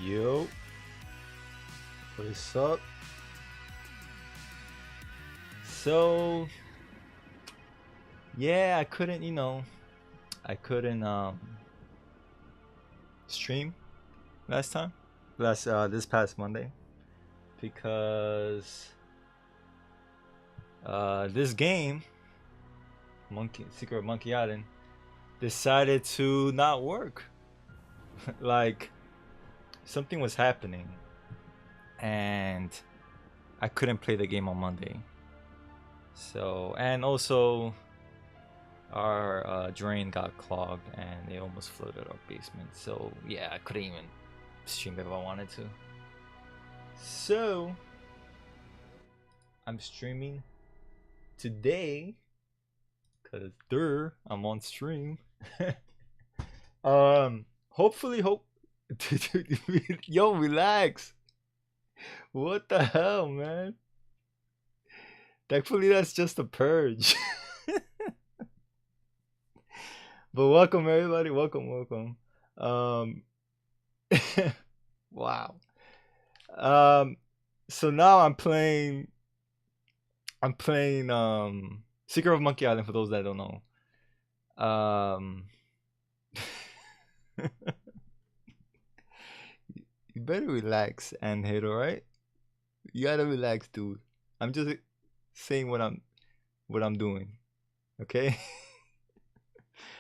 Yo, what's up? So, yeah, I couldn't, I couldn't stream last time, this past Monday, because this game, Secret of Monkey Island, decided to not work. Like, something was happening, and I couldn't play the game on Monday. So, and also our drain got clogged and it almost flooded our basement. So yeah, I couldn't even stream if I wanted to. So I'm streaming today because I'm on stream. Hopefully yo, relax. What the hell, man? Thankfully that's just a purge. But welcome everybody, welcome. Wow. So now I'm playing Secret of Monkey Island for those that don't know. You better relax, and hit, alright? You gotta relax, dude. I'm just saying what I'm doing. Okay?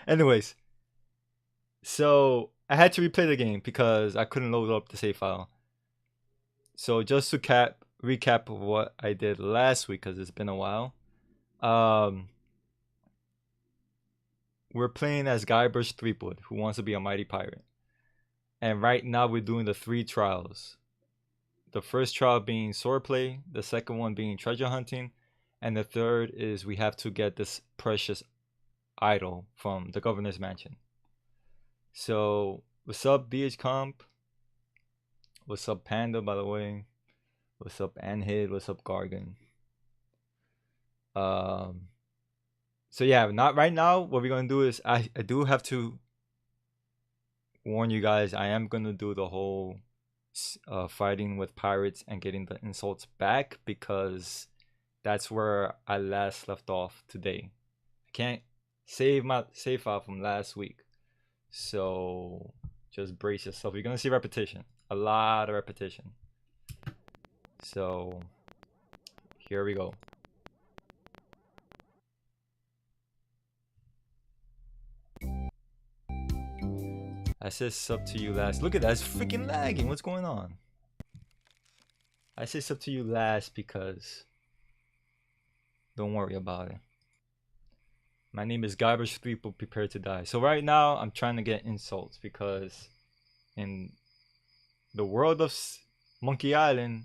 Anyways, so I had to replay the game because I couldn't load up the save file. So just to recap of what I did last week, because it's been a while. We're playing as Guybrush Threepwood, who wants to be a mighty pirate. And right now we're doing the 3 trials. The first trial being swordplay, the second one being treasure hunting, and the third is we have to get this precious idol from the Governess Mansion. So, what's up, BH Comp? What's up, Panda, by the way? What's up, Anhid? What's up, Gargan? So yeah, not right now. What we're gonna do is I do have to warn you guys. I am gonna do the whole fighting with pirates and getting the insults back, because that's where I last left off today. I can't save my save file from last week, so just brace yourself. You're gonna see repetition, a lot of repetition. So here we go. I said sub to you last. Look at that, it's freaking lagging. What's going on? I said sub to you last because don't worry about it. My name is Guybrush Threepwood, prepare to die. So right now I'm trying to get insults because in the world of Monkey Island,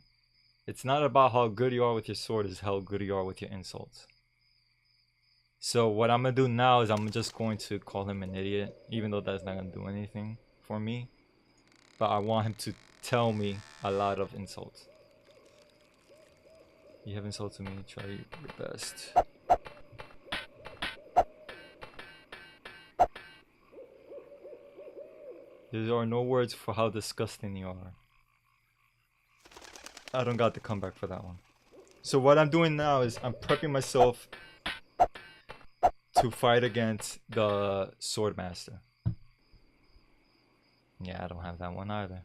it's not about how good you are with your sword, it's how good you are with your insults. So what I'm gonna do now is I'm just going to call him an idiot, even though that's not gonna do anything for me. But I want him to tell me a lot of insults. You have insulted me, try your best. There are no words for how disgusting you are. I don't got the comeback for that one. So what I'm doing now is I'm prepping myself to fight against the Swordmaster. Yeah, I don't have that one either.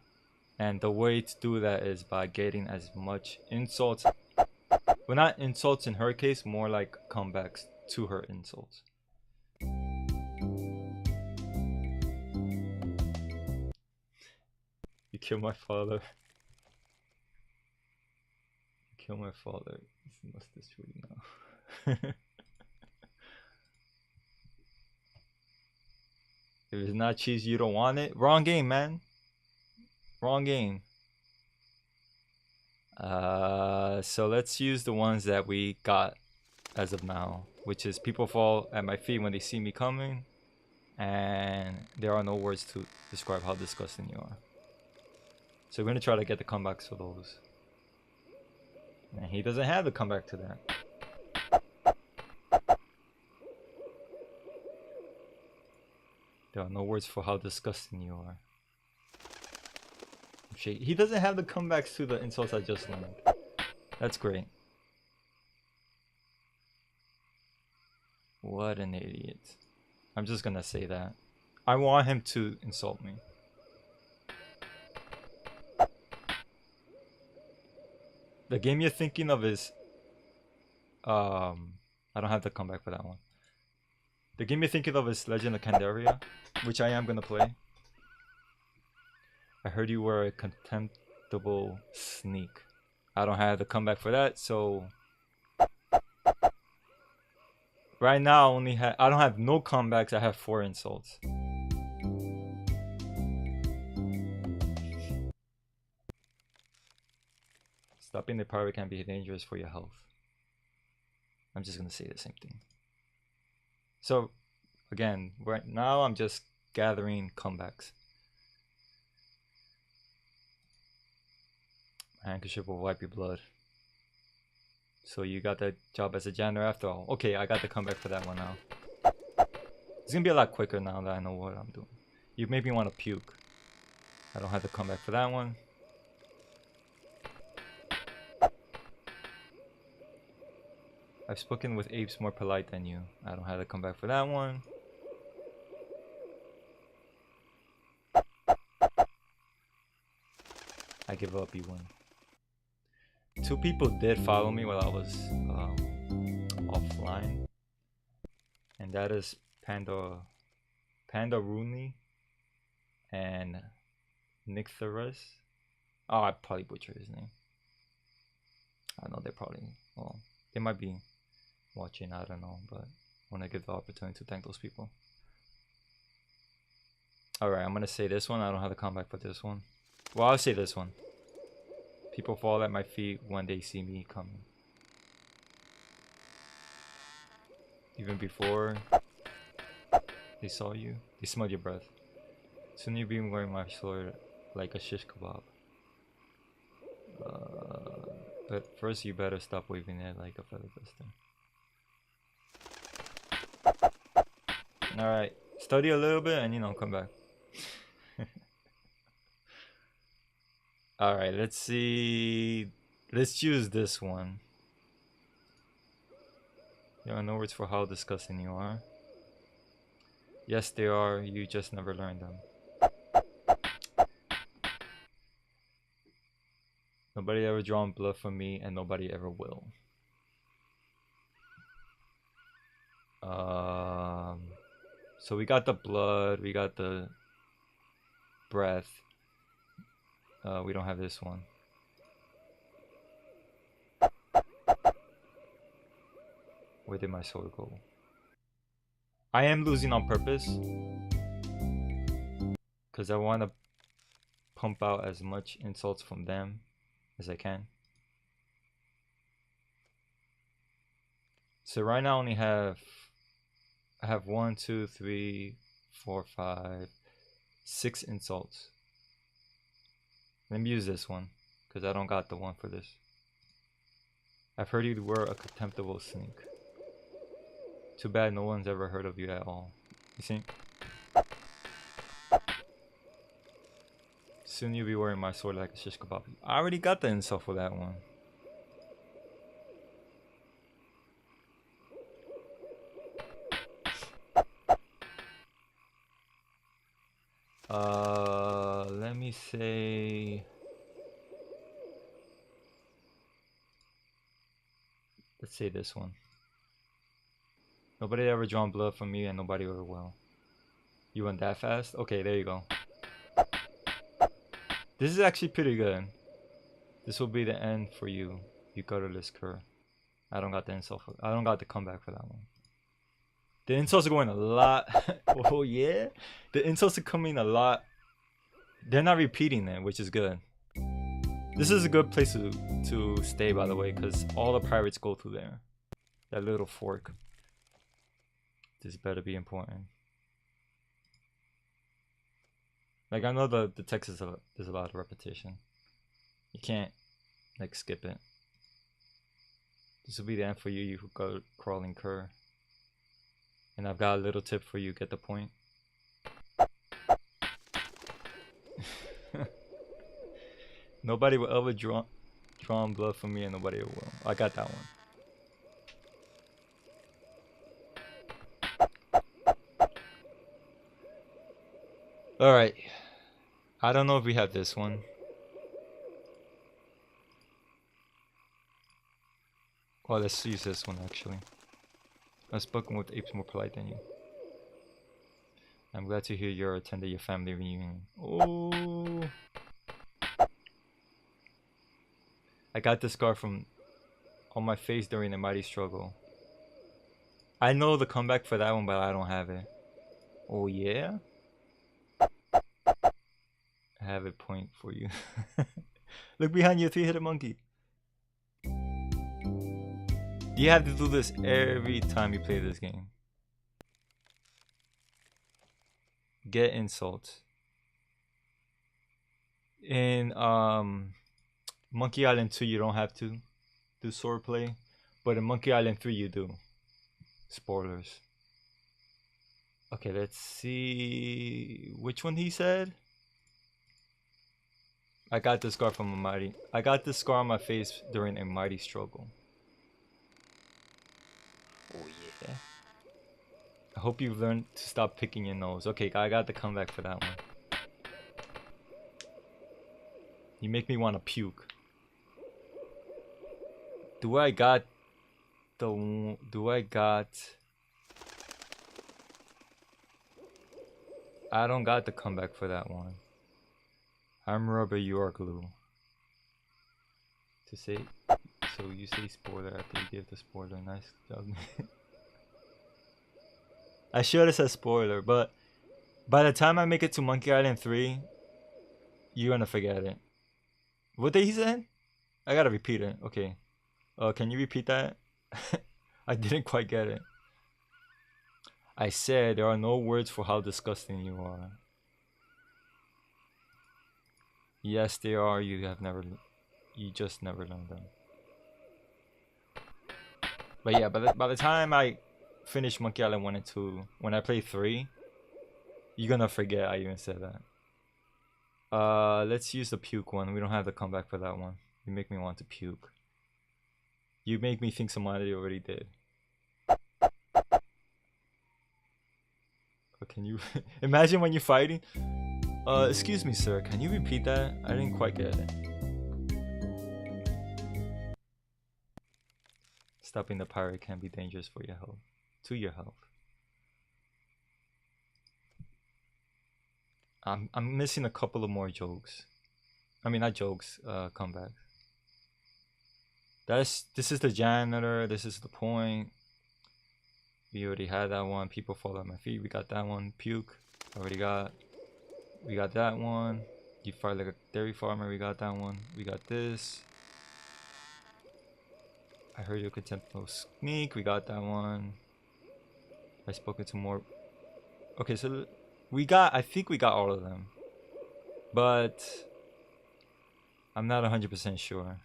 And the way to do that is by getting as much insults. Well, not insults in her case, more like comebacks to her insults. You killed my father. You killed my father. This must destroy you now. If it's not cheese, you don't want it. Wrong game, man. Wrong game. So let's use the ones that we got as of now, which is people fall at my feet when they see me coming, and there are no words to describe how disgusting you are. So we're gonna try to get the comebacks for those. And he doesn't have the comeback to that. There are no words for how disgusting you are. shit. He doesn't have the comebacks to the insults I just learned. That's great. What an idiot. I'm just gonna say that. I want him to insult me. The game you're thinking of is... I don't have the comeback for that one. The game you're thinking of is Legend of Candaria, which I am gonna play. I heard you were a contemptible sneak. I don't have the comeback for that, so... Right now, I don't have no comebacks. I have 4 insults. Stopping the pirate can be dangerous for your health. I'm just gonna say the same thing. So, again, right now I'm just gathering comebacks. Handkerchief will wipe your blood. So you got that job as a janitor after all. Okay, I got the comeback for that one now. It's gonna be a lot quicker now that I know what I'm doing. You made me want to puke. I don't have the comeback for that one. I've spoken with apes more polite than you. I don't have the comeback for that one. I give up, you win. 2 people did follow me while I was offline, and that is Panda Rooney and Nick Theres. Oh, I probably butchered his name. I know they probably, well, they might be watching, I don't know, but I want to give the opportunity to thank those people. Alright, I'm gonna say this one. I don't have the comeback for this one. Well, I'll say this one. People fall at my feet when they see me coming. Even before they saw you, they smelled your breath. Soon you'll be wearing my sword like a shish kebab. But first you better stop waving it like a feather duster. Alright, study a little bit and, you know, come back. Alright, let's see. Let's choose this one. There are no words for how disgusting you are. Yes, they are. You just never learned them. Nobody ever drawn blood from me, and nobody ever will. So we got the blood, we got the breath. We don't have this one. Where did my sword go? I am losing on purpose, because I want to pump out as much insults from them as I can. So right now I have 1, 2, 3, 4, 5, 6 insults. Let me use this one, because I don't got the one for this. I've heard you were a contemptible sneak. Too bad no one's ever heard of you at all. You see? Soon you'll be wearing my sword like a shish kebab. I already got the insult for that one. Let me say... Let's say this one. Nobody ever drawn blood from me and nobody ever will. You went that fast? Okay, there you go. This is actually pretty good. This will be the end for you, you colorless cur. I don't got the insult for, I don't got the comeback for that one. The insults are going a lot. Oh yeah? The insults are coming a lot. They're not repeating it, which is good. This is a good place to stay, by the way, because all the pirates go through there. That little fork. This better be important. Like, I know the text is there's a lot of repetition. You can't, like, skip it. This will be the end for you, you go crawling cur. And I've got a little tip for you, get the point? Nobody will ever drawn blood from me, and nobody will. I got that one. All right. I don't know if we have this one. Well, let's use this one actually. I've spoken with apes more polite than you. I'm glad to hear you attended your family reunion. Oh, I got the scar from on my face during the mighty struggle. I know the comeback for that one, but I don't have it. Oh yeah? I have a point for you. Look behind you, three-headed monkey. You have to do this every time you play this game. Get insults. In Monkey Island 2 you don't have to do swordplay, but in Monkey Island 3 you do. Spoilers. Okay, let's see which one he said. I got the scar from a mighty. I got the scar on my face during a mighty struggle. Oh yeah. I hope you've learned to stop picking your nose. Okay, I got the comeback for that one. You make me want to puke. I don't got the comeback for that one. I'm rubber, you are glue. To say, so you say spoiler after you give the spoiler. Nice job. I should have said spoiler, but by the time I make it to Monkey Island 3, you're gonna forget it. What did he say? I gotta repeat it. Okay. Can you repeat that? I didn't quite get it. I said there are no words for how disgusting you are. Yes, there are. You just never learned them. But yeah, by the time I finish Monkey Island 1 and 2, when I play 3, you're gonna forget I even said that. Let's use the puke one. We don't have the comeback for that one. You make me want to puke. You make me think somebody already did. Can you imagine when you're fighting? Excuse me, sir. Can you repeat that? I didn't quite get it. Stopping the pirate can be dangerous for your health. To your health. I'm missing a couple of more jokes. I mean, not jokes. Comebacks. This is the janitor. This is the point. We already had that one. People fall at my feet. We got that one. Puke. Already got. We got that one. You fight like a dairy farmer. We got that one. We got this. I heard you contempt no sneak. We got that one. I spoken to more. Okay, so we got. I think we got all of them, but I'm not 100% sure.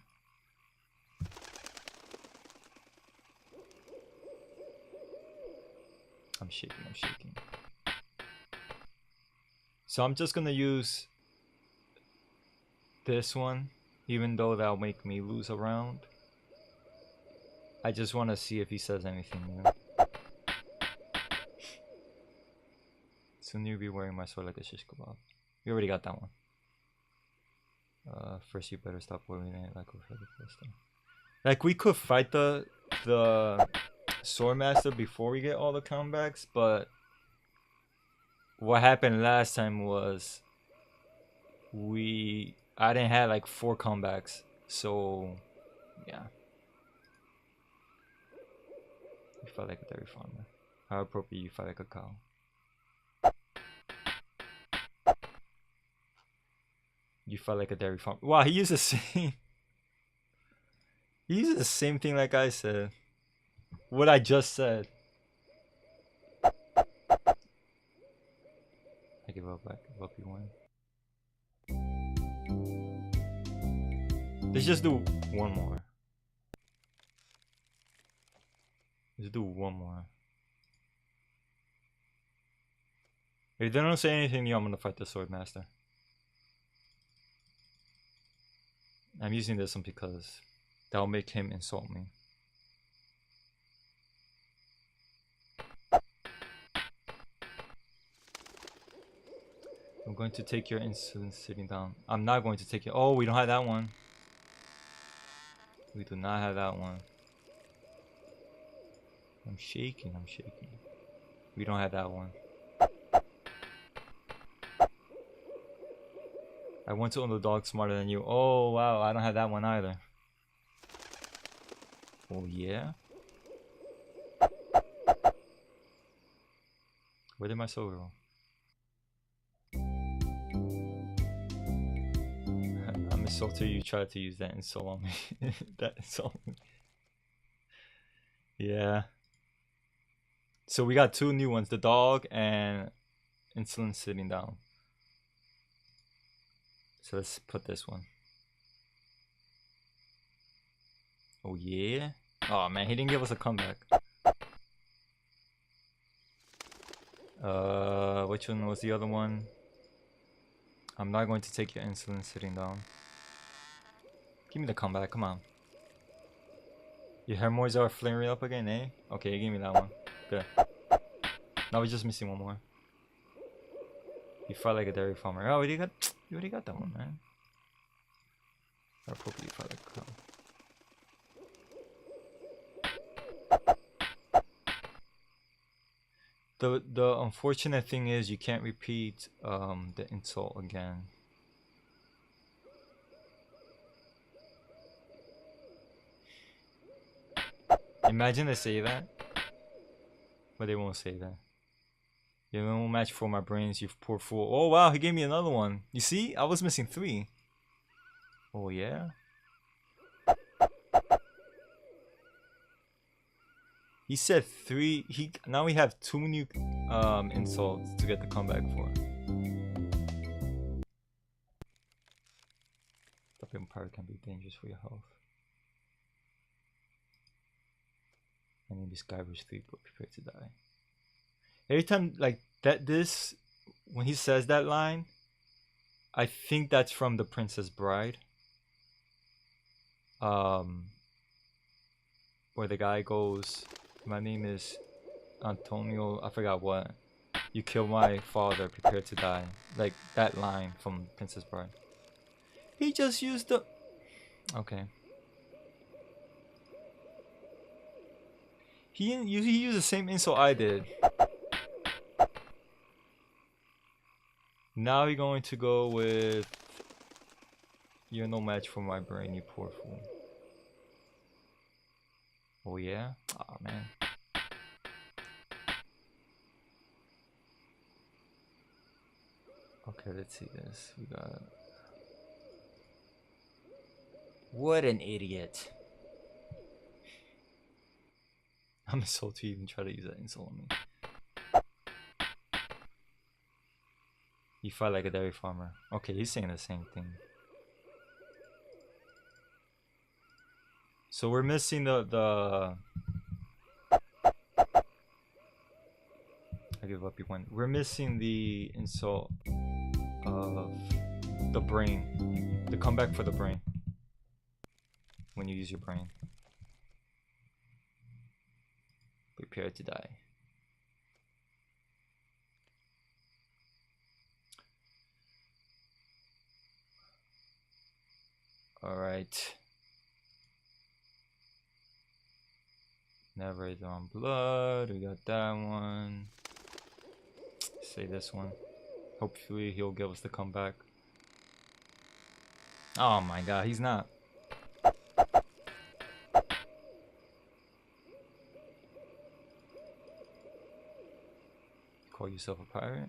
I'm shaking. So I'm just gonna use this one, even though that'll make me lose a round. I just want to see if he says anything new. Soon you'll be wearing my sword like a shish kebab. We already got that one. First you better stop wearing it like we're for the first time. Like we could fight the Swordmaster before we get all the comebacks, but what happened last time was I didn't have like 4 comebacks, so yeah. You fight like a dairy farmer. How appropriate you fight like a cow. You fight like a dairy farmer. Wow, he used the same. He uses the same thing like I said. What I just said. I give up. You win. Let's just do one more. Let's do one more. If they don't say anything new, I'm gonna fight the Swordmaster. I'm using this one because that'll make him insult me. I'm going to take your insolence sitting down. I'm not going to take it. Oh, we don't have that one. We do not have that one. I'm shaking. We don't have that one. I went to own the dog smarter than you. Oh, wow. I don't have that one either. Oh, yeah? Where did my soul go? I'm insulted you tried to use that insult on me. That insult me. Yeah. So we got two new ones. The dog and insolence sitting down. So let's put this one. Oh yeah? Oh man, he didn't give us a comeback. Which one was the other one? I'm not going to take your insolence sitting down. Give me the comeback, come on. Your hemorrhoids are flaring up again, eh? Okay, give me that one. Good. Now we're just missing one more. You fight like a dairy farmer. Oh, you already got that one, man. Or probably fight like a cow. The unfortunate thing is you can't repeat the insult again. Imagine they say that, but they won't say that. You no match for my brains, you poor fool. Oh wow, he gave me another one. You see, I was missing 3. Oh yeah. He said 3. Now we have 2 new insults to get the comeback for. The vampire can be dangerous for your health. And then this guy was 3 but prepared to die. Every time like that, when he says that line, I think that's from The Princess Bride. Where the guy goes, my name is Antonio, I forgot what. You killed my father, prepare to die. Like that line from Princess Bride. He just used the... Okay. He used the same insult I did. Now you're going to go with... You're no match for my brain, you poor fool. Oh yeah? Aw, man. Okay, let's see this. We got... What an idiot. I'm insulted to even try to use that insult on me. You fight like a dairy farmer. Okay, he's saying the same thing. So we're missing the I give up, you win. We're missing the insult of the brain. The comeback for the brain. When you use your brain. Prepare to die. Alright. Never is on blood. We got that one. Say this one. Hopefully he'll give us the comeback. Oh my god, he's not. Call yourself a pirate?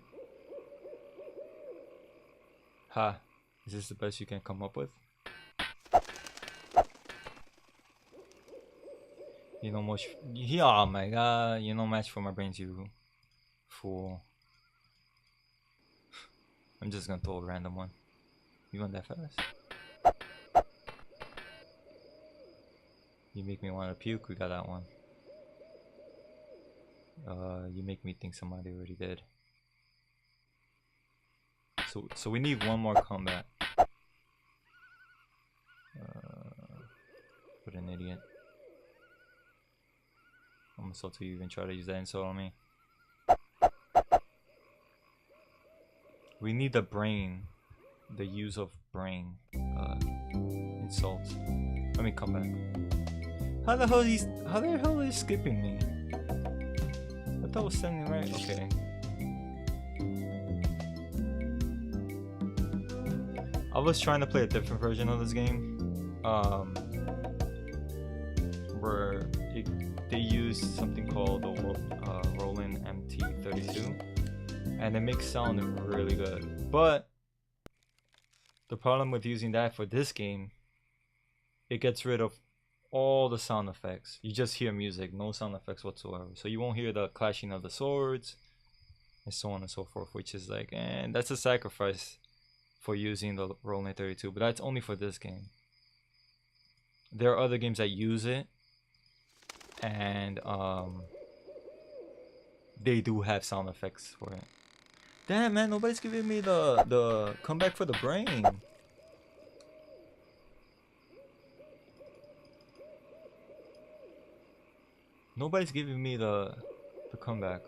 Ha. Is this the best you can come up with? You know much. Oh my god, you no match for my brains, you fool. I'm just gonna throw a random one. You went that fast? You make me want to puke. We got that one. You make me think somebody already did. So we need one more combat. insult to you even try to use that insult on me. We need the brain, the use of brain insult. Let me come back. How the hell is he skipping me? I thought I was standing right. Okay. I was trying to play a different version of this game, where they use something called the Roland MT32, and it makes sound really good. But the problem with using that for this game, it gets rid of all the sound effects. You just hear music, no sound effects whatsoever. So you won't hear the clashing of the swords, and so on and so forth, which is like, and that's a sacrifice for using the Roland 32, but that's only for this game. There are other games that use it, and they do have sound effects for it. Damn, man, nobody's giving me the comeback for the brain. Nobody's giving me the comeback.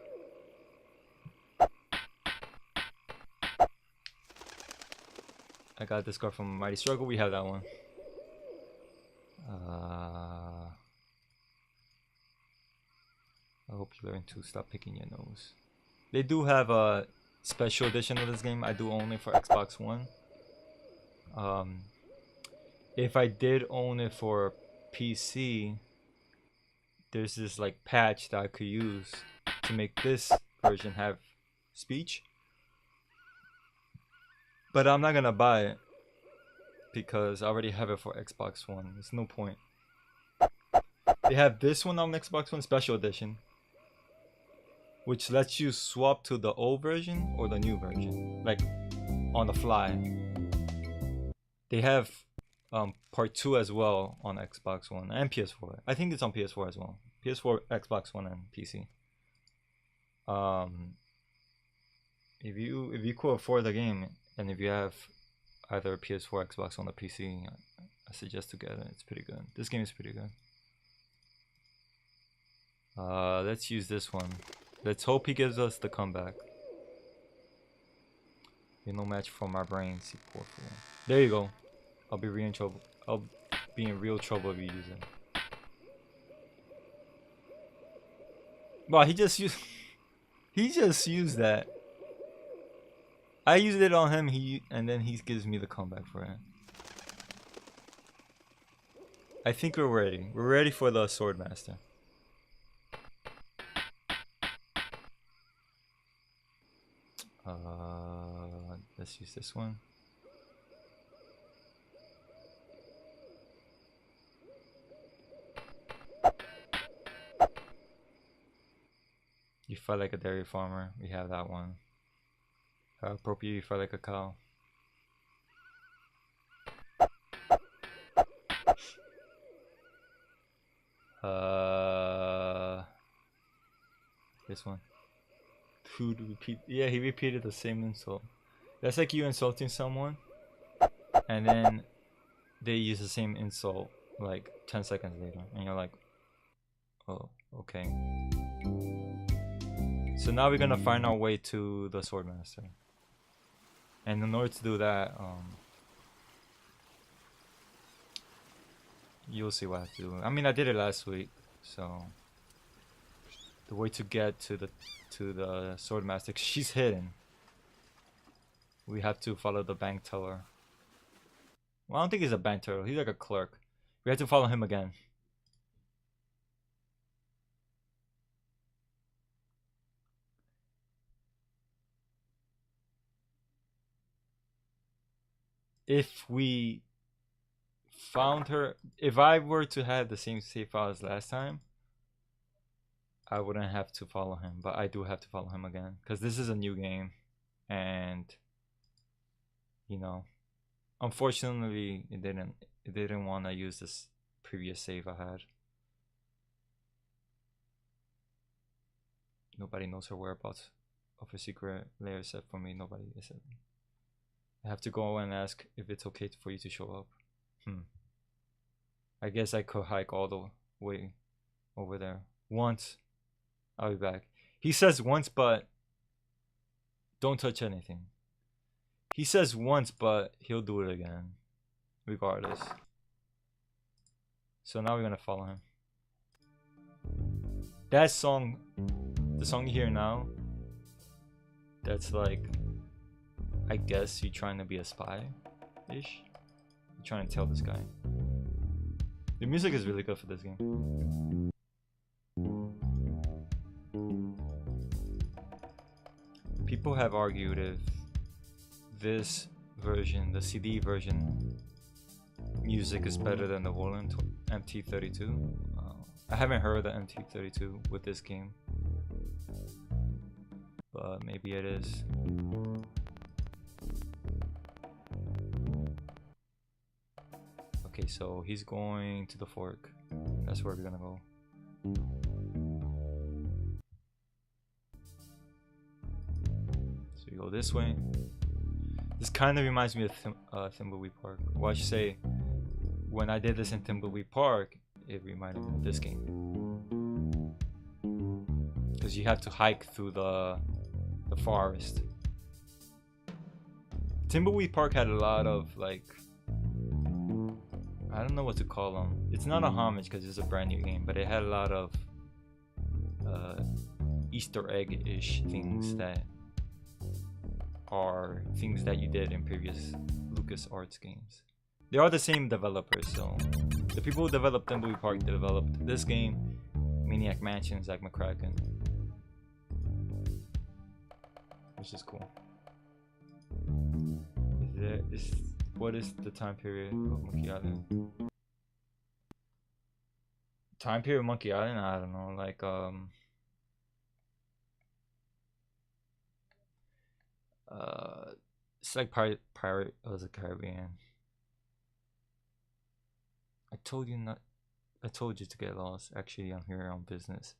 I got this card from Mighty Struggle. We have that one. I hope you learn to stop picking your nose. They do have a special edition of this game. I do own it for Xbox One. If I did own it for PC, there's this like patch that I could use to make this version have speech. But I'm not gonna buy it because I already have it for Xbox One. There's no point. They have this one on Xbox One Special Edition, which lets you swap to the old version or the new version, like on the fly. They have part 2 as well on Xbox One and PS4. I think it's on PS4 as well. PS4, Xbox One, and PC. If you could afford the game, and if you have either a PS4, Xbox One, or PC, I suggest to get it. It's pretty good. This game is pretty good. Let's use this one. Let's hope he gives us the comeback. You're no match for my brains, you poor fool. There you go. I'll be in trouble. I'll be in real trouble if you use it. Wow, he just used that. I used it on him, and then he gives me the comeback for it. I think we're ready. We're ready for the Swordmaster. Let's use this one. You fight like a dairy farmer. We have that one. How appropriate, you fight like a cow. This one. Who to repeat? Yeah, he repeated the same insult. That's like you insulting someone, and then they use the same insult like 10 seconds later, and you're like, oh, okay. So now we're gonna find our way to the Swordmaster, and in order to do that, you'll see what I have to do. I mean, I did it last week, so the way to get to the Swordmaster, 'cause she's hidden. We have to follow the bank teller. Well, I don't think he's a bank teller. He's like a clerk. We have to follow him again. If we found her, if I were to have the same save file as last time, I wouldn't have to follow him, but I do have to follow him again because this is a new game, and you know, unfortunately, it didn't want to use this previous save I had. Nobody knows her whereabouts of a secret layer except for me. Nobody is it. I have to go and ask if it's okay for you to show up. I guess I could hike all the way over there once I'll be back. He says once, but don't touch anything. He says once, but he'll do it again, regardless. So now we're gonna follow him. That song, the song you hear now, that's like, I guess you're trying to be a spy-ish. You're trying to tell this guy. The music is really good for this game. People have argued if this version, the CD version, music is better than the Roland MT32. I haven't heard the MT32 with this game, but maybe it is. Okay, so he's going to the fork. That's where we're gonna go. So we go this way. This kind of reminds me of Thimbleweed Park. Well, I should say, when I did this in Thimbleweed Park, it reminded me of this game. Because you have to hike through the forest. Thimbleweed Park had a lot of, like, I don't know what to call them. It's not a homage because it's a brand new game, but it had a lot of Easter egg-ish things that are things that you did in previous LucasArts games. They are the same developers, so the people who developed Thimbleweed Park developed this game, Maniac Mansion, Zach McCracken, which is cool. What is the time period of Monkey Island? Time period of Monkey Island? I don't know, like it's like Pirate of the Caribbean. I told you to get lost. Actually, I'm here on business.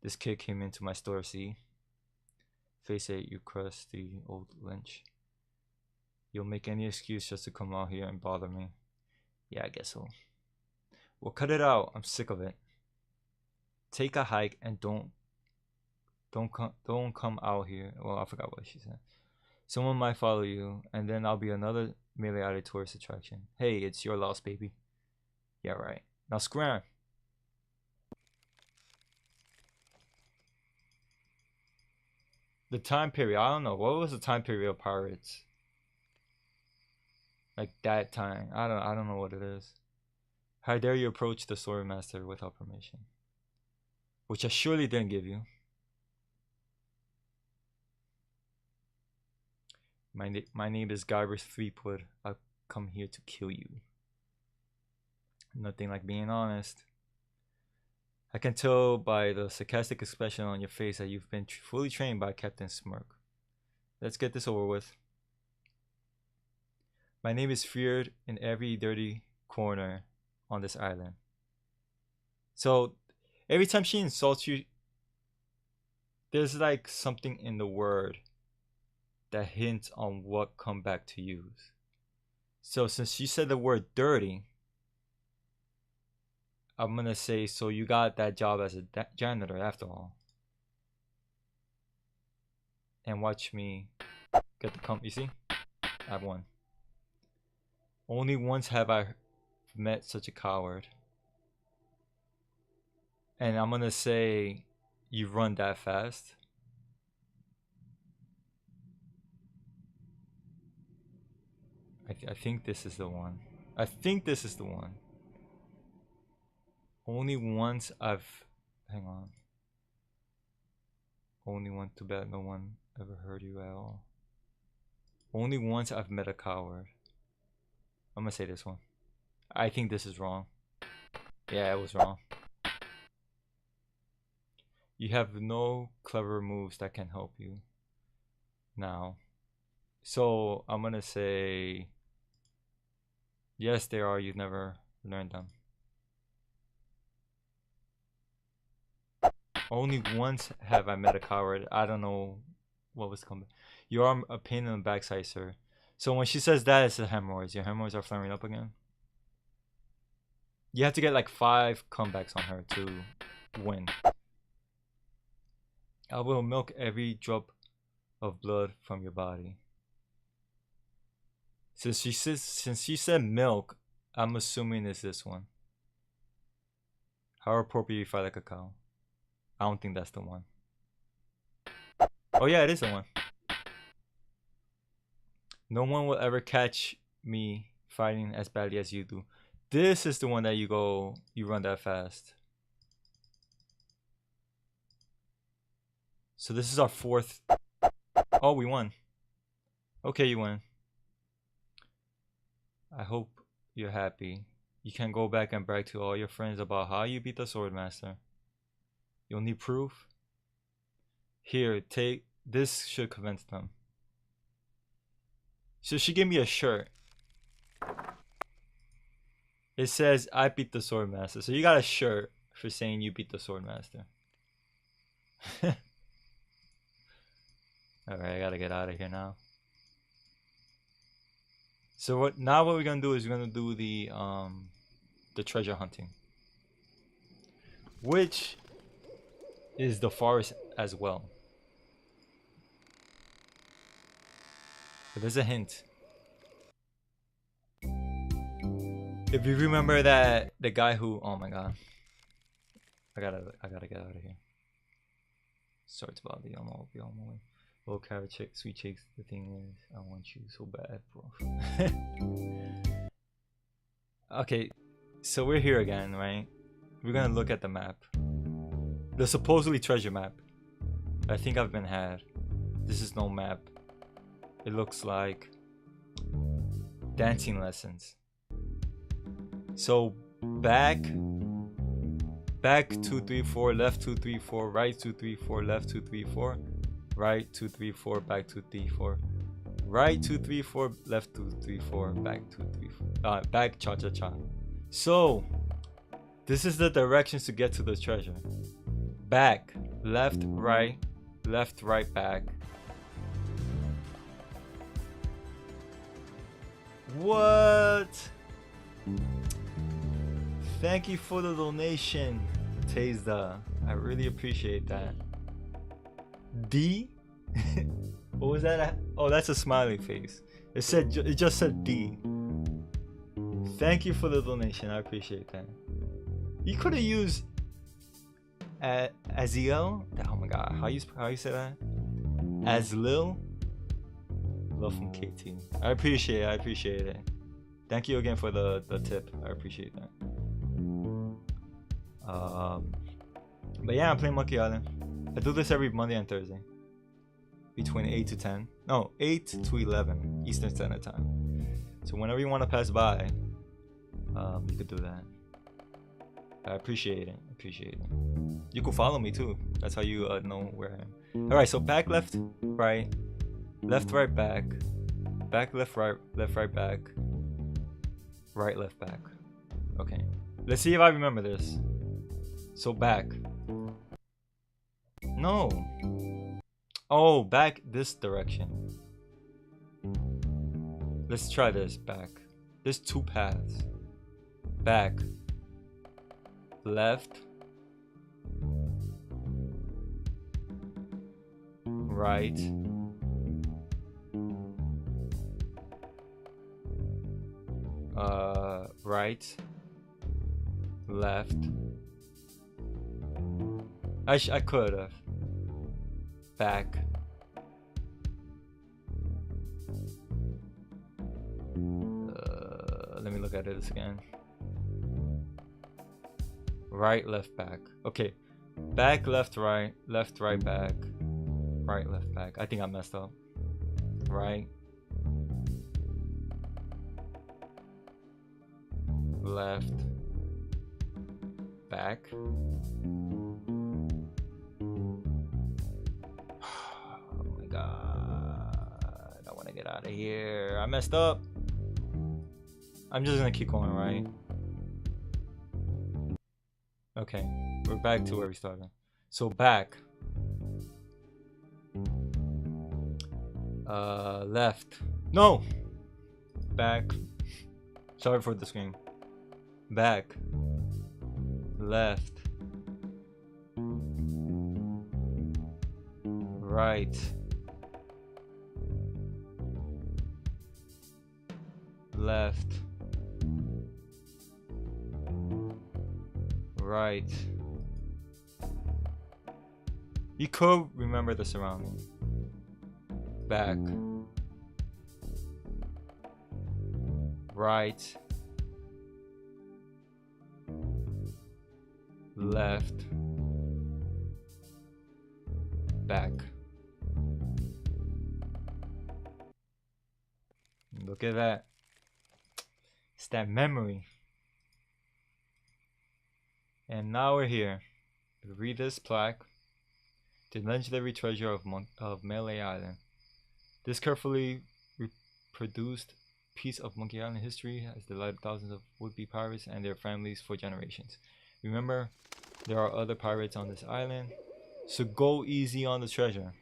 This kid came into my store, see? Face it, you crusty old lynch. You'll make any excuse just to come out here and bother me. Yeah, I guess so. Well, cut it out. I'm sick of it. Take a hike and don't come out here. Well, I forgot what she said. Someone might follow you, and then I'll be another melee-added tourist attraction. Hey, it's your loss, baby. Yeah, right. Now scram. The time period. I don't know. What was the time period of Pirates? Like that time. I don't know what it is. How dare you approach the Swordmaster without permission? Which I surely didn't give you. My name is Guybrush Threepwood. I've come here to kill you. Nothing like being honest. I can tell by the sarcastic expression on your face that you've been fully trained by Captain Smirk. Let's get this over with. My name is feared in every dirty corner on this island. So every time she insults you, there's like something in the word that hints on what comeback to use. So since she said the word dirty, I'm gonna say, so you got that job as a janitor after all. And watch me get the you see? I've won. Only once have I met such a coward. And I'm gonna say, you run that fast. I think this is the one. I think this is the one. Only once I've... Hang on. Only one, too bad no one ever heard you at all. Only once I've met a coward. I'm gonna say this one. I think this is wrong. Yeah, it was wrong. You have no clever moves that can help you now. So I'm gonna say... Yes, there are. You've never learned them. Only once have I met a coward. I don't know what was coming. You are a pain in the backside, sir. So when she says that, it's the hemorrhoids. Your hemorrhoids are flaring up again. You have to get like 5 comebacks on her to win. I will milk every drop of blood from your body. Since she said milk, I'm assuming it's this one. How appropriate if I like a cow. I don't think that's the one. Oh yeah, it is the one. No one will ever catch me fighting as badly as you do. This is the one that you run that fast. So this is our fourth. Oh, we won. Okay, you win. I hope you're happy. You can go back and brag to all your friends about how you beat the Swordmaster. You'll need proof? Here, take this, should convince them. So she gave me a shirt. It says, I beat the Swordmaster. So you got a shirt for saying you beat the Swordmaster. Alright, I gotta get out of here now. So what we're gonna do is we're gonna do the treasure hunting. Which is the forest as well. But there's a hint. If you remember that the guy who, oh my god, I gotta get out of here. Sorry about the almost be on my way. Little carrot chick, sweet chicks. The thing is, I want you so bad, bro. Okay, so we're here again, right? We're gonna look at the map, the supposedly treasure map. I think I've been had. This is no map. It looks like dancing lessons. So back 2, 3, 4, left 2, 3, 4, right 2, 3, 4, left 2, 3, 4, right 2, 3, 4, back 2, 3, 4, right 2, 3, 4, left 2, 3, 4, back 2, 3, 4, back cha cha cha. So this is the directions to get to the treasure. Back, left, right, back. What? Thank you for the donation, Tazda. I really appreciate that. D? What was that? Oh, that's a smiley face. It just said D. Thank you for the donation. I appreciate that. You could have used Aziel. Oh my god, how you say that? Azlil. Love from KT. I appreciate it. Thank you again for the tip. I appreciate that. But yeah, I'm playing Monkey Island. I do this every Monday and Thursday. Between 8 to 10. No, 8 to 11 Eastern Standard Time. So whenever you want to pass by, you could do that. I appreciate it. You can follow me too. That's how you know where I am. Alright, so back, left, right, back, left, right, back, right, left, back. Okay. Let's see if I remember this. So back. No. Oh, back this direction. Let's try this. Back. There's two paths. Back. Left. Right. Right. Left. I could have. Back. Let me look at it again. Right, left, back. Okay. Back, left, right, back. Right, left, back. I think I messed up. Right. Left. Back. Oh my god. I want to get out of here. I messed up. I'm just gonna keep going, right? Okay. We're back to where we started. So back. Left. No! Back. Sorry for the screen. Back. Left. Right. Left. Right. You could remember the surrounding. Back. Right. Left. Back. Look at that. It's that memory. And now we're here. Read this plaque. The legendary treasure of Melee Island. This carefully reproduced piece of Monkey Island history has delighted thousands of would-be pirates and their families for generations. Remember, there are other pirates on this island, so go easy on the treasure.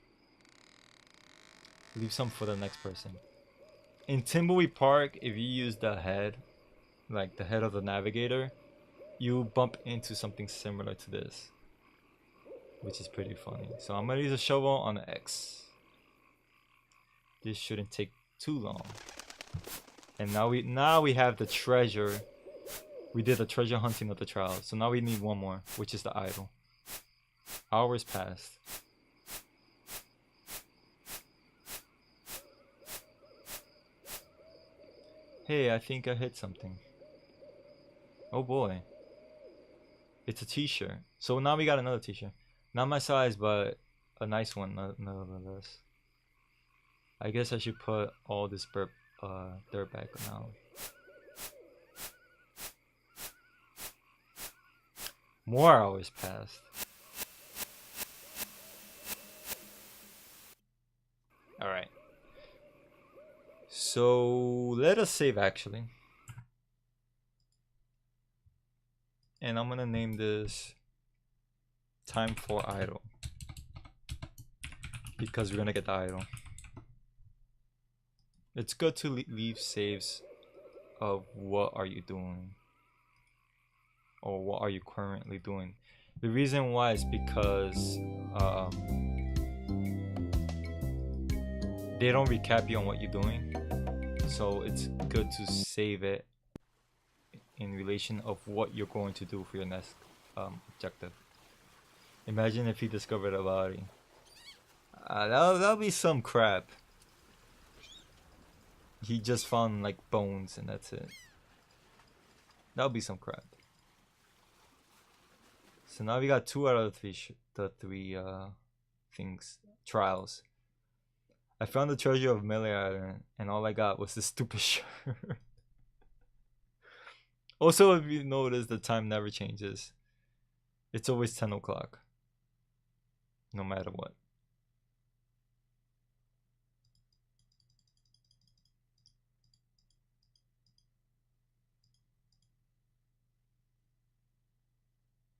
Leave some for the next person. In Timbleweed Park, if you use the head, like the head of the navigator, you bump into something similar to this, which is pretty funny. So I'm gonna use a shovel on the X. This shouldn't take too long. And now we have the treasure. We did the treasure hunting of the trial. So now we need one more, which is the idol. Hours passed. Hey, I think I hit something. Oh boy. It's a t-shirt. So now we got another t-shirt. Not my size, but a nice one nonetheless. I guess I should put all this dirt back now. More hours passed. Alright. So let us save actually. And I'm gonna name this Time for Idol. Because we're gonna get the idol. It's good to leave saves of what are you doing. Or what are you currently doing. The reason why is because they don't recap you on what you're doing. So it's good to save it in relation of what you're going to do for your next objective. Imagine if he discovered a body. That'll be some crap. He just found like bones and that's it. That'll be some crap. So now we got 2 out of the three trials. I found the treasure of Melee Island and all I got was this stupid shirt. Also, if you notice, the time never changes. It's always 10 o'clock. No matter what.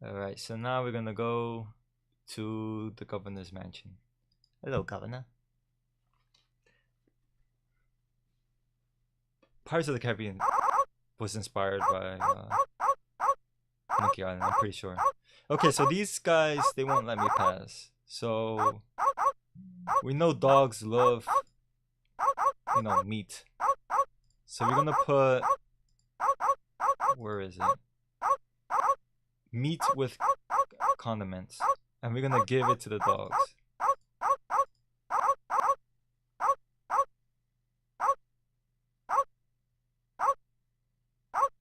Alright, so now we're gonna go to the Governor's Mansion. Hello, Governor. Pirates of the Caribbean was inspired by Monkey Island, I'm pretty sure. Okay, so these guys, they won't let me pass. So, we know dogs love, you know, meat. So we're gonna put, where is it? Meat with condiments. And we're gonna give it to the dogs.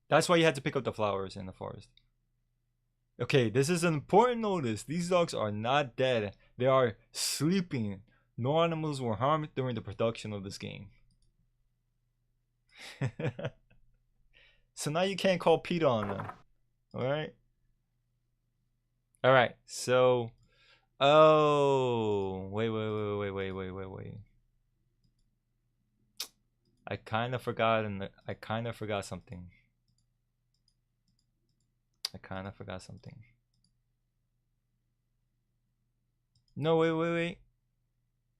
That's why you had to pick up the flowers in the forest. Okay, this is an important notice. These dogs are not dead. They are sleeping. No animals were harmed during the production of this game. So now you can't call PETA on them. Alright? Alright, so... Oh, wait. I kind of forgot something. I kind of forgot something. No, wait.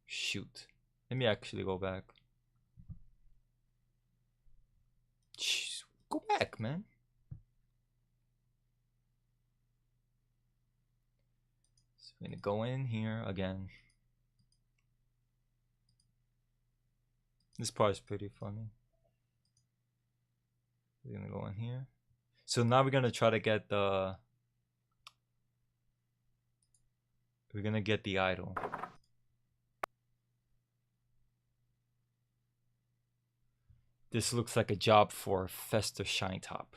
Shoot. Let me actually go back. Jeez, go back, man. So I'm gonna go in here again. This part's pretty funny. We're gonna go in here. So now we're gonna try to get the... We're gonna get the idol. This looks like a job for Fester Shinetop.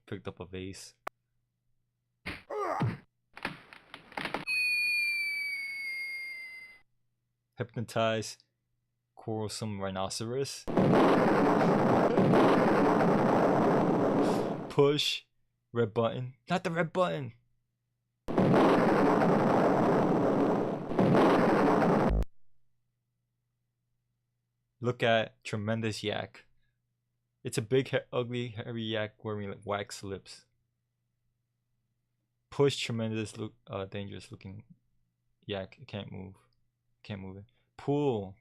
Picked up a vase. Hypnotize quarrelsome rhinoceros. Push red button. Not the red button. Look at tremendous yak. It's a big, ugly, hairy yak wearing like wax lips. Push tremendous, dangerous looking yak. It can't move. Can't move it. Pull.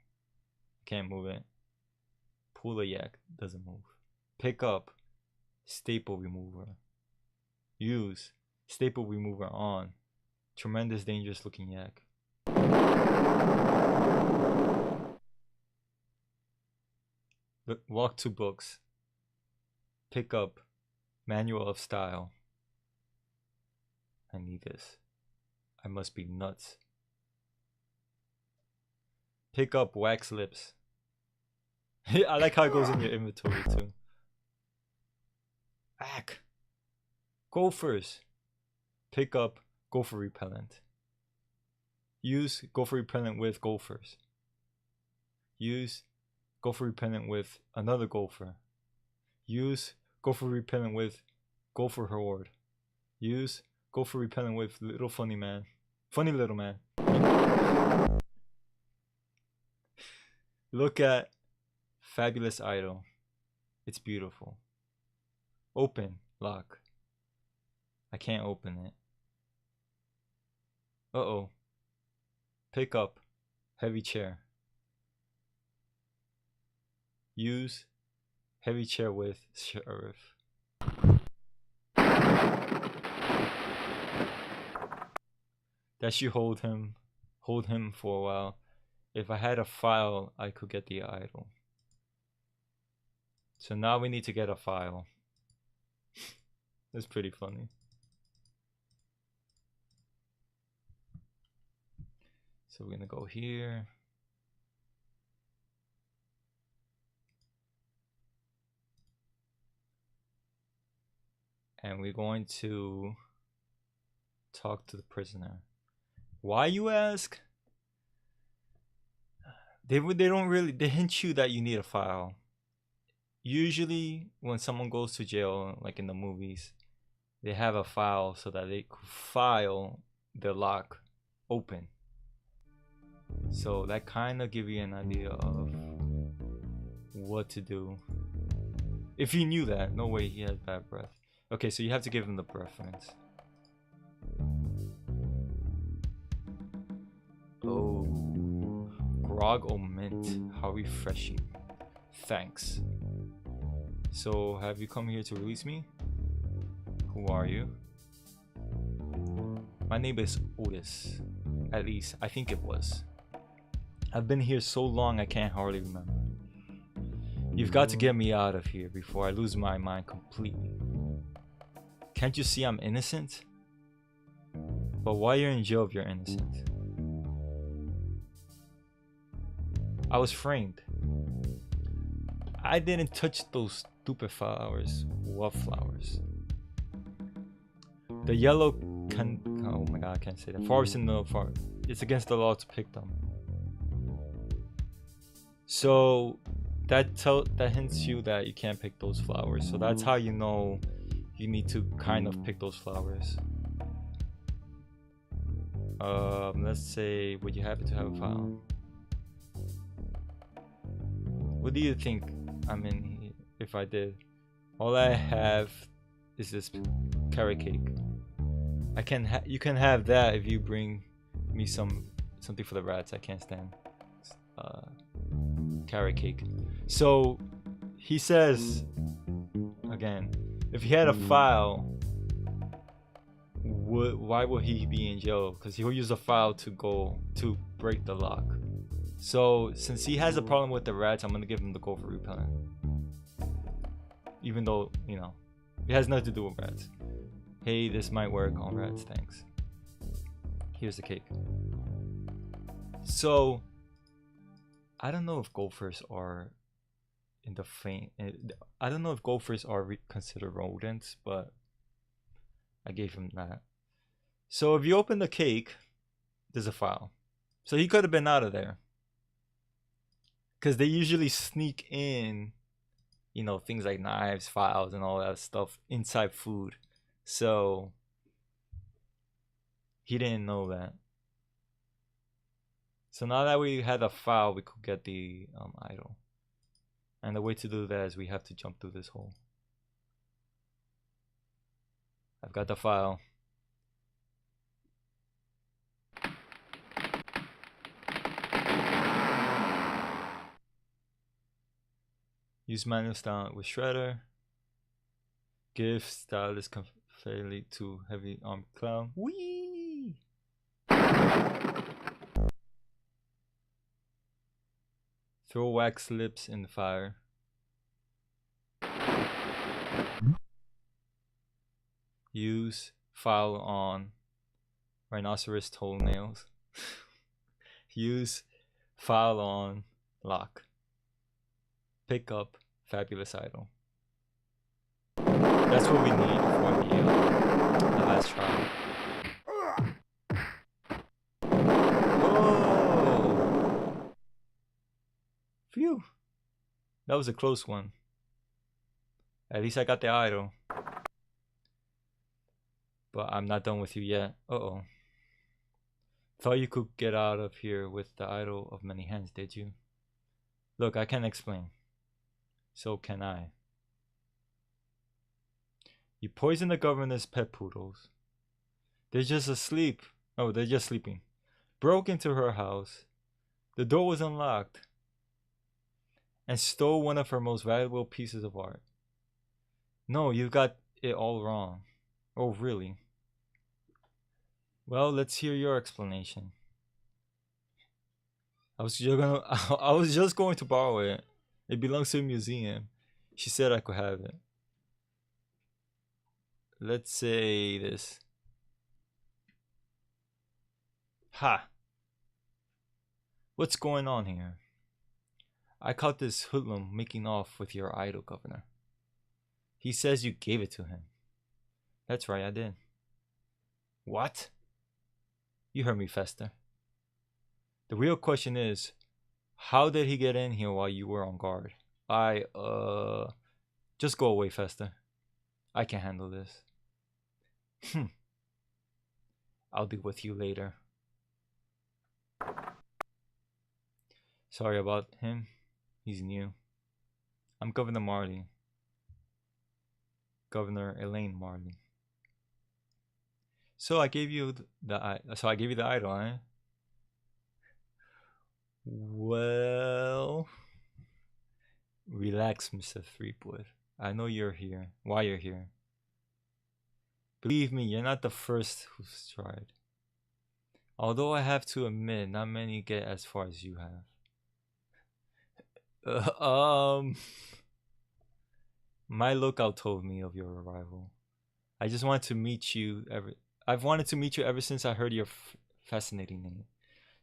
Can't move it. Pull a yak. Doesn't move. Pick up. Staple remover. Use. Staple remover on. Tremendous, dangerous looking yak. Look, walk to books. Pick up manual of style. I need this. I must be nuts. Pick up wax lips. I like how it goes in your inventory too. Ack. Gophers. Pick up gopher repellent. Use gopher repellent with gophers. Use gopher repellent with another gopher. Use gopher repellent with gopher horde. Use gopher repellent with little funny man. Funny little man. Look at fabulous idol. It's beautiful. Open. Lock. I can't open it. Uh-oh. Pick up. Heavy chair. Use heavy chair with sheriff. That should hold him for a while. If I had a file, I could get the idol. So now we need to get a file. That's pretty funny. So we're gonna go here. And we're going to talk to the prisoner. Why, you ask? They hint you that you need a file. Usually when someone goes to jail, like in the movies, they have a file so that they could file the lock open. So that kind of give you an idea of what to do. If you knew that, no way he has bad breath. Okay, so you have to give him the preference. Oh, grog or mint, how refreshing. Thanks. So, have you come here to release me? Who are you? My name is Otis. At least, I think it was. I've been here so long I can't hardly remember. You've got to get me out of here before I lose my mind completely. Can't you see I'm innocent? But why you're in jail if you're innocent? I was framed. I didn't touch those stupid flowers. What flowers? The yellow can... Oh my god, I can't say that. Forest in the forest. It's against the law to pick them. So that hints you that you can't pick those flowers. So that's how you know you need to kind of pick those flowers. Let's say, would you happen to have a file? What do you think I'm in here if I did? All I have is this carrot cake. You can have that if you bring me something for the rats. I can't stand carrot cake. So he says again, If he had a file, why would he be in jail? Because he'll use a file to break the lock. So since he has a problem with the rats, I'm gonna give him the gopher repellent. Even though, you know, it has nothing to do with rats. Hey, this might work on rats, thanks. Here's the cake. So I don't know if gophers are in the faint. I don't know if gophers are considered rodents, but I gave him that. So if you open the cake, there's a file. So he could have been out of there. Because they usually sneak in, you know, things like knives, files, and all that stuff inside food. So he didn't know that. So now that we had a file, we could get the idol. And the way to do that is we have to jump through this hole. I've got the file. Use manual style with shredder. Give stylus fairly to heavy armed clown. Whee! Throw wax lips in the fire. Use file on rhinoceros toenails. Use file on lock. Pick up fabulous idol. That's what we need for the last trial. Oh! Phew! That was a close one. At least I got the idol. But I'm not done with you yet. Uh-oh. Thought you could get out of here with the idol of many hands, did you? Look, I can explain. So can I. You poisoned the governor's pet poodles. They're just asleep. Oh, they're just sleeping. Broke into her house. The door was unlocked. And stole one of her most valuable pieces of art. No, you got it all wrong. Oh, really? Well, let's hear your explanation. I was just going to borrow it. It belongs to a museum. She said I could have it. Let's say this. Ha! What's going on here? I caught this hoodlum making off with your idol, Governor. He says you gave it to him. That's right, I did. What? You heard me, Fester. The real question is, how did he get in here while you were on guard? Just go away, Fester. I can handle this. I'll deal with you later. Sorry about him. He's new. I'm Governor Marley. Governor Elaine Marley. So I gave you the idol, eh? Well, relax, Mr. Threepwood. I know you're here. Why you're here? Believe me, you're not the first who's tried. Although I have to admit, not many get as far as you have. My lookout told me of your arrival. I just wanted to meet you I've wanted to meet you ever since I heard your fascinating name.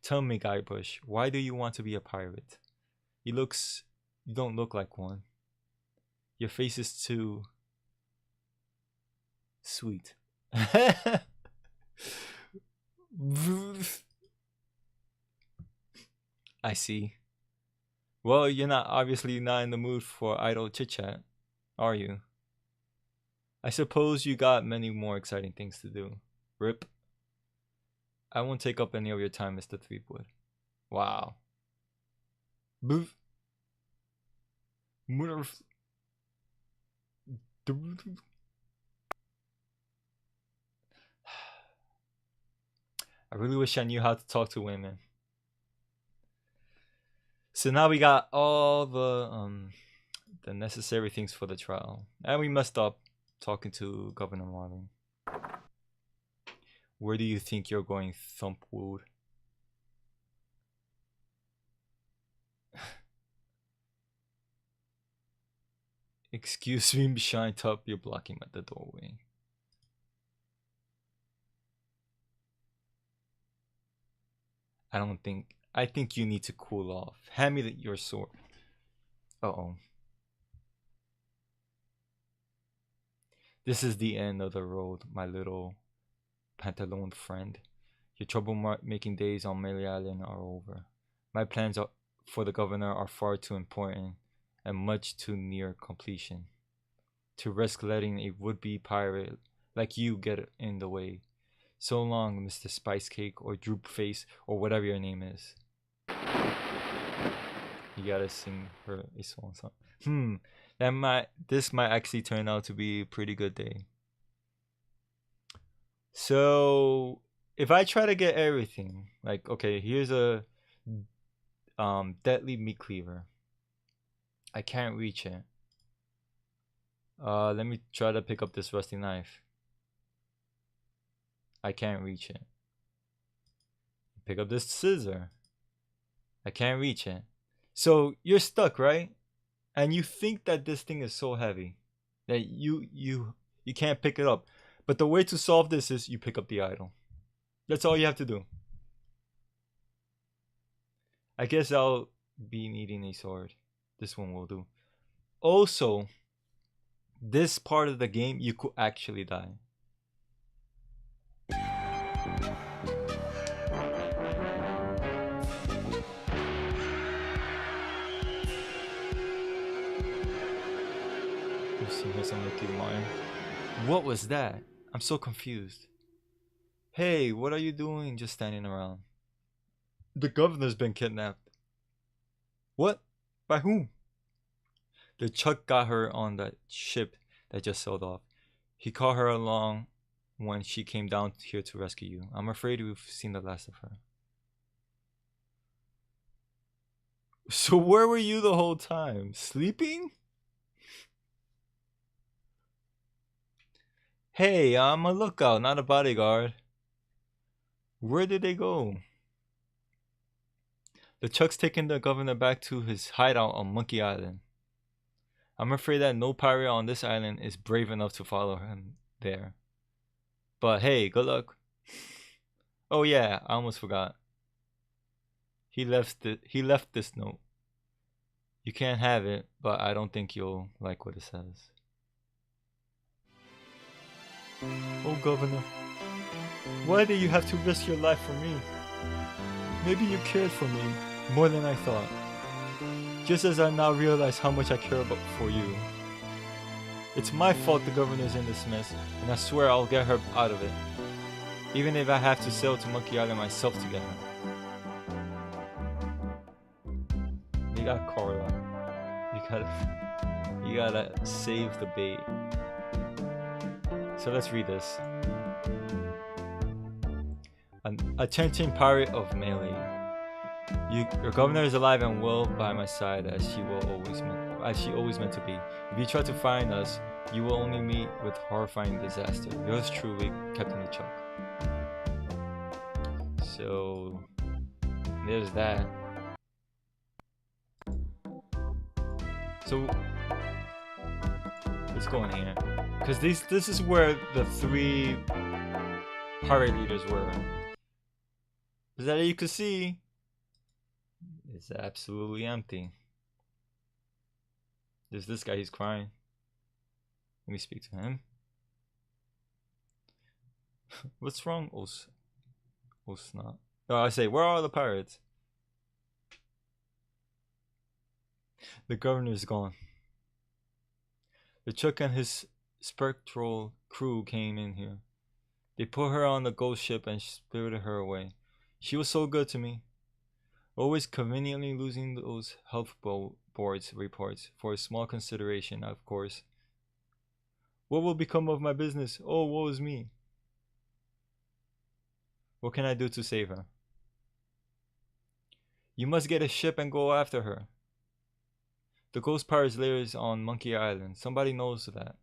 Tell me, Guybrush, why do you want to be a pirate? You don't look like one. Your face is too sweet. I see. Well, you're obviously not in the mood for idle chit-chat, are you? I suppose you got many more exciting things to do. Rip. I won't take up any of your time, Mr. Threepwood. Wow. Boof. I really wish I knew how to talk to women. So now we got all the necessary things for the trial. And we messed up. talking to Governor Marlin. Where do you think you're going, Thumpwood? Excuse me, Shine Top, you're blocking at the doorway. I think you need to cool off. Hand me your sword. Uh-oh. This is the end of the road, my little Pantalone friend. Your trouble-making days on Melee Island are over. My plans for the governor are far too important and much too near completion to risk letting a would-be pirate like you get in the way. So long, Mr. Spice Cake or Droop Face or whatever your name is. You gotta sing her a song. This might actually turn out to be a pretty good day. So if I try to get everything, like, okay, here's a deadly meat cleaver. I can't reach it. Let me try to pick up this rusty knife. I can't reach it. Pick up this scissor. I can't reach it. So you're stuck, right? And you think that this thing is so heavy that you can't pick it up. But the way to solve this is you pick up the idol. That's all you have to do. I guess I'll be needing a sword. This one will do. Also, this part of the game, you could actually die. What was that? I'm so confused. Hey, what are you doing just standing around? The governor's been kidnapped. What? By whom? The Chuck got her on that ship that just sailed off. He caught her along when she came down here to rescue you. I'm afraid we've seen the last of her. So where were you the whole time? Sleeping? Hey, I'm a lookout, not a bodyguard. Where did they go? The Chuck's taking the governor back to his hideout on Monkey Island. I'm afraid that no pirate on this island is brave enough to follow him there. But hey, good luck. Oh yeah, I almost forgot. He left this note. You can't have it, but I don't think you'll like what it says. Oh, Governor, why did you have to risk your life for me? Maybe you cared for me more than I thought. Just as I now realize how much I care for you. It's my fault the governor's in this mess, and I swear I'll get her out of it. Even if I have to sail to Monkey Island myself to get her. You got Carla. You gotta save the bait. So let's read this. Attention, pirate of Melee. Your governor is alive and well by my side, as she always meant to be. If you try to find us, you will only meet with horrifying disaster. Yours truly, Captain LeChuck. So there's that. So let's go in here, because this is where the 3 pirate leaders were. Is that you can see? It's absolutely empty. There's this guy, he's crying. Let me speak to him. What's wrong? Oh snot. Oh, I say, where are the pirates? The governor's gone. The Chuck and his spectral crew came in here. They put her on the ghost ship and spirited her away. She was so good to me. Always conveniently losing those health boards reports for a small consideration, of course. What will become of my business? Oh, woe is me. What can I do to save her? You must get a ship and go after her. The ghost pirate's lair is on Monkey Island. Somebody knows that.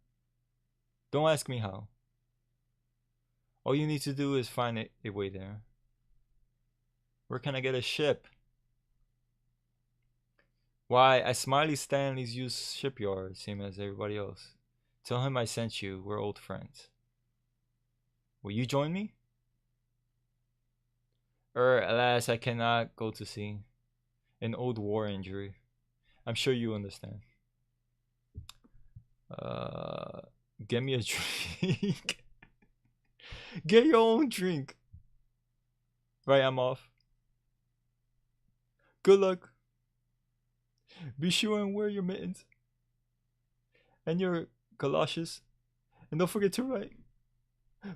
Don't ask me how. All you need to do is find a way there. Where can I get a ship? Why, I Smiley Stanley's used shipyard, same as everybody else. Tell him I sent you. We're old friends. Will you join me? Alas, I cannot go to sea. An old war injury. I'm sure you understand. Get me a drink. Get your own drink. Right, I'm off. Good luck. Be sure and wear your mittens. And your galoshes. And don't forget to write.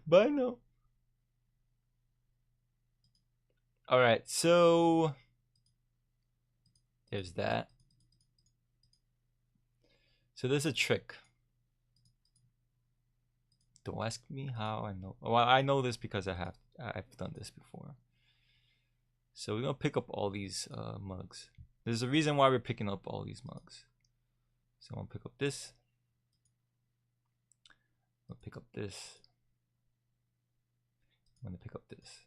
Bye now. Alright, so there's that. So there's a trick. Don't ask me how I know. Well, I know this because I've done this before. So we're gonna pick up all these mugs. There's a reason why we're picking up all these mugs. So I'm gonna pick up this. I'm gonna pick up this. I'm gonna pick up this.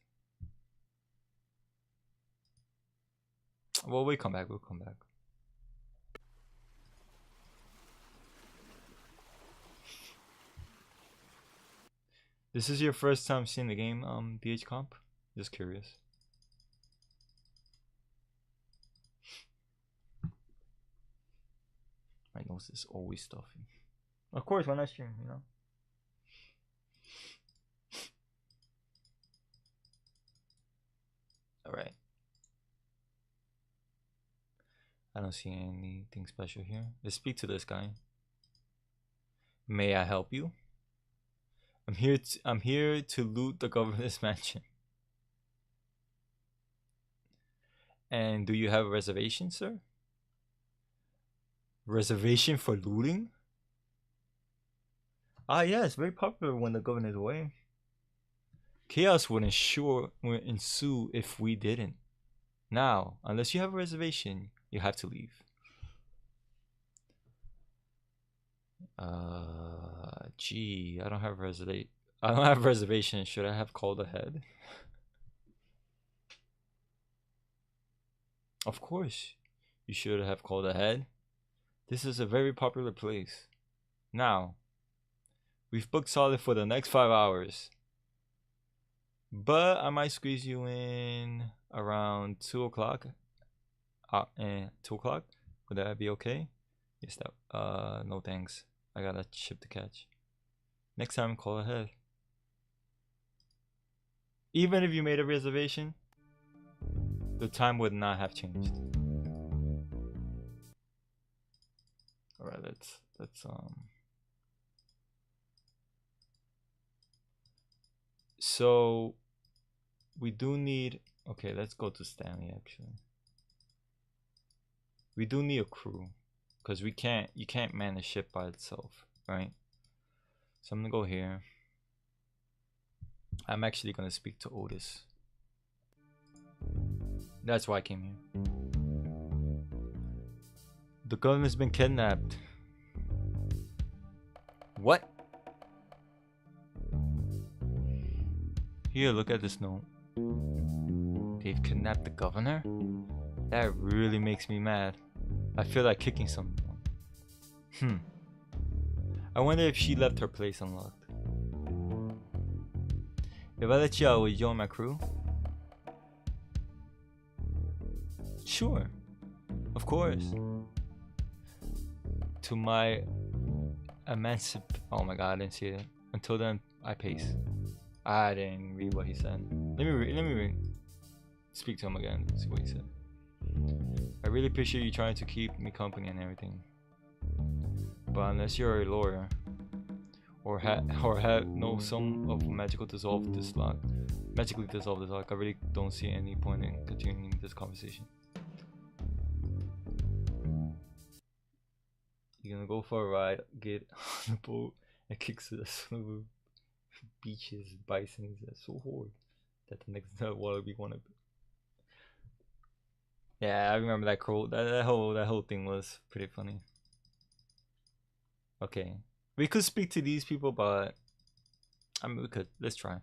Well, we'll come back. We'll come back. This is your first time seeing the game, DH Comp? Just curious. My nose is always stuffy. Of course, when I stream, you know. Alright. I don't see anything special here. Let's speak to this guy. May I help you? I'm here to loot the Governess Mansion. And do you have a reservation, sir? Reservation for looting? Ah, yeah, it's very popular when the governor is away. Chaos would ensue if we didn't. Now, unless you have a reservation, you have to leave. Gee, I don't have reservation. Should I have called ahead? Of course, you should have called ahead. This is a very popular place. Now, we've booked solid for the next 5 hours. But I might squeeze you in around 2 o'clock. 2 o'clock? Would that be okay? Yes, that, no thanks. I got a ship to catch. Next time, call ahead. Even if you made a reservation, the time would not have changed. Alright, let's so we do need, okay, let's go to Stanley actually. We do need a crew because you can't man a ship by itself, right? So I'm gonna go here. I'm actually gonna speak to Otis. That's why I came here. The governor's been kidnapped. What? Here, look at this note. They've kidnapped the governor? That really makes me mad. I feel like kicking someone. I wonder if she left her place unlocked. If I let you out, will you join my crew? Sure. Of course. To my oh my god, I didn't see it. Until then, I pace. I didn't read what he said. Let me speak to him again. See what he said. I really appreciate you trying to keep me company and everything. But unless you're a lawyer or know some of magically dissolve this lock, I really don't see any point in continuing this conversation. You're gonna go for a ride, get on the boat, and kick the beaches, bisons. That's so hard that the next water we want to. Yeah, I remember that quote. That whole thing was pretty funny. Okay, We could speak to these people, but I mean, we could. Let's try.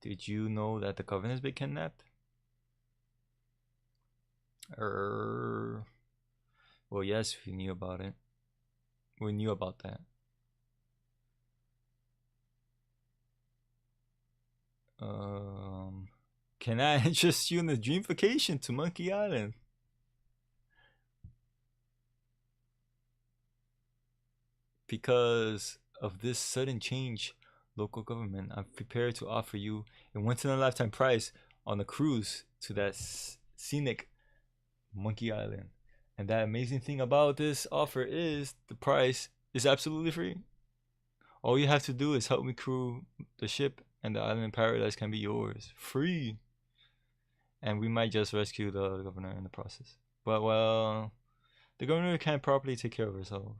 Did you know that the Covenant's been kidnapped? Well, yes, we knew about it. We knew about that. Can I interest you in a dream vacation to Monkey Island? Because of this sudden change, local government, I'm prepared to offer you a once-in-a-lifetime price on a cruise to that scenic Monkey Island. And that amazing thing about this offer is the price is absolutely free. All you have to do is help me crew the ship, and the island in paradise can be yours. Free. And we might just rescue the governor in the process. But, well, the governor can't properly take care of herself.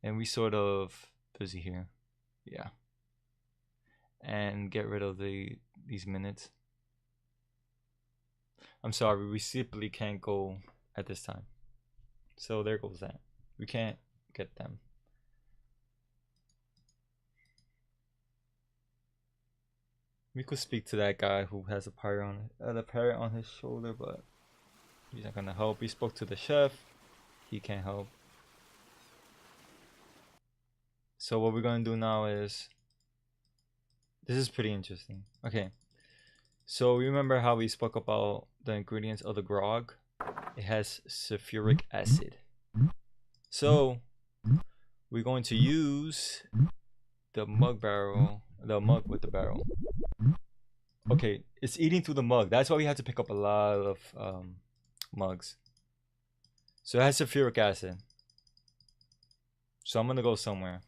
And we sort of busy here. Yeah. And get rid of these minutes. I'm sorry, we simply can't go at this time. So there goes that. We can't get them. We could speak to that guy who has a parrot on his shoulder, but he's not gonna help. We spoke to the chef. He can't help. So what we're gonna do now is, this is pretty interesting. Okay, so remember how we spoke about the ingredients of the grog? It has sulfuric acid. So we're going to use the mug with the barrel. Okay, it's eating through the mug. That's why we had to pick up a lot of mugs. So it has sulfuric acid. So I'm gonna go somewhere.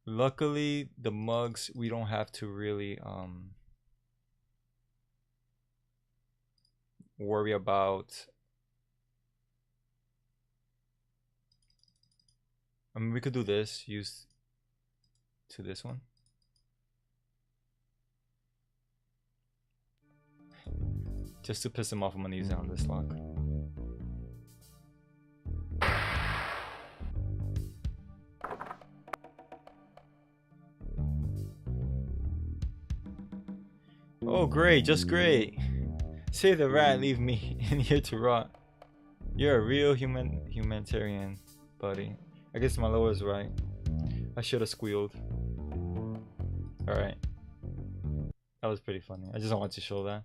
Luckily, the mugs, we don't have to really worry about. I mean, we could do this, use to this one. Just to piss him off, I'm gonna use it on this lock. Oh, great, just great. Save the rat, leave me in here to rot. You're a real humanitarian, buddy. I guess my lower's right. I should have squealed. Alright. That was pretty funny. I just wanted to show that.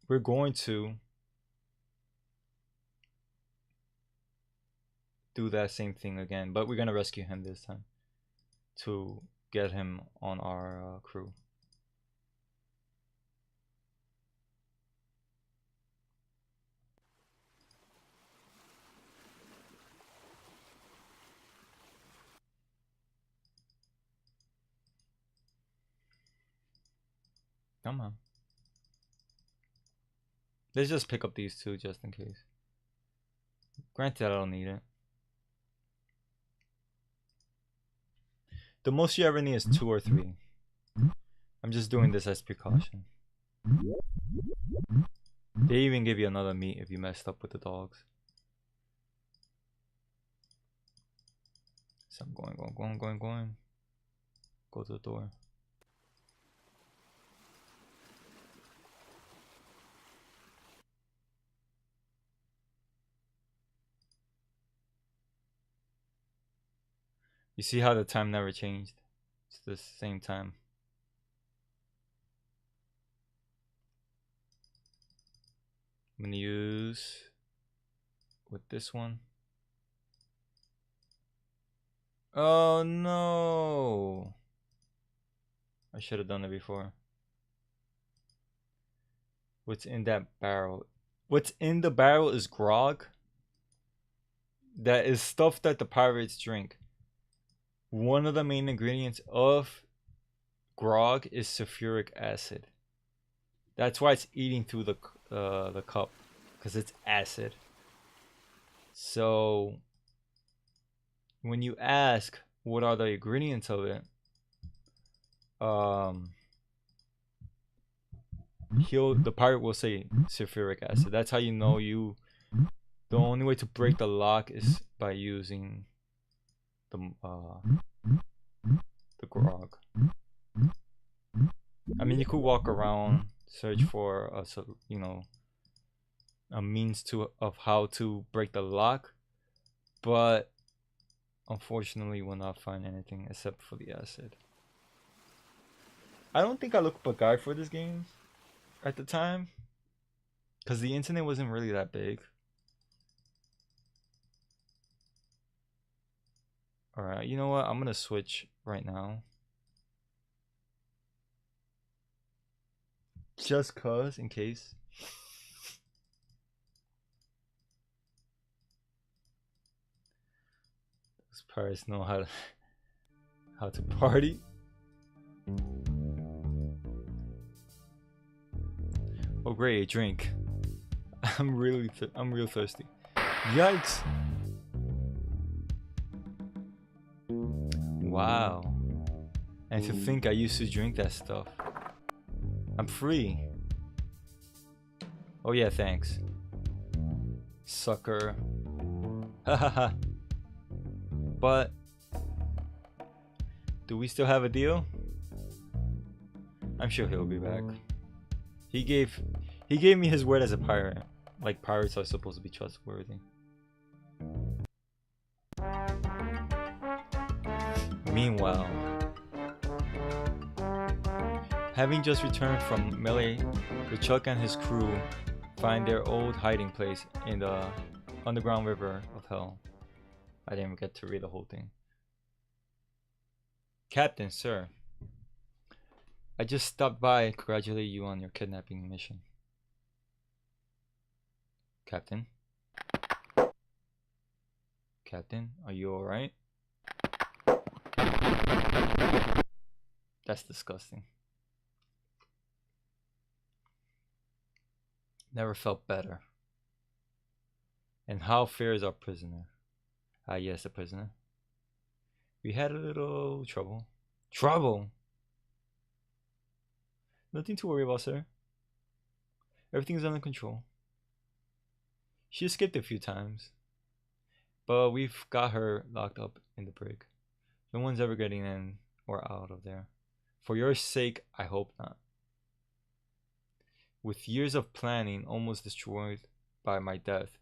We're going to do that same thing again, but we're gonna rescue him this time to get him on our crew. Come on. Let's just pick up these two just in case. Granted, I don't need it. The most you ever need is 2 or 3. I'm just doing this as precaution. They even give you another meat if you messed up with the dogs. So I'm going. Go to the door. You see how the time never changed? It's the same time. I'm gonna use with this one. Oh no! I should have done it before. What's in that barrel? What's in the barrel is grog. That is stuff that the pirates drink. One of the main ingredients of grog is sulfuric acid. That's why it's eating through the cup, because it's acid. So when you ask what are the ingredients of it, um the pirate will say sulfuric acid. That's how you know the only way to break the lock is by using the grog. I mean, you could walk around, search for a means of how to break the lock, but unfortunately will not find anything except for the acid. I don't think I looked up a guide for this game at the time, because the internet wasn't really that big. Alright, you know what? I'm gonna switch right now. Just cause, in case. Those pirates know how to party. Oh great, a drink. I'm real thirsty. Yikes! Wow. And to think I used to drink that stuff. I'm free. Oh yeah, thanks. Sucker. Hahaha. But do we still have a deal? I'm sure he'll be back. He gave me his word as a pirate. Like pirates are supposed to be trustworthy. Meanwhile, having just returned from melee, LeChuck and his crew find their old hiding place in the underground river of hell. I didn't get to read the whole thing. Captain, sir. I just stopped by and congratulate you on your kidnapping mission. Captain? Captain, are you alright? That's disgusting. Never felt better. And how fares our prisoner? Ah, yes, the prisoner. We had a little trouble. Trouble? Nothing to worry about, sir. Everything's under control. She escaped a few times, but we've got her locked up in the brig. No one's ever getting in or out of there. For your sake, I hope not. With years of planning almost destroyed by my death,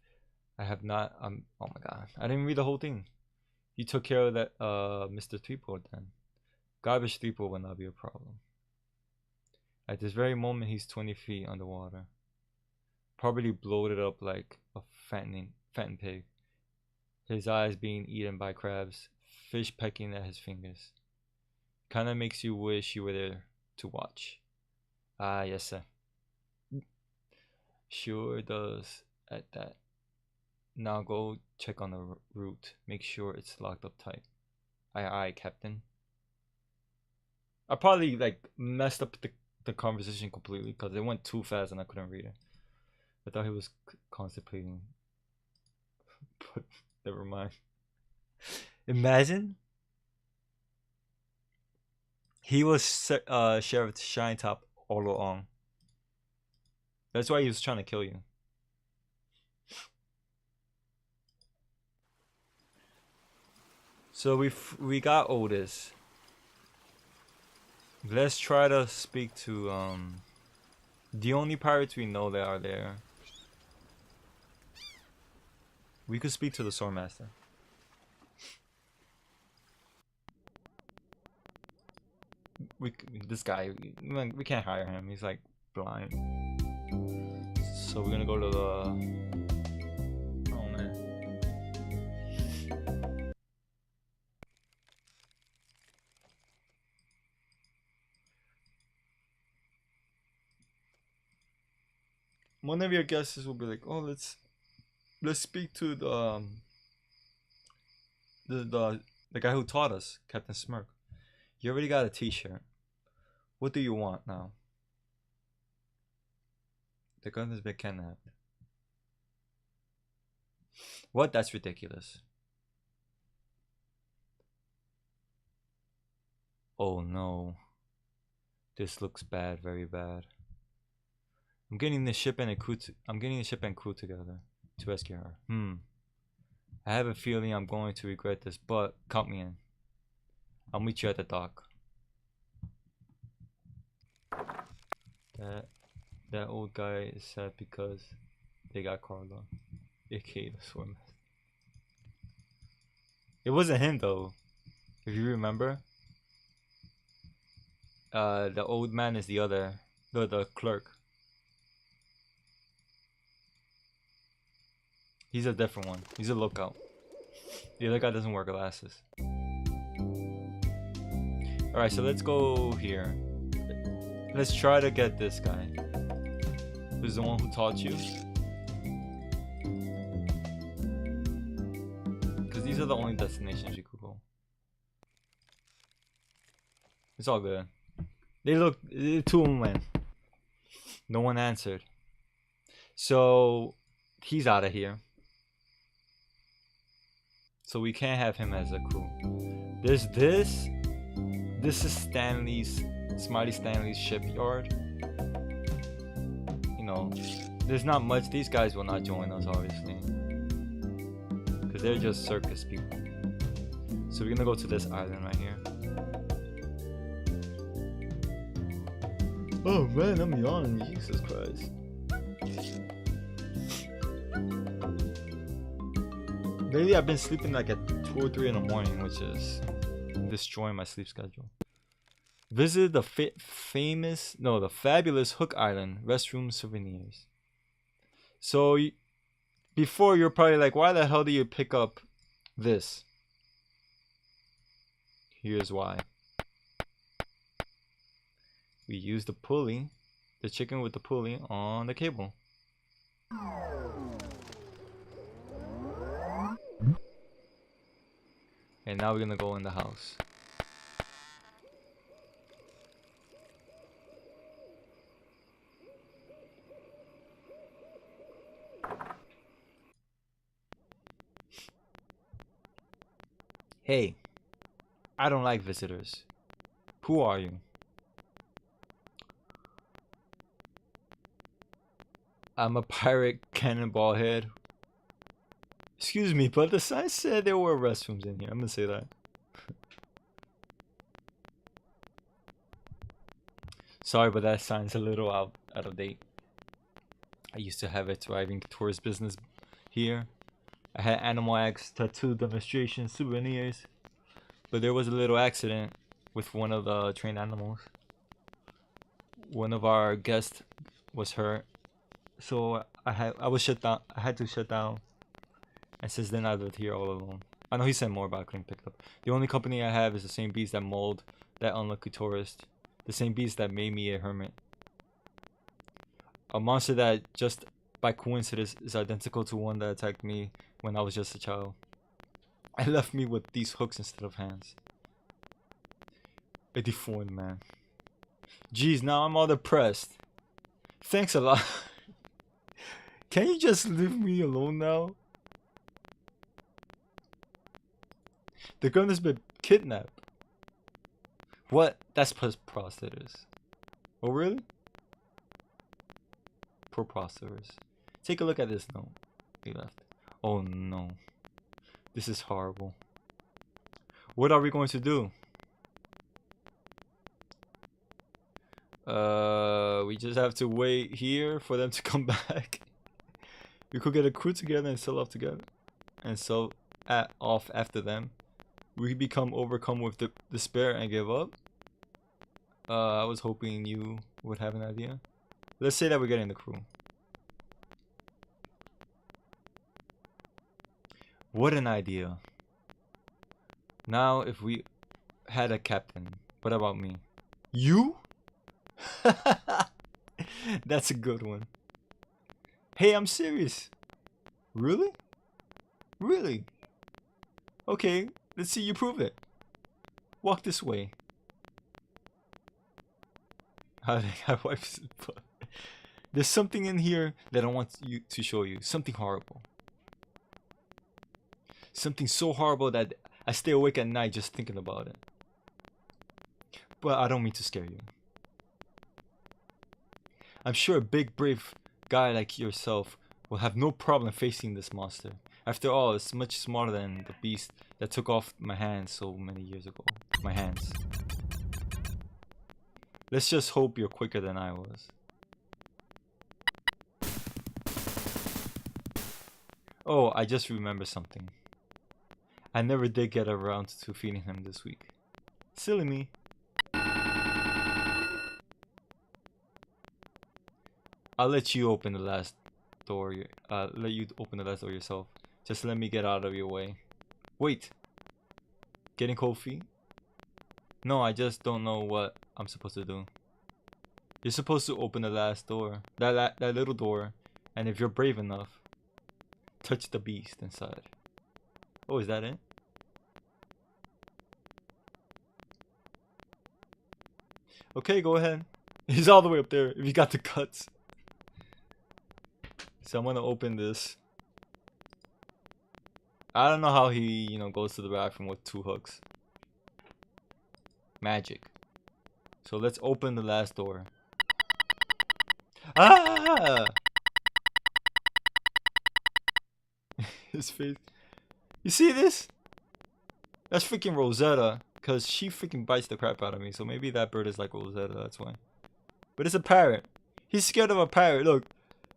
I have not. Oh my god, I didn't read the whole thing. You took care of that, Mr. Threepwood then. Garbage Threepwood will not be a problem. At this very moment, he's 20 feet underwater. Probably bloated up like a fattened pig. His eyes being eaten by crabs, fish pecking at his fingers. Kinda makes you wish you were there to watch. Ah, yes, sir. Sure does at that. Now go check on the route. Make sure it's locked up tight. Aye, aye, Captain. I probably like messed up the conversation completely because it went too fast and I couldn't read it. I thought he was constipating. But never mind. Imagine he was Sheriff Shinetop all along. That's why he was trying to kill you. So we got Otis. Let's try to speak to the only pirates we know that are there. We could speak to the Swordmaster. This guy, we can't hire him. He's like blind. So we're gonna go to the. Oh man. One of your guesses will be like, "Oh, let's speak to the guy who taught us, Captain Smirk. You already got a T-shirt. What do you want now?" The gun has been kidnapped. What? That's ridiculous. Oh no. This looks bad, very bad. I'm getting the ship and crew together to rescue her. I have a feeling I'm going to regret this, but count me in. I'll meet you at the dock. That old guy is sad because they got Carla, aka the Swordmaster. It wasn't him though, if you remember. The old man is the clerk. He's a different one. He's a lookout. The other guy doesn't wear glasses. Alright, so let's go here. Let's try to get this guy. Who's the one who taught you? Because these are the only destinations you could go. It's all good. Two of them went. No one answered. So he's out of here. So we can't have him as a crew. There's this. This is Smarty Stanley's shipyard. You know, there's not much. These guys will not join us, obviously, because they're just circus people. So we're gonna go to this island right here. Oh man, I'm yawning. Jesus Christ. Lately I've been sleeping like at 2 or 3 in the morning, which is destroying my sleep schedule. Visit the fabulous Hook Island restroom souvenirs. So before you're probably like, why the hell do you pick up this? Here's why. We use the pulley, the chicken with the pulley on the cable. And now we're gonna go in the house. Hey, I don't like visitors. Who are you? I'm a pirate cannonball head. Excuse me, but the sign said there were restrooms in here. I'm gonna say that. Sorry, but that sign's a little out of date. I used to have a thriving tourist business here. I had animal acts, tattoo demonstrations, souvenirs. But there was a little accident with one of the trained animals. One of our guests was hurt. So I had to shut down. And since then I lived here all alone. I know he said more, but I couldn't pick up. The only company I have is the same bees that mauled that unlucky tourist. The same bees that made me a hermit. A monster that just by coincidence is identical to one that attacked me when I was just a child. It left me with these hooks instead of hands. A deformed man. Jeez, now I'm all depressed. Thanks a lot. Can you just leave me alone now? The girl has been kidnapped. What? That's preposterous. Oh really? Preposterous. Take a look at this note. He left. Oh no. This is horrible. What are we going to do? We just have to wait here for them to come back. We could get a crew together and sail off together. And sail off after them. We become overcome with despair and give up. I was hoping you would have an idea. Let's say that we're getting the crew. What an idea. Now if we had a captain, what about me? You? That's a good one. Hey, I'm serious. Really? Really? Okay, let's see you prove it. Walk this way. How did I wipe his butt? There's something in here that I want you to show you. Something horrible. Something so horrible that I stay awake at night just thinking about it. But I don't mean to scare you. I'm sure a big brave guy like yourself will have no problem facing this monster. After all, it's much smarter than the beast that took off my hands so many years ago. My hands. Let's just hope you're quicker than I was. Oh, I just remembered something. I never did get around to feeding him this week. Silly me. I'll let you open the last door. Let you open the last door yourself. Just let me get out of your way. Wait. Getting cold feet? No, I just don't know what I'm supposed to do. You're supposed to open the last door. That little door. And if you're brave enough, touch the beast inside. Oh, is that it? Okay, go ahead. He's all the way up there if you got the cuts. So I'm gonna open this. I don't know how he, goes to the bathroom with 2 hooks. Magic. So let's open the last door. Ah! His face. You see this? That's freaking Rosetta. Because she freaking bites the crap out of me. So maybe that bird is like Rosetta, that's why. But it's a parrot. He's scared of a parrot. Look.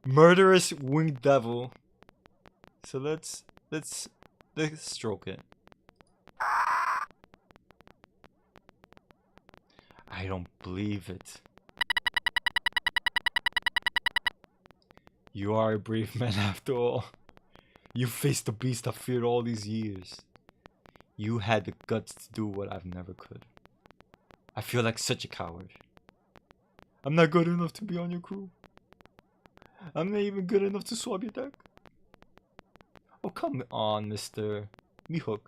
Murderous winged devil. So let's stroke it. I don't believe it. You are a brave man after all. You faced the beast I feared all these years. You had the guts to do what I've never could. I feel like such a coward. I'm not good enough to be on your crew. I'm not even good enough to swab your deck. Oh, come on, Mr. Mihawk.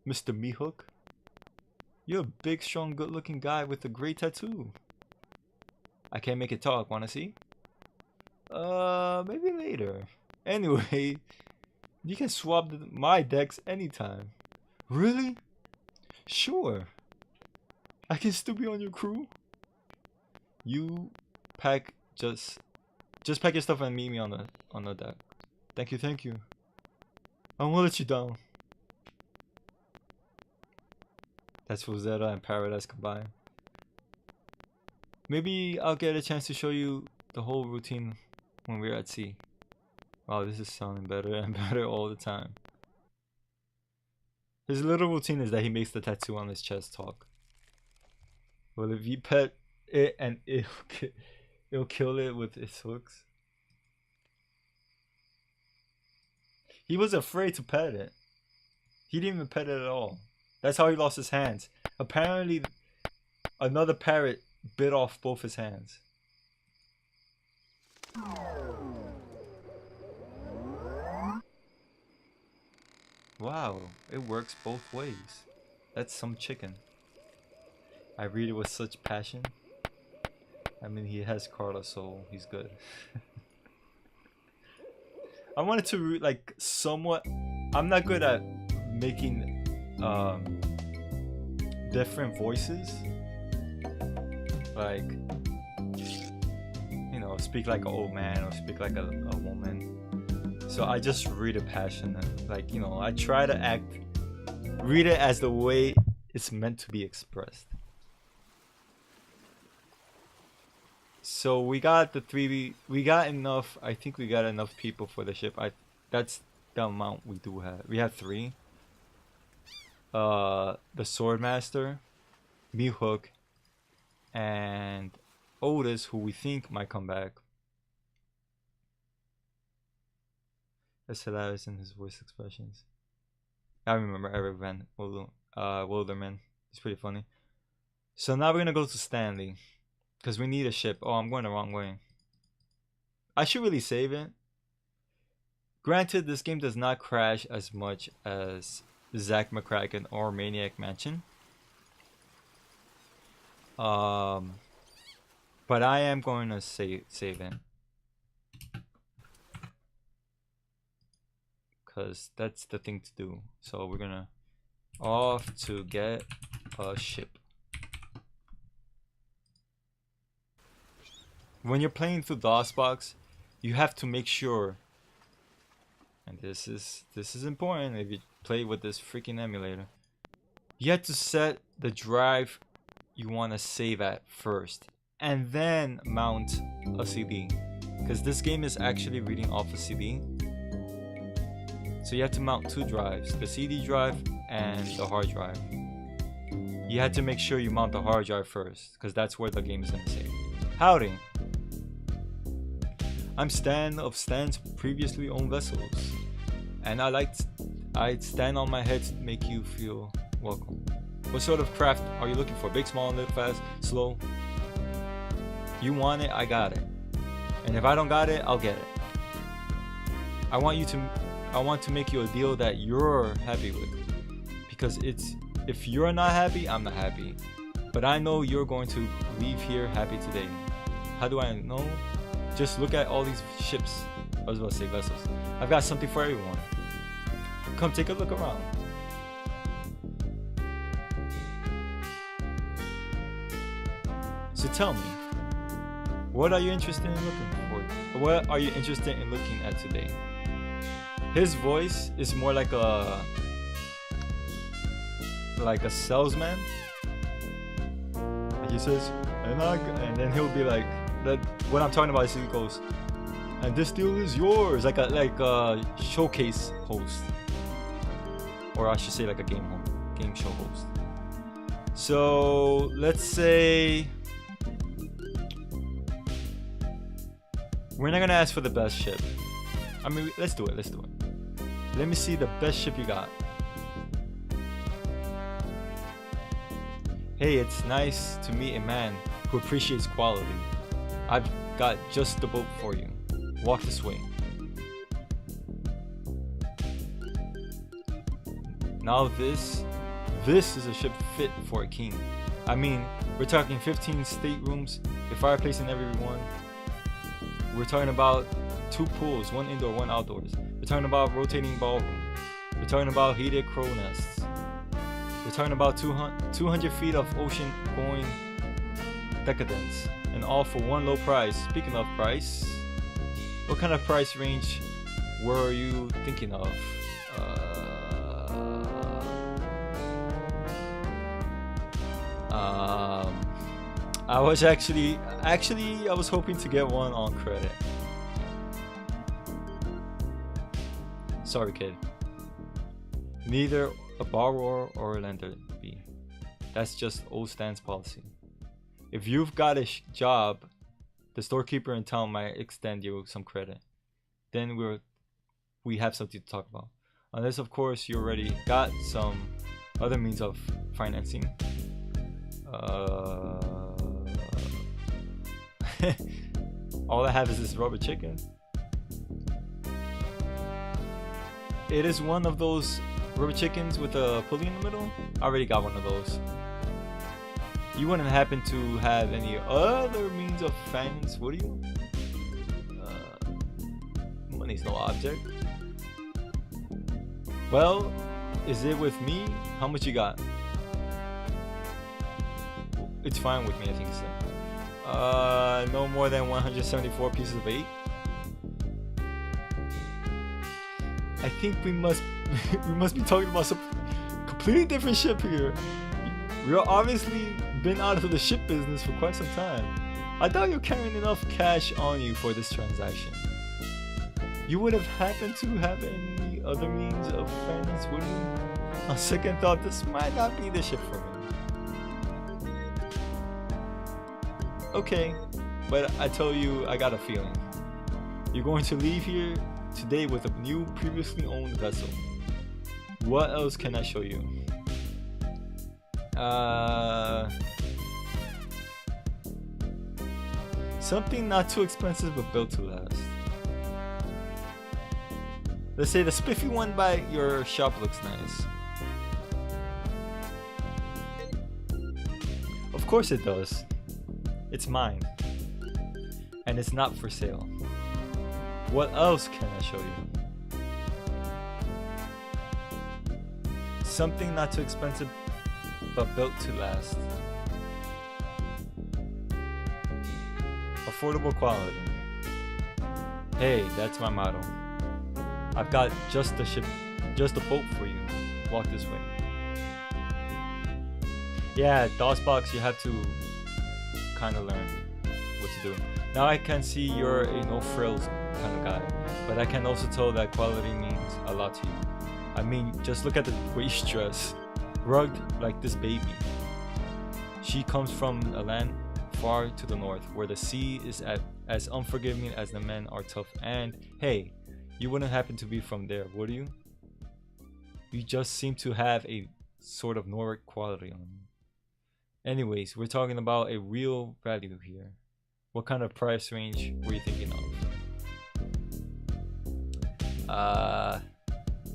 Mr. Mihawk? You're a big, strong, good-looking guy with a great tattoo. I can't make it talk. Wanna see? Maybe later. Anyway, you can swap my decks anytime. Really? Sure. I can still be on your crew. You pack just pack your stuff and meet me on the deck. Thank you. I won't let you down. That's Rosetta and Paradise combined. Maybe I'll get a chance to show you the whole routine when we're at sea. Wow, this is sounding better and better all the time. His little routine is that he makes the tattoo on his chest talk. Well, if you pet it and it'll kill it with its hooks. He was afraid to pet it. He didn't even pet it at all. That's how he lost his hands. Apparently, another parrot bit off both his hands. Wow, it works both ways. That's some chicken. I read it with such passion. I mean, he has Carla, so he's good. I wanted to read, like, somewhat. I'm not good at making different voices. Like, speak like an old man or speak like a woman. So I just read it passionate. Like, I try to read it as the way it's meant to be expressed. So we got we got enough. I think we got enough people for the ship. That's the amount we do have. We have 3. The Swordmaster, Mihawk, and Otis, who we think might come back. That's hilarious in his voice expressions. I remember Eric Van Wilderman. It's pretty funny. So now we're gonna go to Stanley. Because we need a ship. Oh, I'm going the wrong way. I should really save it. Granted, this game does not crash as much as Zack McCracken or Maniac Mansion. But I am going to save it. Because that's the thing to do. So we're gonna off to get a ship. when you're playing through DOSBox, you have to make sure, and this is important if you play with this freaking emulator, you have to set the drive you want to save at first, and then mount a CD, because this game is actually reading off a CD. So you have to mount 2 drives, the CD drive and the hard drive. You have to make sure you mount the hard drive first, because that's where the game is going to save. Howdy! I'm Stan of Stan's previously owned vessels, and I'd stand on my head to make you feel welcome. What sort of craft are you looking for? Big, small, live fast, slow? You want it, I got it. And if I don't got it, I'll get it. I want to make you a deal that you're happy with, because if you're not happy, I'm not happy. But I know you're going to leave here happy today. How do I know? Just look at all these ships. I was about to say vessels. I've got something for everyone. Come take a look around. So tell me, what are you interested in looking for? What are you interested in looking at today? His voice is more like a salesman. He says, and then he'll be like, that. What I'm talking about is he goes, and this deal is yours, like a showcase host, or I should say like a game show host. So let's say we're not gonna ask for the best ship. I mean, let's do it. Let me see the best ship you got. Hey, it's nice to meet a man who appreciates quality. I've got just the boat for you. Walk this way. Now this is a ship fit for a king. I mean, we're talking 15 staterooms, a fireplace in every one. We're talking about 2 pools, 1 indoor, 1 outdoors. We're talking about rotating ballroom. We're talking about heated crow nests. We're talking about 200 feet of ocean-going decadence, and all for one low price. Speaking of price, what kind of price range were you thinking of? I was actually I was hoping to get one on credit. Sorry, kid. Neither a borrower or a lender be. That's just old Stan's policy. If you've got a job, the storekeeper in town might extend you some credit. Then we have something to talk about. Unless, of course, you already got some other means of financing. All I have is this rubber chicken. It is one of those rubber chickens with a pulley in the middle. I already got one of those. You wouldn't happen to have any other means of finance, would you? Money's no object. Well, is it with me? How much you got? It's fine with me, I think so. No more than 174 pieces of 8. I think we must be talking about some completely different ship here. We're obviously been out of the ship business for quite some time. I doubt you're carrying enough cash on you for this transaction. You would have happened to have any other means of finance, would you? On second thought, this might not be the ship for me. Okay, but I tell you, I got a feeling. You're going to leave here today with a new, previously owned vessel. What else can I show you? Something not too expensive but built to last. Let's say the spiffy one by your shop looks nice. Of course it does. It's mine. And it's not for sale. What else can I show you? Something not too expensive but built to last. affordable quality. Hey, that's my motto. I've got just the ship, just a boat for you. Walk this way. Yeah, DOSBox, you have to kind of learn what to do. Now I can see you're a no frills kind of guy, but I can also tell that quality means a lot to you. I mean, just look at the way she dressed. Rugged like this baby. She comes from a land far to the north, where the sea is as unforgiving as the men are tough. And hey, you wouldn't happen to be from there, would you? You just seem to have a sort of Nordic quality on you. Anyways, we're talking about a real value here. What kind of price range were you thinking of?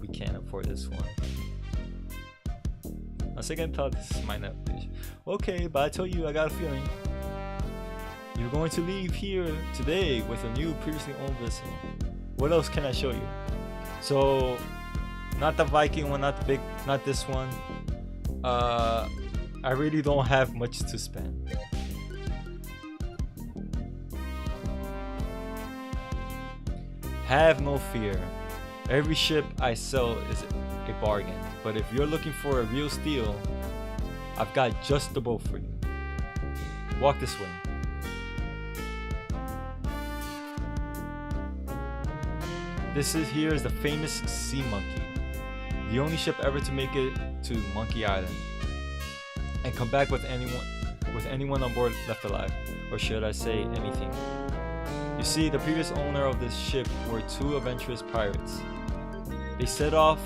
We can't afford this one. On second thought, this might not be. Okay, but I told you I got a feeling. You're going to leave here today with a new previously owned vessel. What else can I show you? So, not the Viking one, not the big, not this one. I really don't have much to spend. Have no fear. Every ship I sell is a bargain. But if you're looking for a real steal, I've got just the boat for you. Walk this way. Here is the famous Sea Monkey, the only ship ever to make it to Monkey Island and come back with anyone on board left alive, or should I say anything. You see, the previous owner of this ship were two adventurous pirates. They set off,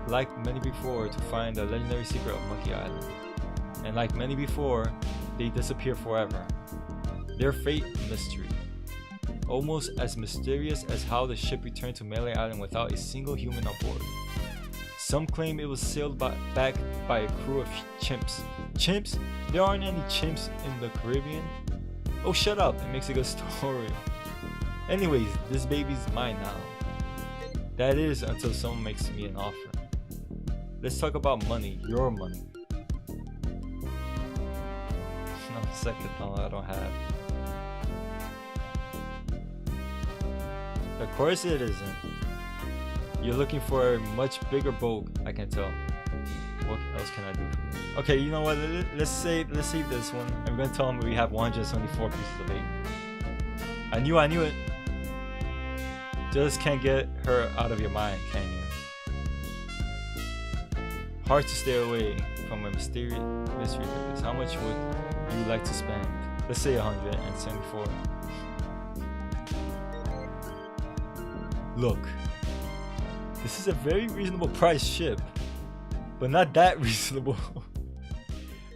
like many before, to find the legendary secret of Monkey Island, and like many before, they disappear forever. Their fate, mystery. Almost as mysterious as how the ship returned to Melee Island without a single human on board. Some claim it was sailed back by a crew of chimps. Chimps? There aren't any chimps in the Caribbean. Oh, shut up, it makes a good story. Anyways, this baby's mine now. That is, until someone makes me an offer. Let's talk about money, your money. No, second thought, I don't have. Of course it isn't. You're looking for a much bigger boat, I can tell. What else can I do for you? Okay, you know what? Let's save this one. I'm gonna tell him we have 174 pieces of bait. I knew it. Just can't get her out of your mind, can you? Hard to stay away from a mystery like this. How much would you like to spend? Let's say 174. Look, this is a very reasonable price ship, but not that reasonable.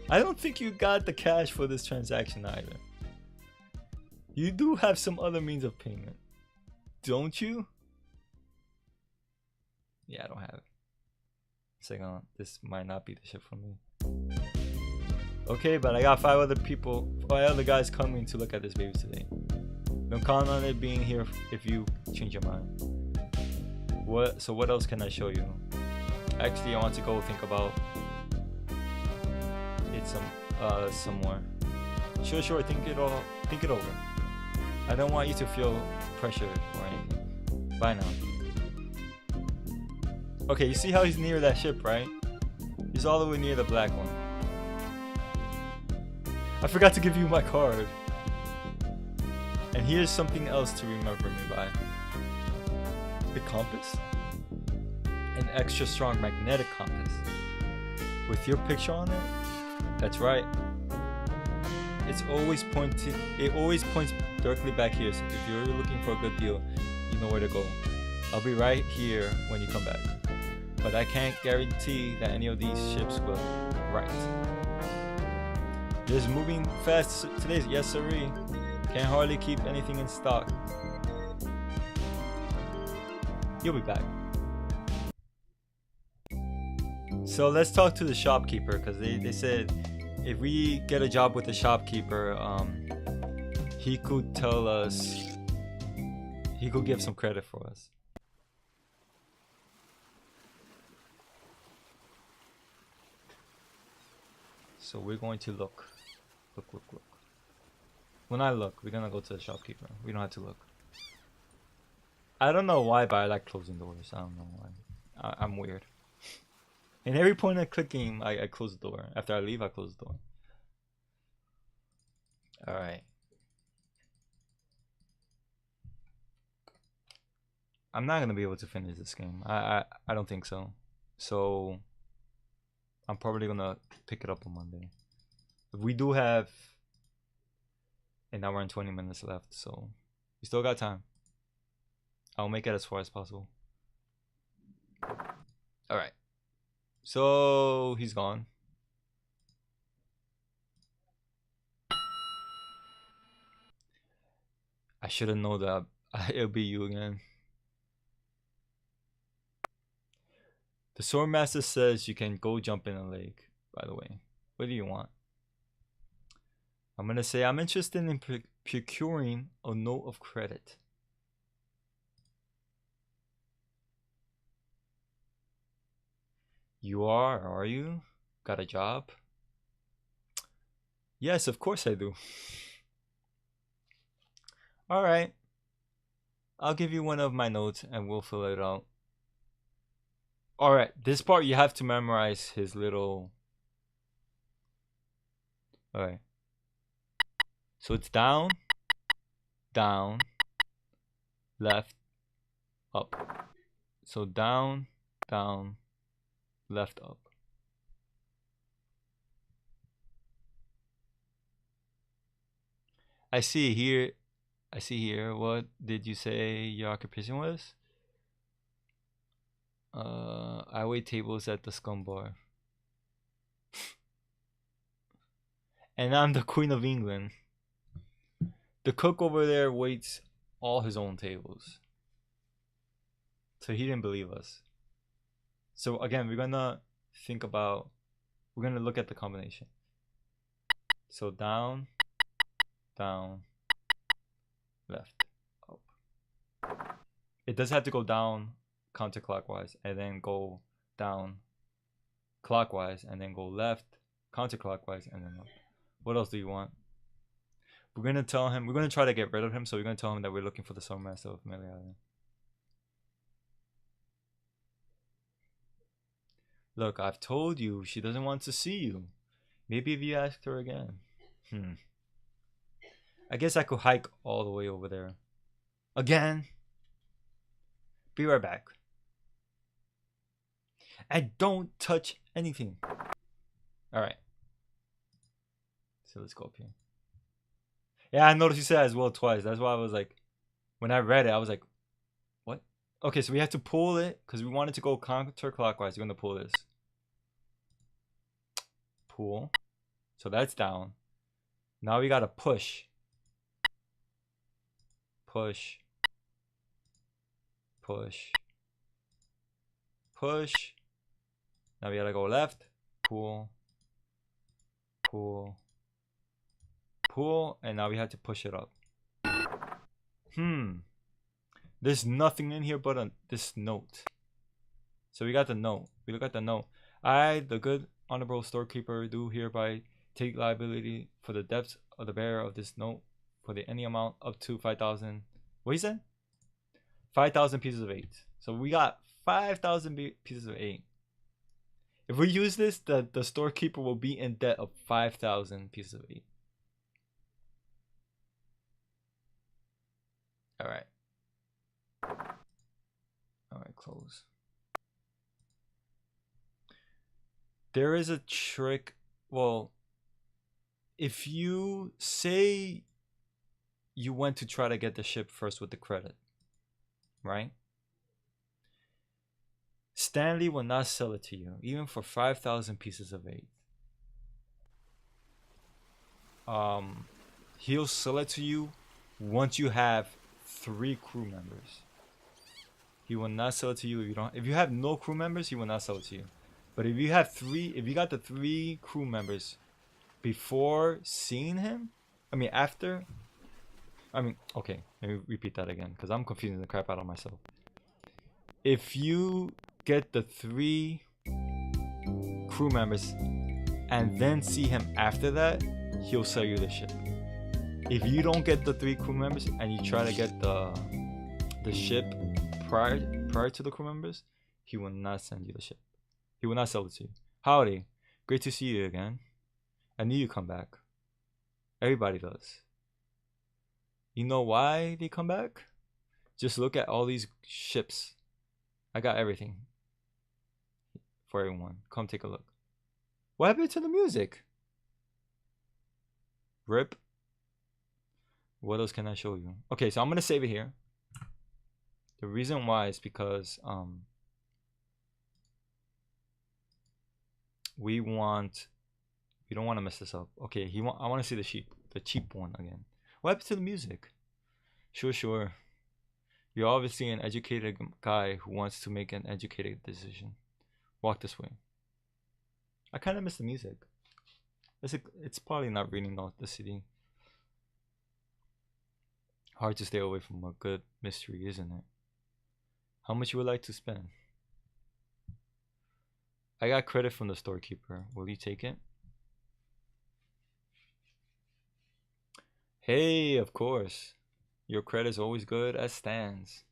I don't think you got the cash for this transaction either. You do have some other means of payment, don't you? Yeah, I don't have it. Second, this might not be the ship for me. Okay, but I got 5 other guys coming to look at this baby today. Don't count on it being here if you change your mind. So what else can I show you? Actually, I want to go think about it some more. Sure, think it over. I don't want you to feel pressured or anything. Bye now. Okay, you see how he's near that ship, right? He's all the way near the black one. I forgot to give you my card. And here's something else to remember me by. The compass? An extra strong magnetic compass. With your picture on it? That's right. It always points directly back here, so if you're looking for a good deal, you know where to go. I'll be right here when you come back. But I can't guarantee that any of these ships will. Right. Just moving fast today, yes sirree. Can't hardly keep anything in stock. You'll be back. So let's talk to the shopkeeper, because they said if we get a job with the shopkeeper, he could tell us, he could give some credit for us. So we're going to look. When I look, we're gonna go to the shopkeeper. We don't have to look. I don't know why, but I like closing doors. I don't know why. I'm weird. In every point of clicking, I close the door. After I leave, I close the door. Alright. I'm not gonna be able to finish this game. I don't think so. So I'm probably gonna pick it up on Monday. We do have an hour and 20 minutes left, so we still got time. I'll make it as far as possible. Alright. So he's gone. I should have known that it'll be you again. The Swordmaster says you can go jump in a lake, by the way. What do you want? I'm gonna say I'm interested in procuring a note of credit. You are you? Got a job? Yes, of course I do. Alright. I'll give you one of my notes and we'll fill it out. Alright, this part you have to memorize his little... Alright. So it's down, down, left, up. So down, down, left, up. I see here. What did you say your occupation was? I wait tables at the scum bar. And I'm the Queen of England. The cook over there waits all his own tables. So he didn't believe us. So again, we're gonna look at the combination. So down, down, left, up. It does have to go down counterclockwise and then go down clockwise and then go left counterclockwise and then up. What else do you want? We're gonna try to get rid of him, so we're gonna tell him that we're looking for the Swordmaster of Melee Island. Look, I've told you she doesn't want to see you. Maybe if you asked her again. I guess I could hike all the way over there. Again? Be right back. And don't touch anything. Alright. So let's go up here. Yeah, I noticed you said as well twice. That's why I was like, when I read it, I was like, what? Okay, so we have to pull it because we wanted to go counterclockwise. We're going to pull this. Pull. So that's down. Now we got to push. Push. Push. Push. Now we got to go left. Pull. Pull. Pull. And now we have to push it up. There's nothing in here but this note. So we got the note. We look at the note. I, the good honorable storekeeper, do hereby take liability for the debts of the bearer of this note for any amount up to 5,000. What he said? 5,000 pieces of 8. So we got 5,000 pieces of 8. If we use this, the storekeeper will be in debt of 5,000 pieces of 8. Alright. Alright, close. There is a trick. Well, if you say you went to try to get the ship first with the credit, right? Stanley will not sell it to you, even for 5,000 pieces of 8. He'll sell it to you once you have 3 crew members. He will not sell it to you if you have no crew members. He will not sell it to you. But if you got the 3 crew members before seeing him, okay, let me repeat that again because I'm confusing the crap out of myself. If you get the 3 crew members and then see him after that, he'll sell you the ship. if you don't get the 3 crew members and you try to get the ship prior to the crew members, he will not send you the ship. He will not sell it to you. Howdy, great to see you again. I knew you'd come back. Everybody does. You know why they come back? Just look at all these ships. I got everything for everyone. Come take a look. What happened to the music? Rip. What else can I show you? Okay, so I'm gonna save it here. The reason why is because we don't want to mess this up. Okay, I want to see the cheap one again. What happened to the music? Sure. You're obviously an educated guy who wants to make an educated decision. Walk this way. I kind of miss the music. It's probably not reading out the city. Hard to stay away from a good mystery, isn't it? How much you would like to spend? I got credit from the storekeeper. Will you take it? Hey, of course. Your credit is always good as stands.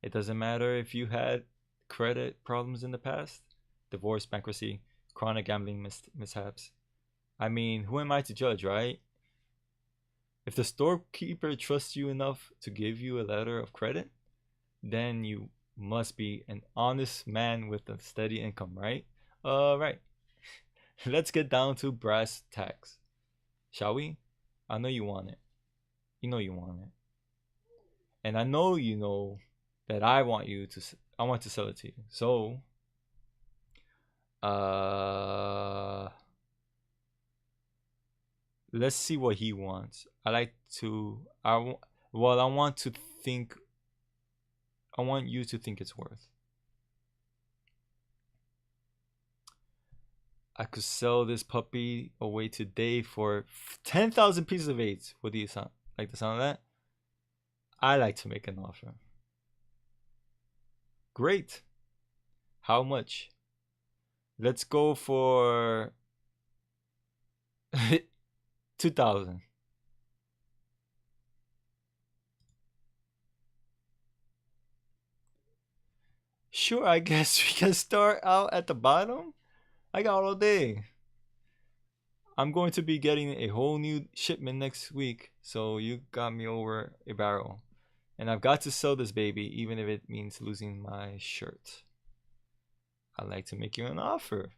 It doesn't matter if you had credit problems in the past. Divorce, bankruptcy, chronic gambling mishaps. I mean, who am I to judge, right? If the storekeeper trusts you enough to give you a letter of credit, then you must be an honest man with a steady income, right? Right. Let's get down to brass tacks, shall we? I know you want it. You know you want it. And I know you know that I want to sell it to you. So, let's see what he wants. I want you to think it's worth. I could sell this puppy away today for 10,000 pieces of eight. What do you like the sound of that? I like to make an offer. Great. How much? Let's go for 2,000. Sure, I guess we can start out at the bottom. I got all day. I'm going to be getting a whole new shipment next week, so you got me over a barrel. And I've got to sell this baby, even if it means losing my shirt. I'd like to make you an offer.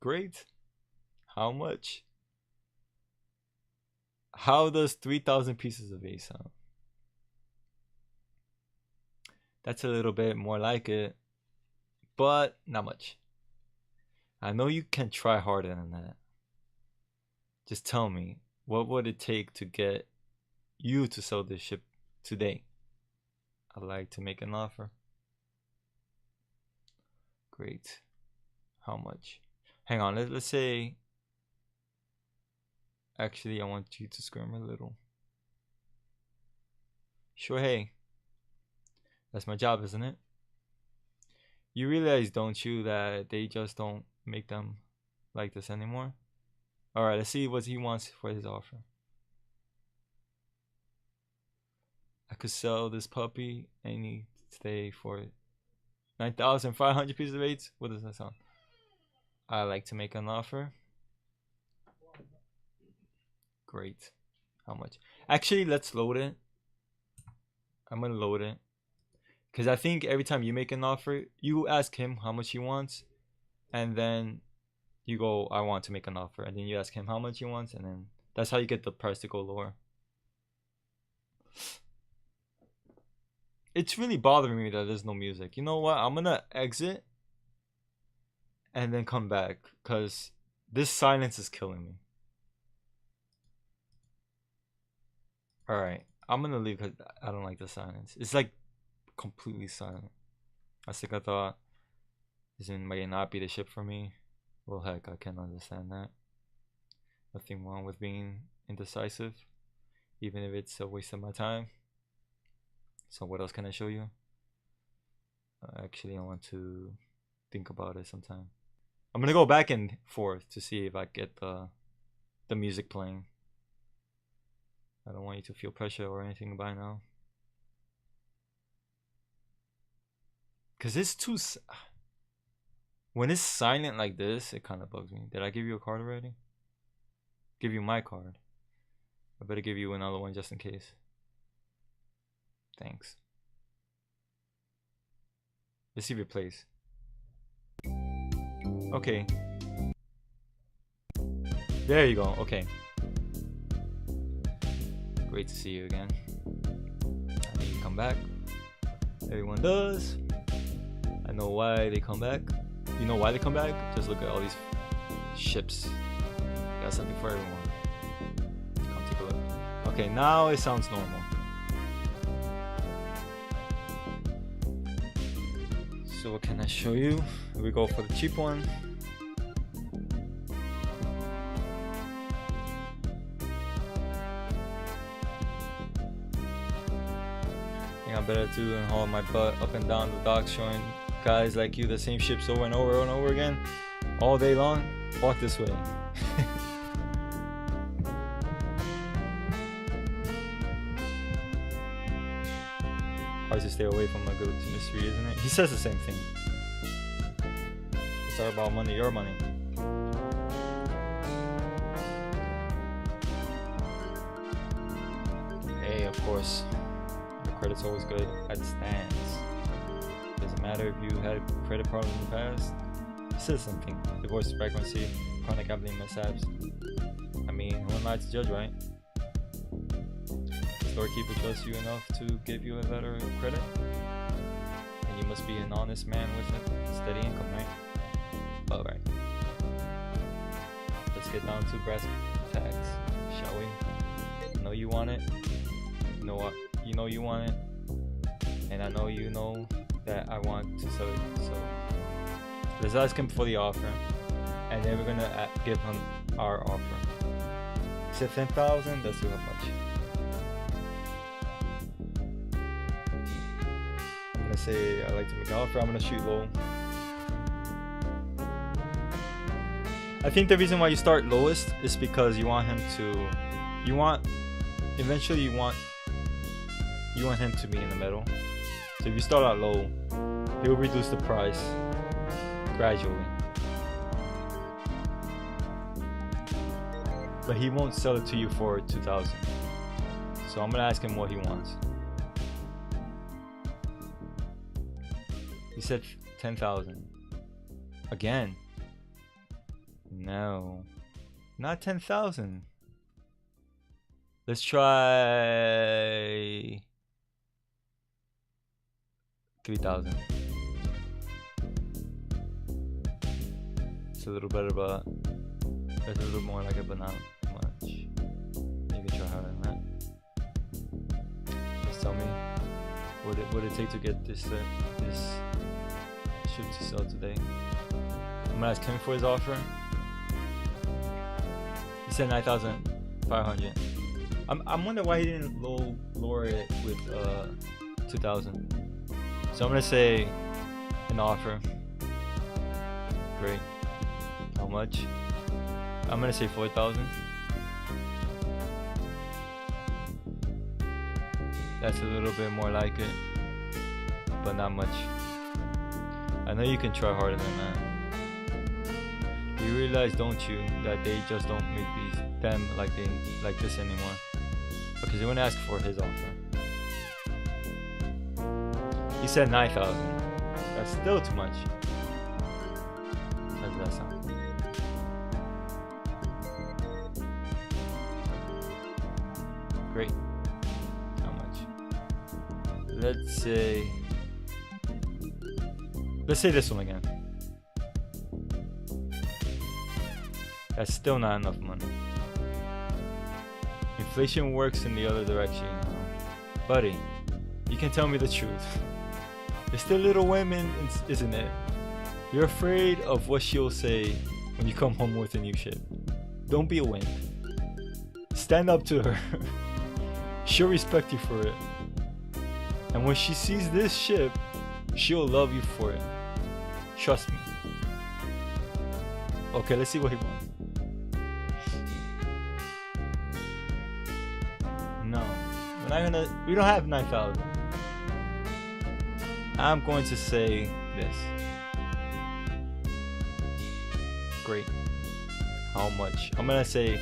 Great. How much? How does 3,000 pieces of eight sound? That's a little bit more like it, but not much. I know you can try harder than that. Just tell me, what would it take to get you to sell this ship today? I'd like to make an offer. Great. How much? Hang on, let's say... Actually, I want you to scream a little. Sure, hey. That's my job, isn't it? You realize, don't you, that they just don't make them like this anymore? Alright, let's see what he wants for his offer. I could sell this puppy any day for 9,500 pieces of eight. What does that sound? I like to make an offer. Great. How much? Actually, let's load it. I'm gonna load it. Because I think every time you make an offer, you ask him how much he wants. And then you go, I want to make an offer. And then you ask him how much he wants. And then that's how you get the price to go lower. It's really bothering me that there's no music. You know what? I'm gonna exit and then come back, because this silence is killing me. Alright, I'm gonna leave because I don't like the silence. It's like completely silent. I think I thought this might not be the ship for me. Well, heck, I can understand that. Nothing wrong with being indecisive, even if it's a waste of my time. So what else can I show you? Actually, I want to think about it sometime. I'm gonna go back and forth to see if I get the music playing. I don't want you to feel pressure or anything by now. Cause it's too. When it's silent like this, it kind of bugs me. Did I give you a card already? Give you my card. I better give you another one just in case. Thanks. Let's see if it plays. Okay. There you go. Okay. Great to see you again. I need you to come back. Everyone does. I know why they come back. You know why they come back? Just look at all these ships. Got something for everyone. Come take a look. Okay, now it sounds normal. So what can I show you? We go for the cheap one. I think I better do and haul my butt up and down the docks, showing guys like you the same ships over and over and over again all day long. Walk this way. Hard to stay away from a good mystery, isn't it? He says the same thing. It's all about money, your money. Hey, of course, your credit's always good. It stands. Doesn't matter if you had credit problems in the past. He says something. Divorce, pregnancy, chronic gambling mishaps. I mean, who am I to judge, right? The storekeeper trusts you enough to give you a letter of credit, and you must be an honest man with a steady income, right? Alright. Let's get down to brass tacks, shall we? I know you want it. You know what? You know you want it. And I know you know that I want to sell it. So let's ask him for the offer, and then we're gonna give him our offer. He said 10,000. Let's see how much. I'm gonna say I like to make an offer. I'm gonna shoot low. I think the reason why you start lowest is because you want him to. Eventually you want him to be in the middle. So if you start out low, he'll reduce the price gradually. But he won't sell it to you for 2,000. So I'm gonna ask him what he wants. He said 10,000. Again. No. Not 10,000. Let's try 3,000. It's a little better, but it's a little more like it, but not much. You can try harder than that. Just tell me what it take to get this ship to sell today. I'm gonna ask him for his offer. He said 9,500. I'm wondering why he didn't lower it with 2,000. So I'm gonna say an offer. Great. How much? I'm gonna say 4,000. That's a little bit more like it, but not much. I know you can try harder than that. You realize, don't you, that they just don't make them like this anymore? Because they wouldn't ask for his offer. He said 9,000. That's still too much. How does that sound? Great. How much? Let's say this one again. That's still not enough money. Inflation works in the other direction, you know. Buddy, you can tell me the truth. It's still Little Women, isn't it? You're afraid of what she'll say when you come home with a new ship. Don't be a wimp. Stand up to her. She'll respect you for it. And when she sees this ship, she'll love you for it. Trust me. Okay, let's see what he wants. We don't have 9,000. I'm going to say this. Great. How much? I'm gonna say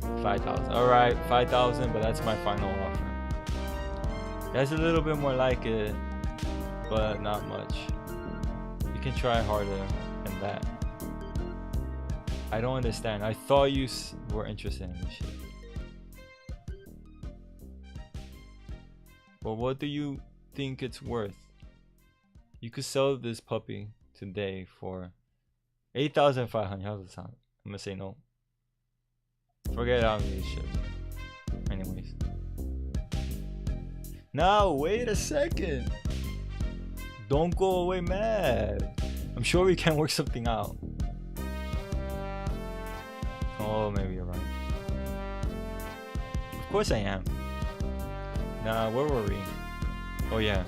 5,000. All right, 5,000, but that's my final offer. That's a little bit more like it, but not much. You can try harder than that. I don't understand. I thought you were interested in this shit. Well, what do you think it's worth? You could sell this puppy today for 8,500. How's it sound? I'm gonna say no. Forget out of this shit. Anyways. Now, wait a second. Don't go away mad. I'm sure we can work something out. Oh, maybe you're right. Of course I am. Nah, where were we? Oh yeah.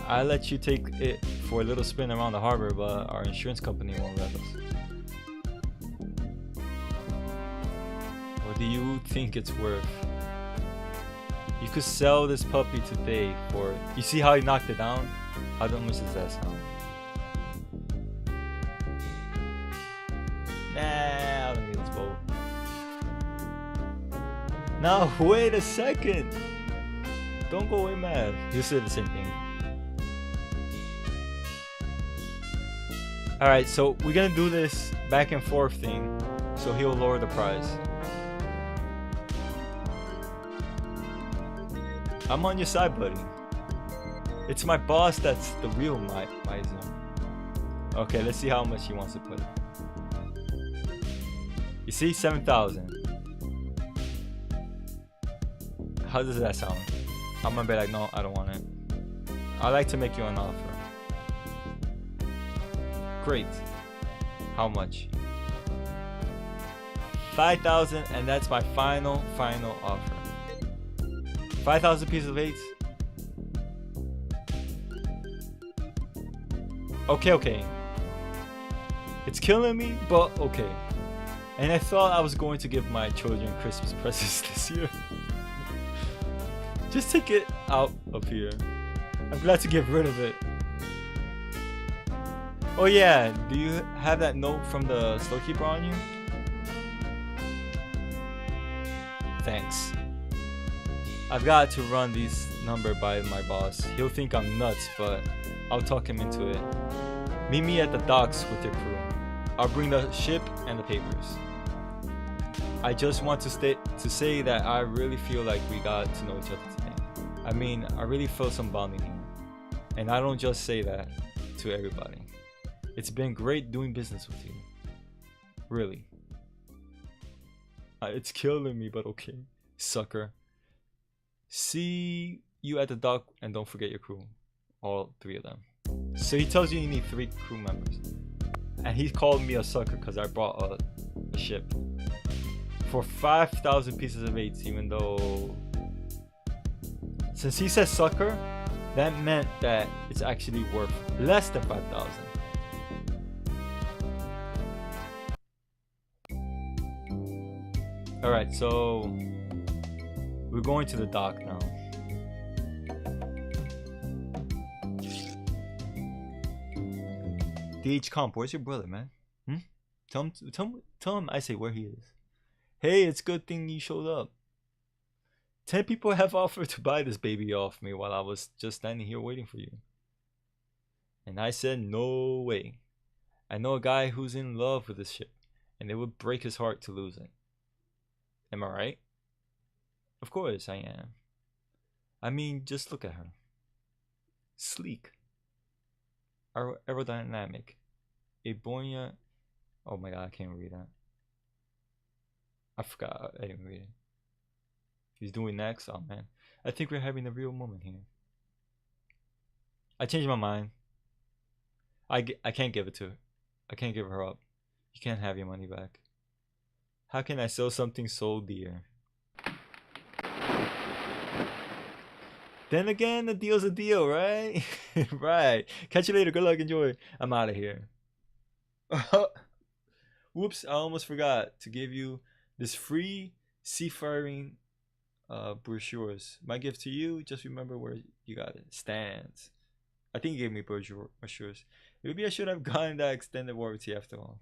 I let you take it for a little spin around the harbor, but our insurance company won't let us. What do you think it's worth? You could sell this puppy today for... You see how he knocked it down? How much does that sound? Nah, I don't need this boat. Now, wait a second! Don't go away mad. You said the same thing. Alright, so we're gonna do this back and forth thing, so he'll lower the price. I'm on your side, buddy. It's my boss that's the real miser. Okay, let's see how much he wants to put it. You see, 7,000. How does that sound? I'm gonna be like, no, I don't want it. I'd like to make you an offer. Great. How much? 5,000, and that's my final offer. 5,000 pieces of 8s. Okay. It's killing me, but okay. And I thought I was going to give my children Christmas presents this year. Just take it out of here. I'm glad to get rid of it. Oh yeah, do you have that note from the storekeeper on you? Thanks. I've got to run these number by my boss. He'll think I'm nuts, but I'll talk him into it. Meet me at the docks with your crew. I'll bring the ship and the papers. I just want to say that I really feel like we got to know each other today. I mean, I really feel some bonding here. And I don't just say that to everybody. It's been great doing business with you. Really. It's killing me, but okay. Sucker. See you at the dock, and don't forget your crew. All 3 of them. So he tells you need 3 crew members. And he called me a sucker because I brought a ship. For 5,000 pieces of 8s, even though... Since he said sucker, that meant that it's actually worth less than 5,000. Alright, so we're going to the dock now. DH Comp, where's your brother, man? Tell him I say where he is. Hey, it's good thing you showed up. 10 people have offered to buy this baby off me while I was just standing here waiting for you. And I said, no way. I know a guy who's in love with this ship, and it would break his heart to lose it. Am I right? Of course I am. I mean, just look at her. Sleek. Aerodynamic. A buoyant... Oh my god, I can't read that. I forgot. I didn't read it. He's doing next. Oh man. I think we're having a real moment here. I changed my mind. I can't give it to her. I can't give her up. You can't have your money back. How can I sell something so dear? Then again, the deal's a deal, right? Right. Catch you later. Good luck. Enjoy. I'm out of here. Whoops. I almost forgot to give you this free seafaring brochures. My gift to you, just remember where you got it. Stands. I think he gave me brochures. Maybe I should have gotten that extended warranty after all.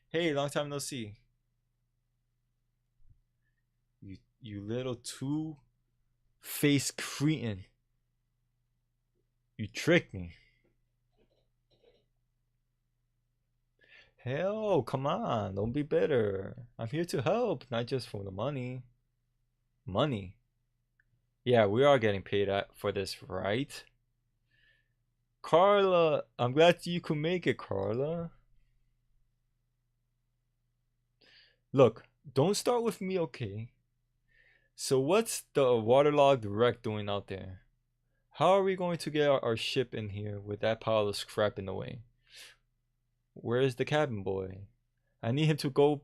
Hey, long time no see. You little two-faced cretin. You tricked me. Hell, come on, don't be bitter. I'm here to help, not just for the money. Money? Yeah, we are getting paid for this, right? Carla, I'm glad you could make it, Carla. Look, don't start with me, okay? So what's the waterlogged wreck doing out there? How are we going to get our ship in here with that pile of scrap in the way? Where's the cabin boy? I need him to go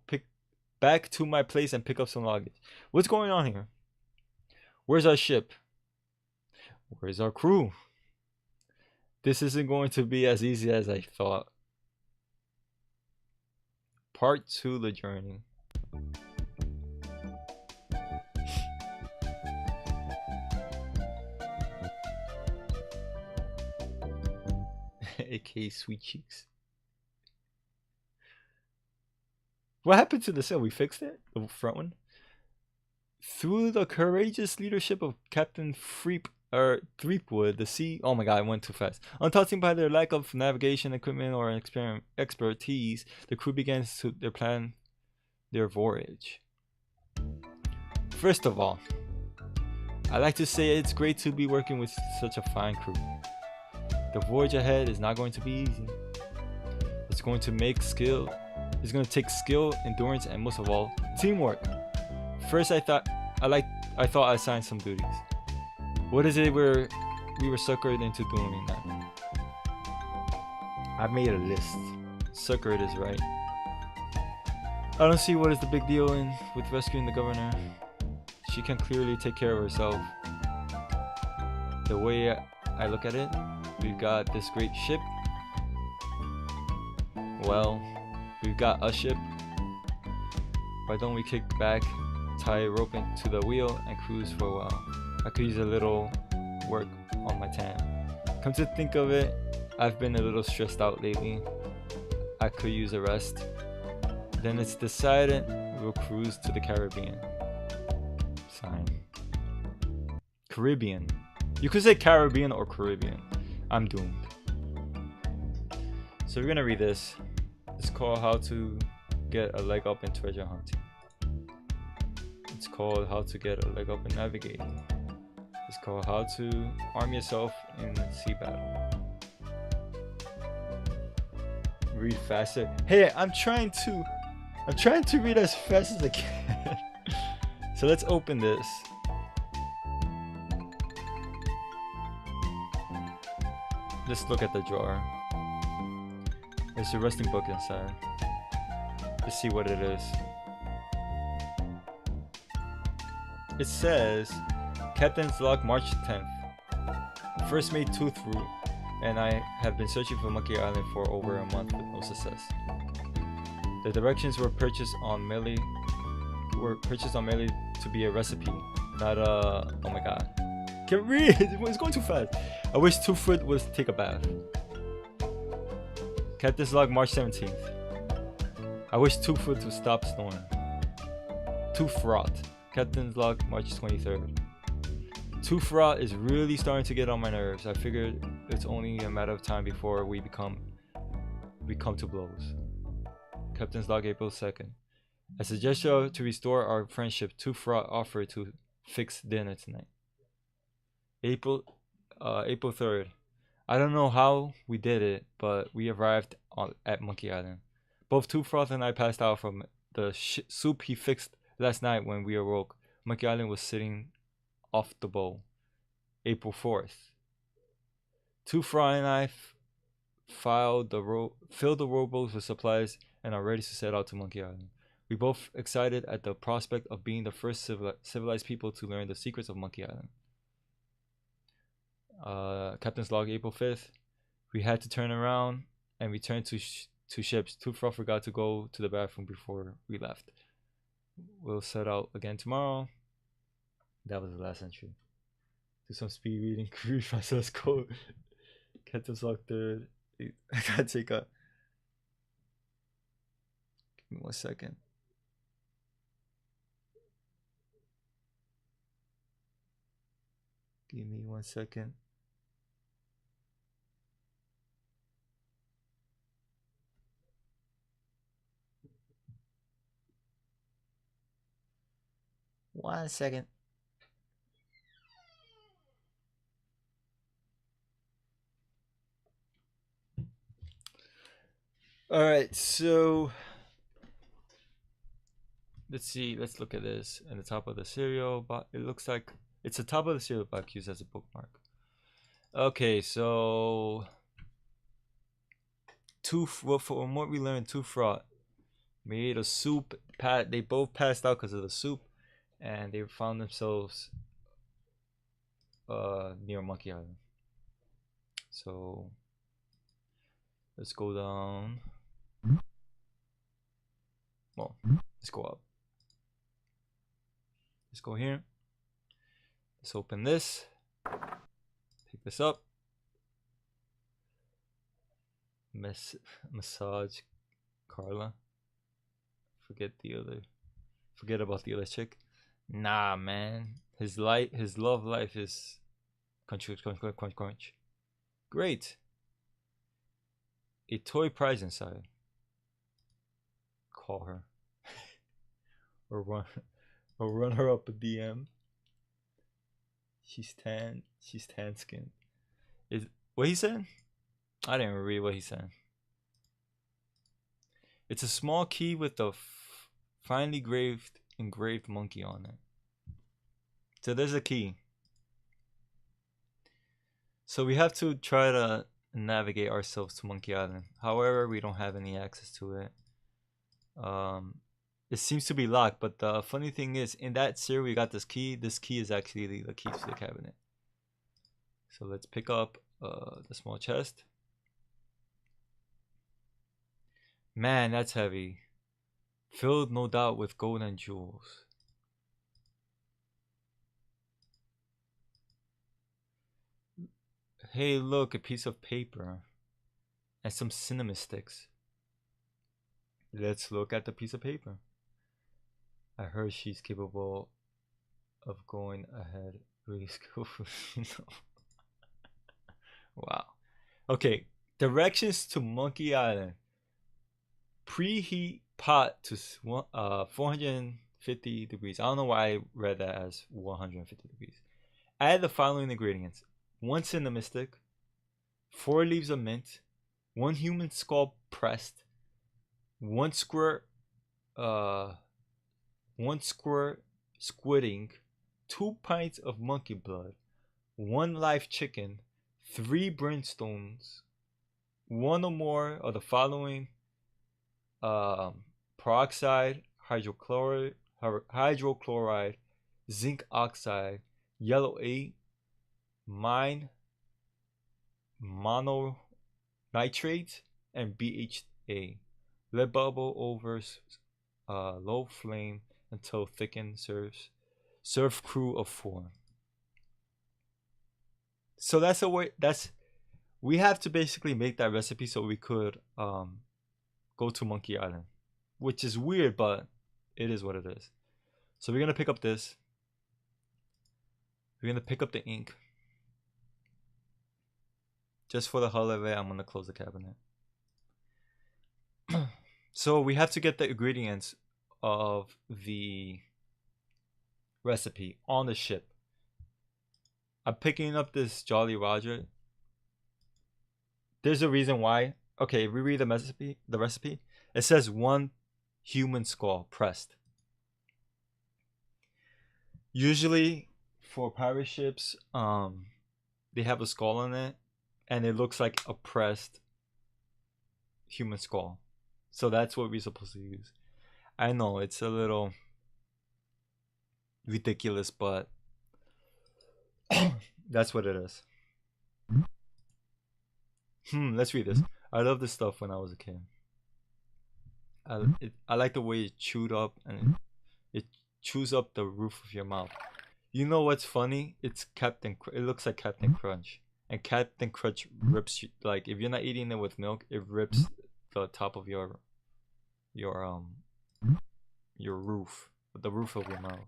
back to my place and pick up some luggage. What's going on here? Where's our ship? Where's our crew? This isn't going to be as easy as I thought. Part 2, the journey. AKA Sweet Cheeks. What happened to the sail? We fixed it? The front one? Through the courageous leadership of Captain Threepwood, the sea... Oh my god, I went too fast. Untouched by their lack of navigation equipment or expertise, the crew began to plan their voyage. First of all, I'd like to say it's great to be working with such a fine crew. The voyage ahead is not going to be easy. It's going to take skill, endurance, and most of all, teamwork. First, I thought I assigned some duties. What is it we were suckered into doing that? I made a list. Suckered is right. I don't see what is the big deal with rescuing the governor. She can clearly take care of herself. The way I look at it, we've got this great ship. Well, we've got a ship. Why don't we kick back, tie a rope into the wheel, and cruise for a while? I could use a little work on my tan. Come to think of it, I've been a little stressed out lately. I could use a rest. Then it's decided we'll cruise to the Caribbean. Sign. Caribbean. You could say Caribbean or Caribbean. I'm doomed. So we're gonna read this. It's called How to Get a Leg Up in Treasure Hunting. It's called How to Get a Leg Up in Navigating. It's called How to Arm Yourself in Sea Battle. Read faster. Hey, I'm trying to read as fast as I can. So let's open this. Let's look at the drawer. There's a resting book inside. Let's see what it is. It says, Captain's Log, March 10th. First made tooth root, and I have been searching for Monkey Island for over a month with no success. The directions were purchased on Melee to be a recipe, not a... Oh my god. Can't read! It's going too fast. I wish Toothfoot would take a bath. Captain's Log, March 17th. I wish Toothfoot would stop snoring. Tooth Rot. Captain's Log, March 23rd. Tooth Rot is really starting to get on my nerves. I figured it's only a matter of time before we come to blows. Captain's Log, April 2nd. As a gesture to restore our friendship, Tooth Rot offered to fix dinner tonight. April 3rd. I don't know how we did it, but we arrived at Monkey Island. Both Tooth Rot and I passed out from the soup he fixed last night when we awoke. Monkey Island was sitting off the bowl. April 4th. Tooth Rot and I filled the rowboats with supplies and are ready to set out to Monkey Island. We both excited at the prospect of being the first civilized people to learn the secrets of Monkey Island. Captain's Log, April 5th. We had to turn around and return to ships. Tooth Rot forgot to go to the bathroom before we left. We'll set out again tomorrow. That was the last entry. Do some speed reading. Read myself code. Get this lock third. I gotta take a. Give me 1 second. Give me 1 second. One second. All right, so let's see. Let's look at this. In the top of the serial box, it looks like it's the top of the serial box used as a bookmark. Okay, so from what we learned, two fraught made a soup. They both passed out because of the soup, and they found themselves near Monkey Island. So let's go down. Well, let's go up. Let's go here. Let's open this. Pick this up. Massage Carla. Forget about the other chick. Nah, man. His love life is crunch. Great. A toy prize inside. Call her. or run her up a DM. She's tan skinned. Is what he said? I didn't read what he said. It's a small key with a finely engraved monkey on it. So there's a key. So we have to try to navigate ourselves to Monkey Island. However, we don't have any access to it. It seems to be locked, but the funny thing is, in that series we got this key. This key is actually the key to the cabinet. So let's pick up the small chest. Man, that's heavy. Filled no doubt with gold and jewels. Hey, look, a piece of paper and some cinnamon sticks. Let's look at the piece of paper. I heard she's capable of going ahead really skillfully. Wow. Okay, directions to Monkey Island. Preheat pot to 450 degrees. I don't know why I read that as 150 degrees. Add the following ingredients: 1 cinnamon stick, 4 leaves of mint, 1 human skull pressed, 1 squirt squid ink, 2 pints of monkey blood, 1 live chicken, 3 brimstones, 1 or more of the following: peroxide, hydrochloride, zinc oxide, yellow 8, mononitrate, and BHA. Let bubble over low flame until thickened. Serve crew of 4. So that's a way. We have to basically make that recipe so we could go to Monkey Island, which is weird, but it is what it is. So we're gonna pick up this. We're gonna pick up the ink. Just for the hell of it, I'm gonna close the cabinet. So we have to get the ingredients of the recipe on the ship. I'm picking up this Jolly Roger. There's a reason why. Okay, we read the recipe. It says 1 human skull pressed. Usually for pirate ships, they have a skull on it, and it looks like a pressed human skull. So that's what we're supposed to use. I know it's a little ridiculous, but that's what it is. Let's read this. I love this stuff when I was a kid. I like the way it chewed up and it chews up the roof of your mouth. You know what's funny? It's it looks like Captain Crunch. And Captain Crunch rips you, like if you're not eating it with milk, it rips the top of your roof, the roof of your mouth.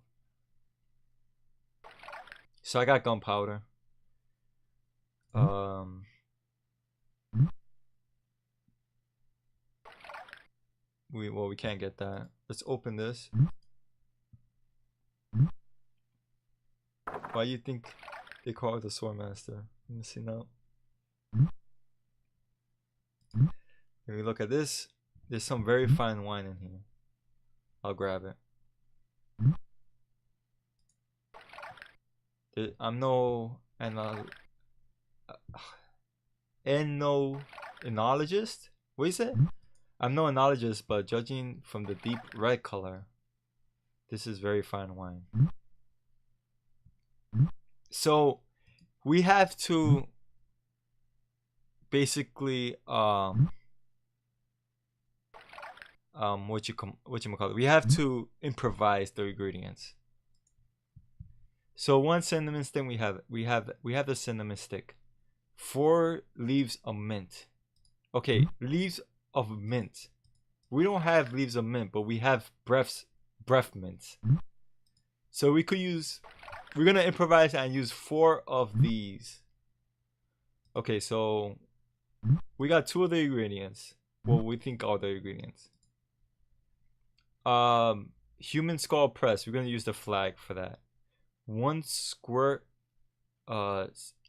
So I got gunpowder. We can't get that. Let's open this. Why do you think they call it the Swordmaster? Let me see now. When we look at this, there's some very fine wine in here. I'll grab it. I'm no enologist. What is it? I'm no enologist, but judging from the deep red color, this is very fine wine. So we have to basically what you call it? We have to improvise the ingredients. So one cinnamon stick we have the cinnamon stick. 4 leaves of mint. Okay, leaves of mint. We don't have leaves of mint, but we have breath mints. So we're gonna improvise and use 4 of these. Okay, so we got 2 of the ingredients. Well, we think all the ingredients. Human skull press. We're gonna use the flag for that. 1 squirt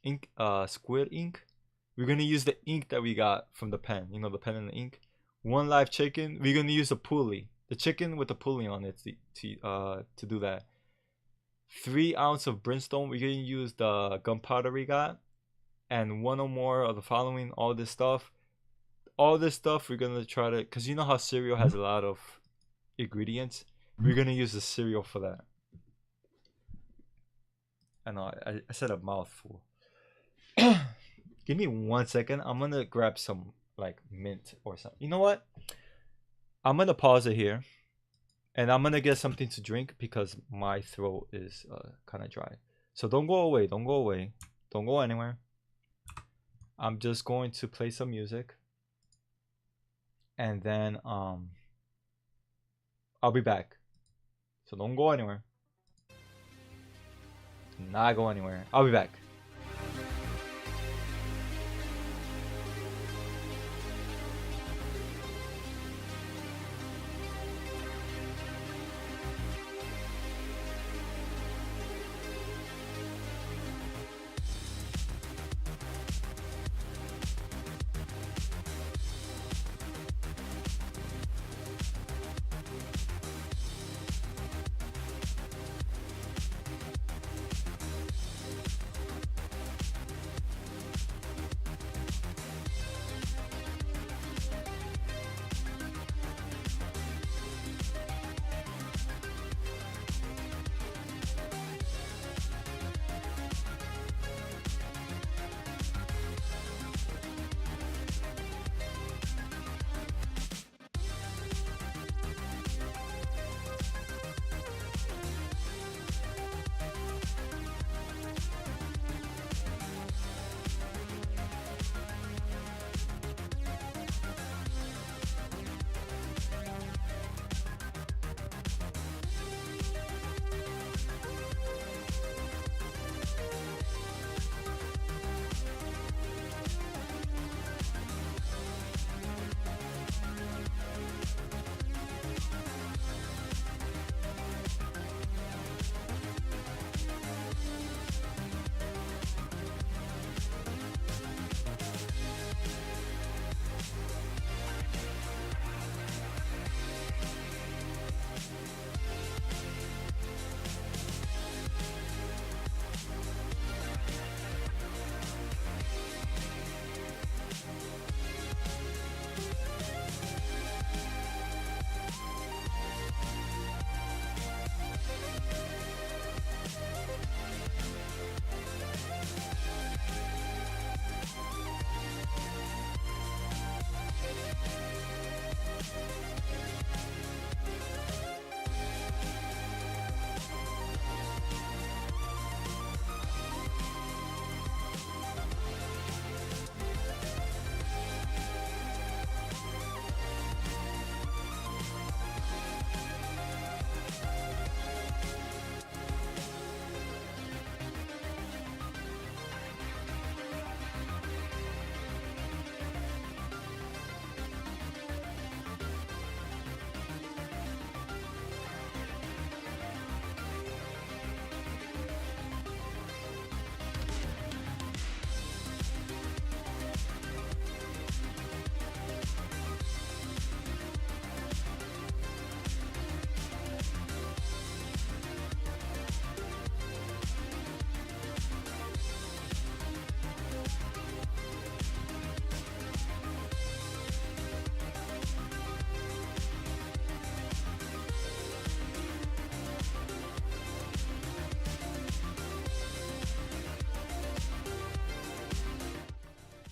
ink, squid ink. We're gonna use the ink that we got from the pen. You know, the pen and the ink. 1 live chicken. We're gonna use a pulley. The chicken with the pulley on it to do that. 3 ounces of brimstone. We're gonna use the gunpowder we got, and 1 or more of the following. All this stuff we're gonna try to, because you know how cereal has a lot of ingredients. We're gonna use the cereal for that. I know I said a mouthful. Give me 1 second. I'm gonna grab some like mint or something. You know what? I'm gonna pause it here, and I'm gonna get something to drink because my throat is kind of dry. So don't go away. Don't go away. Don't go anywhere. I'm just going to play some music, and then I'll be back. So don't go anywhere. Do not go anywhere. I'll be back.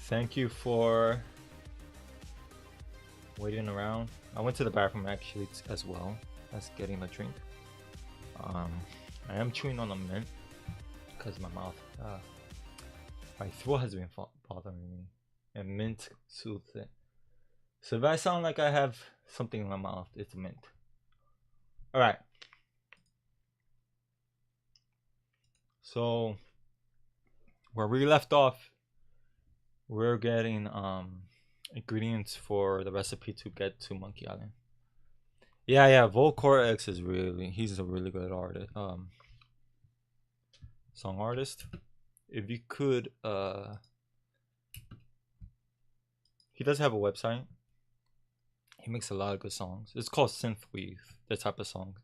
Thank you for waiting around. I went to the bathroom actually as well as getting a drink. I am chewing on a mint because my mouth, my throat has been bothering me, and mint soothes it. So if I sound like I have something in my mouth, it's mint. All right. So where we left off, we're getting ingredients for the recipe to get to Monkey Island. Yeah, Volcore X is he's a really good artist, song artist. If you could, he does have a website. He makes a lot of good songs. It's called Synthwave, the type of song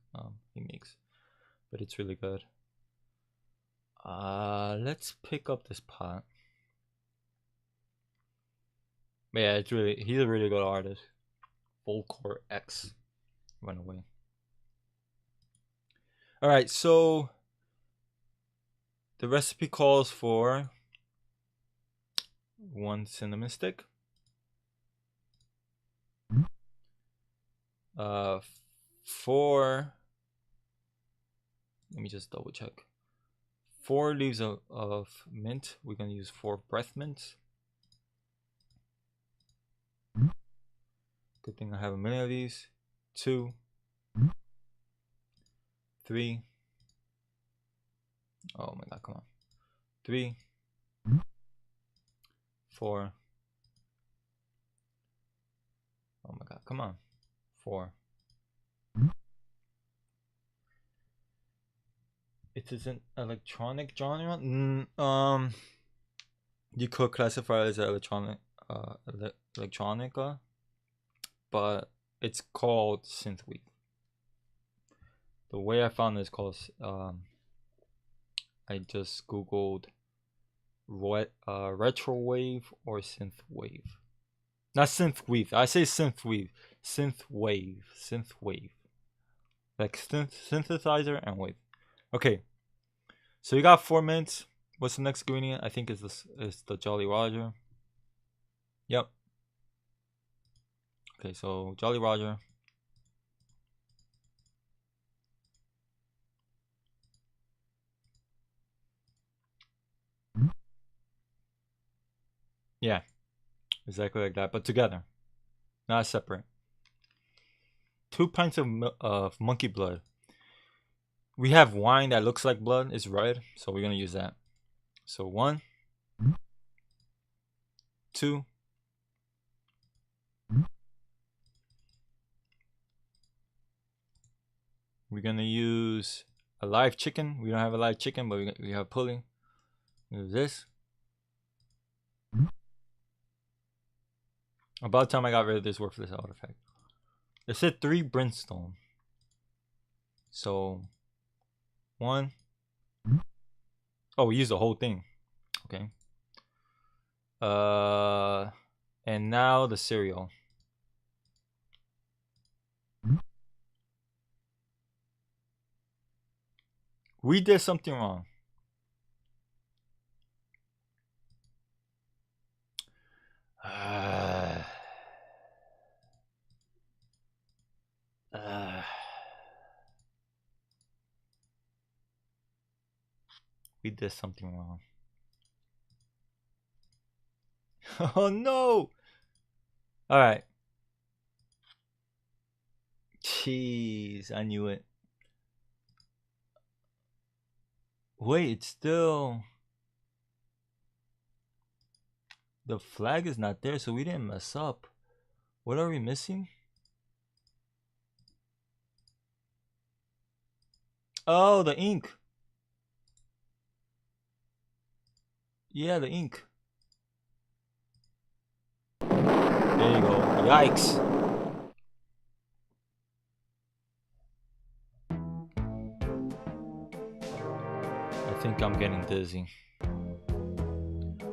he makes, but it's really good. Let's pick up this pot. But yeah, he's a really good artist. Volcore X. Run away. Alright, so the recipe calls for 1 cinnamon stick, 4, let me just double check, 4 leaves of mint. We're gonna use 4 breath mints. Good thing I have a million of these. 2, 3. Oh my god, come on. 3, 4. Oh my god, come on. 4. It is an electronic genre. You could classify it as electronica, but it's called synthwave. The way I found this called, I just googled retrowave or synthwave. Not synthwave. I say synthwave. Synthwave. Like synthesizer and wave. Okay. So you got 4 mints. What's the next ingredient? I think is the Jolly Roger. Yep. Okay, so Jolly Roger. Yeah, exactly like that, but together, not separate. 2 pints of monkey blood. We have wine that looks like blood. It's red, so we're gonna use that. So 1, 2, 3. We're gonna use a live chicken. We don't have a live chicken, but we have pudding. Use this. About time I got rid of this worthless artifact. It said 3 brimstone. So 1. Oh, we used the whole thing. Okay. And now the cereal. We did something wrong. We did something wrong. Oh no! Alright. Jeez, I knew it. Wait, it's still... The flag is not there, so we didn't mess up. What are we missing? Oh, the ink. Yeah, the ink. There you go. Yikes. I think I'm getting dizzy.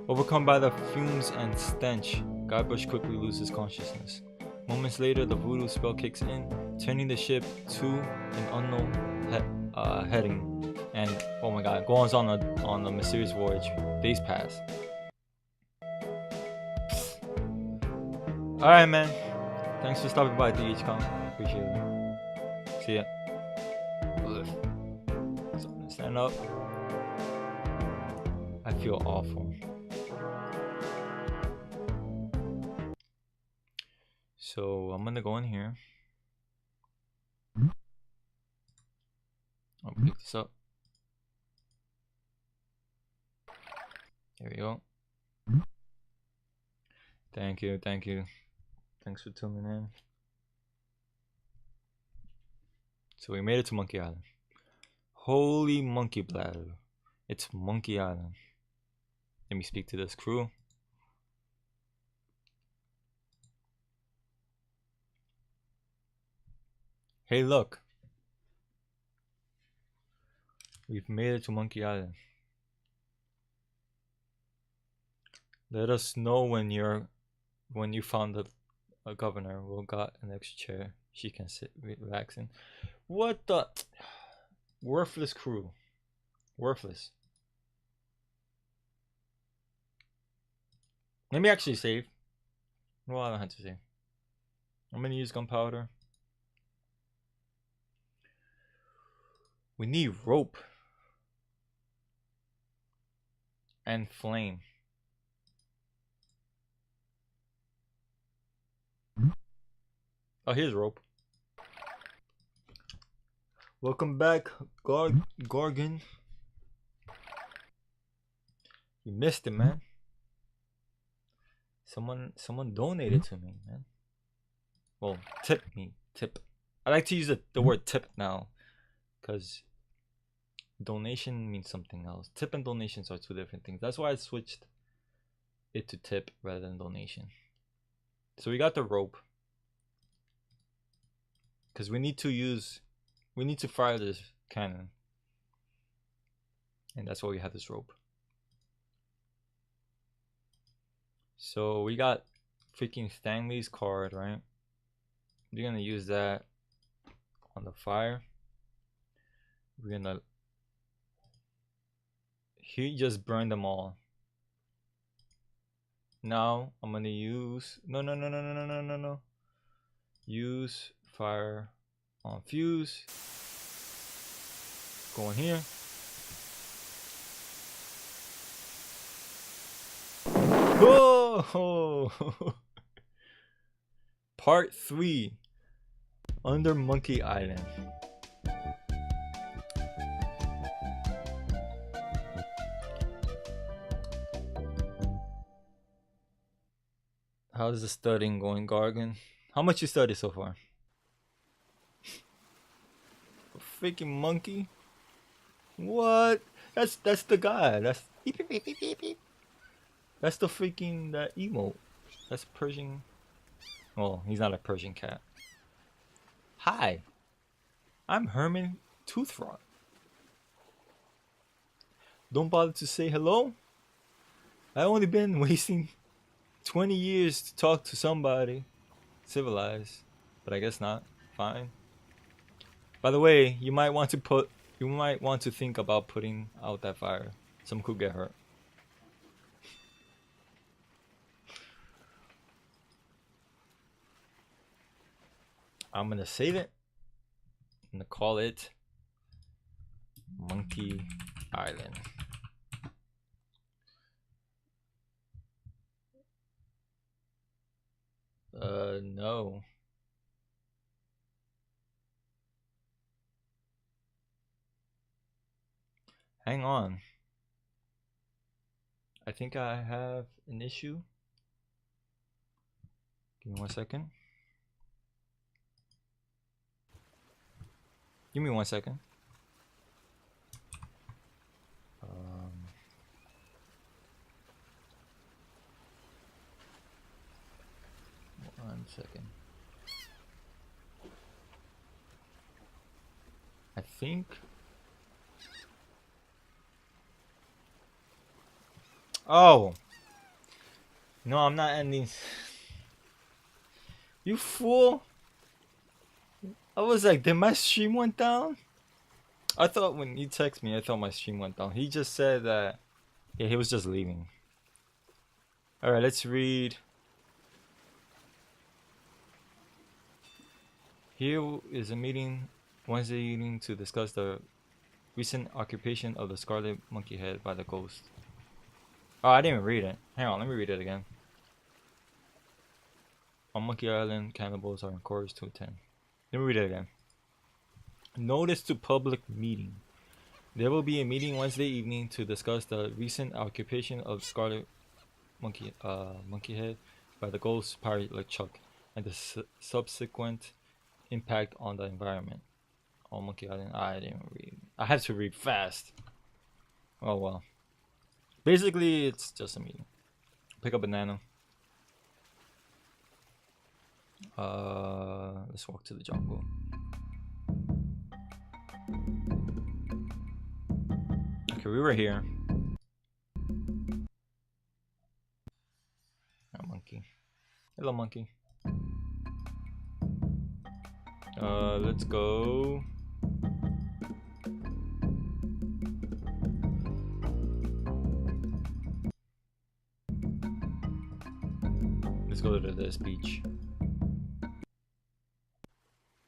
Overcome by the fumes and stench, Guybrush quickly loses consciousness. Moments later, the voodoo spell kicks in, turning the ship to an unknown heading, and oh my god, goes on a mysterious voyage. Days pass. Alright, man. Thanks for stopping by, DHCom. Appreciate it. See ya. So, stand up. I feel awful. So I'm gonna go in here. I'll pick this up. There we go. Thank you, thank you. Thanks for tuning in. So we made it to Monkey Island. Holy monkey bladder. It's Monkey Island. Let me speak to this crew. Hey, look. We've made it to Monkey Island. Let us know when you found a governor. We'll got an extra chair she can sit relaxing. What the worthless crew. Worthless. Let me actually save. Well, I don't have to save. I'm gonna use gunpowder. We need rope and flame. Oh, here's rope. Welcome back, Gorgon. You missed it, man. Someone donated to me, man. Well, tip me. Tip. I like to use the word tip now, because donation means something else. Tip and donations are two different things. That's why I switched it to tip rather than donation. So we got the rope, because we need to fire this cannon, and that's why we have this rope. So we got freaking Stanley's card, right? We're gonna use that on the fire. We're gonna, he just burned them all. Now I'm gonna use no. Use fire on fuse. Go in here. Whoa! Part 3 under Monkey Island. How's the studying going, Gargan? How much you studied so far? A freaking monkey? What? That's the guy. That's beep, beep, beep, beep, beep. That's the freaking that emote. That's Persian. Well, he's not a Persian cat. Hi, I'm Herman Toothrot. Don't bother to say hello. I only been wasting 20 years to talk to somebody civilized, but I guess not. Fine. By the way, you might want to think about putting out that fire. Some could get hurt. I'm gonna save it. I'm gonna call it Monkey Island. No. Hang on. I think I have an issue. Give me 1 second. Give me 1 second. 1 second. I think. Oh. No, I'm not ending. You fool. I was like, did my stream went down? I thought when you text me, I thought my stream went down. He just said that, yeah, he was just leaving. Alright, let's read. Here is a meeting Wednesday evening to discuss the recent occupation of the Scarlet Monkey Head by the ghost. Oh, I didn't even read it. Hang on, let me read it again. On Monkey Island, cannibals are encouraged to attend. Let me read it again. Notice to public meeting. There will be a meeting Wednesday evening to discuss the recent occupation of Scarlet Monkey Head by the ghost pirate LeChuck and the subsequent impact on the environment. On Monkey Island, I didn't read. I had to read fast. Oh well. Basically, it's just a meeting. Pick a banana. Let's walk to the jungle. Okay, we were here. Oh, monkey. Hello, monkey. Let's go. Let's go to this beach.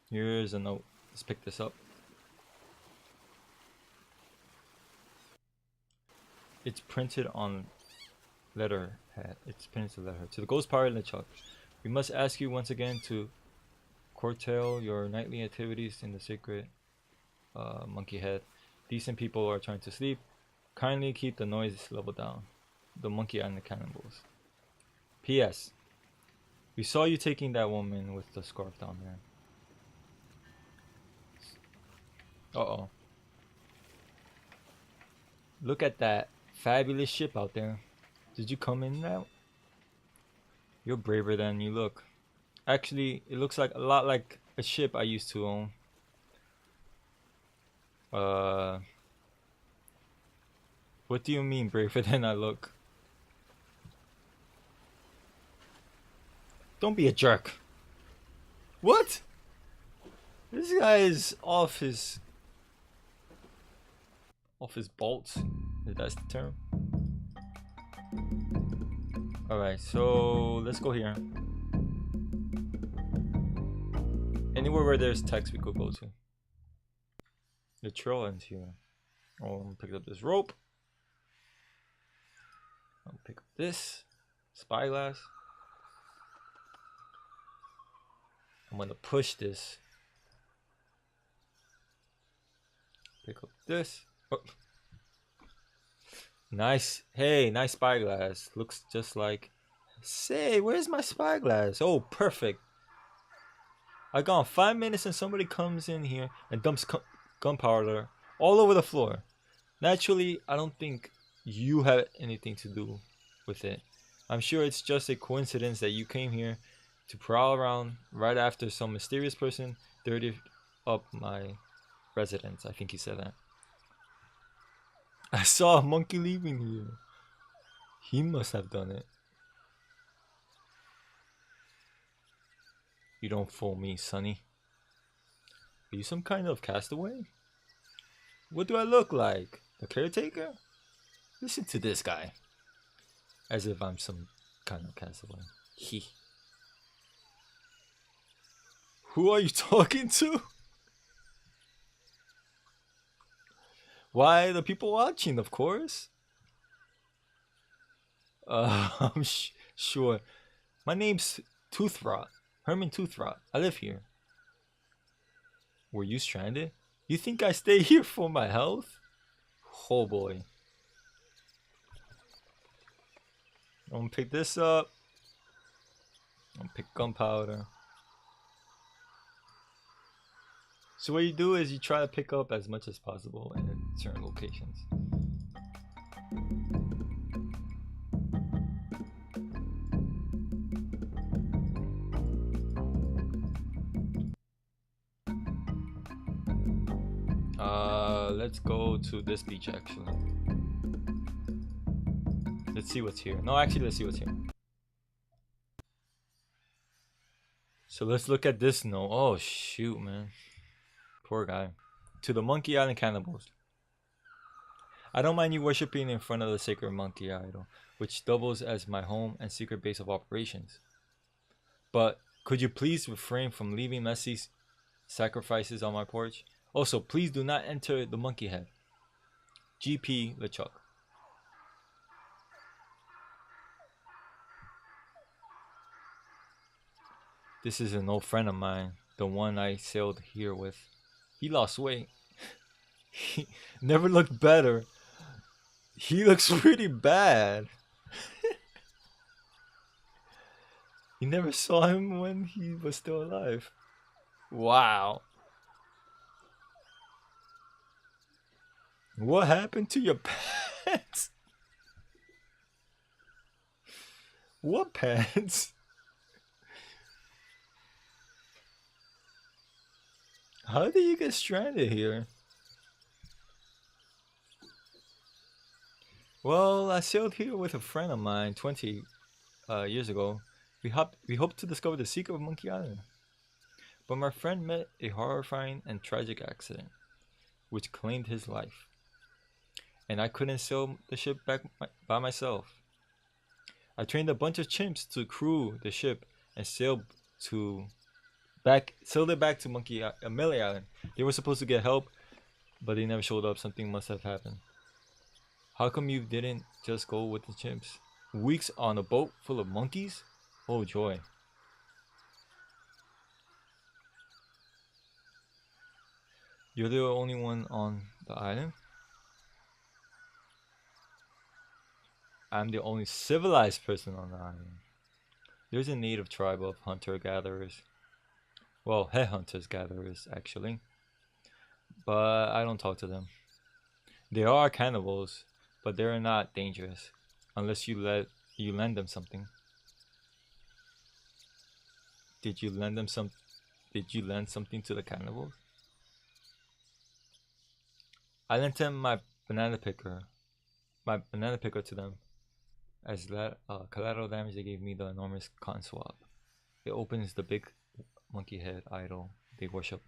Here's a note. Let's pick this up. It's printed on letterhead. It's printed letterhead. To the ghost pirate LeChuck, we must ask you once again to curtail your nightly activities in the sacred Monkey Head. Decent people are trying to sleep. Kindly keep the noise level down. The Monkey and the Cannibals. P.S. We saw you taking that woman with the scarf down there. Uh-oh. Look at that fabulous ship out there. Did you come in that? You're braver than you look. Actually, it looks like a lot like a ship I used to own. What do you mean braver than I look? Don't be a jerk. What? This guy is off his bolts. If that's the term. Alright, so let's go here. Anywhere where there's text we could go to. The trail ends here. Oh, I'm gonna pick up this rope. I'll pick up this spyglass. I'm gonna push this. Pick up this. Oh. Nice. Hey, nice spyglass. Looks just like. Say, where's my spyglass? Oh, perfect. I gone 5 minutes and somebody comes in here and dumps gunpowder all over the floor. Naturally, I don't think you have anything to do with it. I'm sure it's just a coincidence that you came here to prowl around right after some mysterious person dirtied up my residence. I think he said that. I saw a monkey leaving here. He must have done it. You don't fool me, Sonny. Are you some kind of castaway? What do I look like? A caretaker? Listen to this guy. As if I'm some kind of castaway. He. Who are you talking to? Why, the people watching, of course. I'm sure. My name's Toothrot. Herman Toothrot. I live here. Were you stranded? You think I stay here for my health? Oh boy. I'm gonna pick this up. I'm gonna pick gunpowder. So what you do is you try to pick up as much as possible in certain locations. Let's go to this beach actually. Let's see what's here. No, actually, let's see what's here. So let's look at this note. Oh shoot, man. Poor guy. To the Monkey Island cannibals. I don't mind you worshipping in front of the sacred monkey idol, which doubles as my home and secret base of operations. But could you please refrain from leaving messy sacrifices on my porch. Also, please do not enter the monkey head. GP LeChuck. This is an old friend of mine, the one I sailed here with. He lost weight. He never looked better. He looks pretty bad. You never saw him when he was still alive. Wow. What happened to your pants? What pants? How did you get stranded here? Well, I sailed here with a friend of mine 20 years ago. We hoped to discover the secret of Monkey Island. But my friend met a horrifying and tragic accident, which claimed his life. And I couldn't sail the ship back by myself. I trained a bunch of chimps to crew the ship and sailed it back to Melee Island. They were supposed to get help, but they never showed up. Something must have happened. How come you didn't just go with the chimps? Weeks on a boat full of monkeys? Oh joy. You're the only one on the island? I'm the only civilized person on the island. There's a native tribe of hunter-gatherers. Well, headhunters-gatherers, actually. But I don't talk to them. They are cannibals, but they're not dangerous. Unless you lend them something. Did you lend something to the cannibals? I lent them my banana picker to them. As collateral damage, they gave me the enormous cotton swab. It opens the big monkey head idol they worship.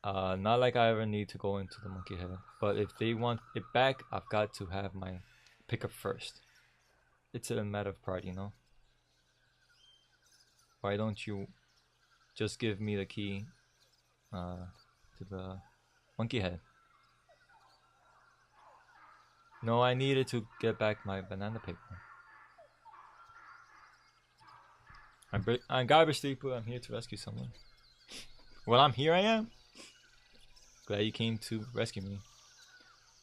Not like I ever need to go into the monkey head, but if they want it back, I've got to have my picker first. It's a matter of pride, you know. Why don't you just give me the key to the monkey head? No, I needed to get back my banana paper. I'm garbage thief, but I'm here to rescue someone. Well, I'm here. I am. Glad you came to rescue me.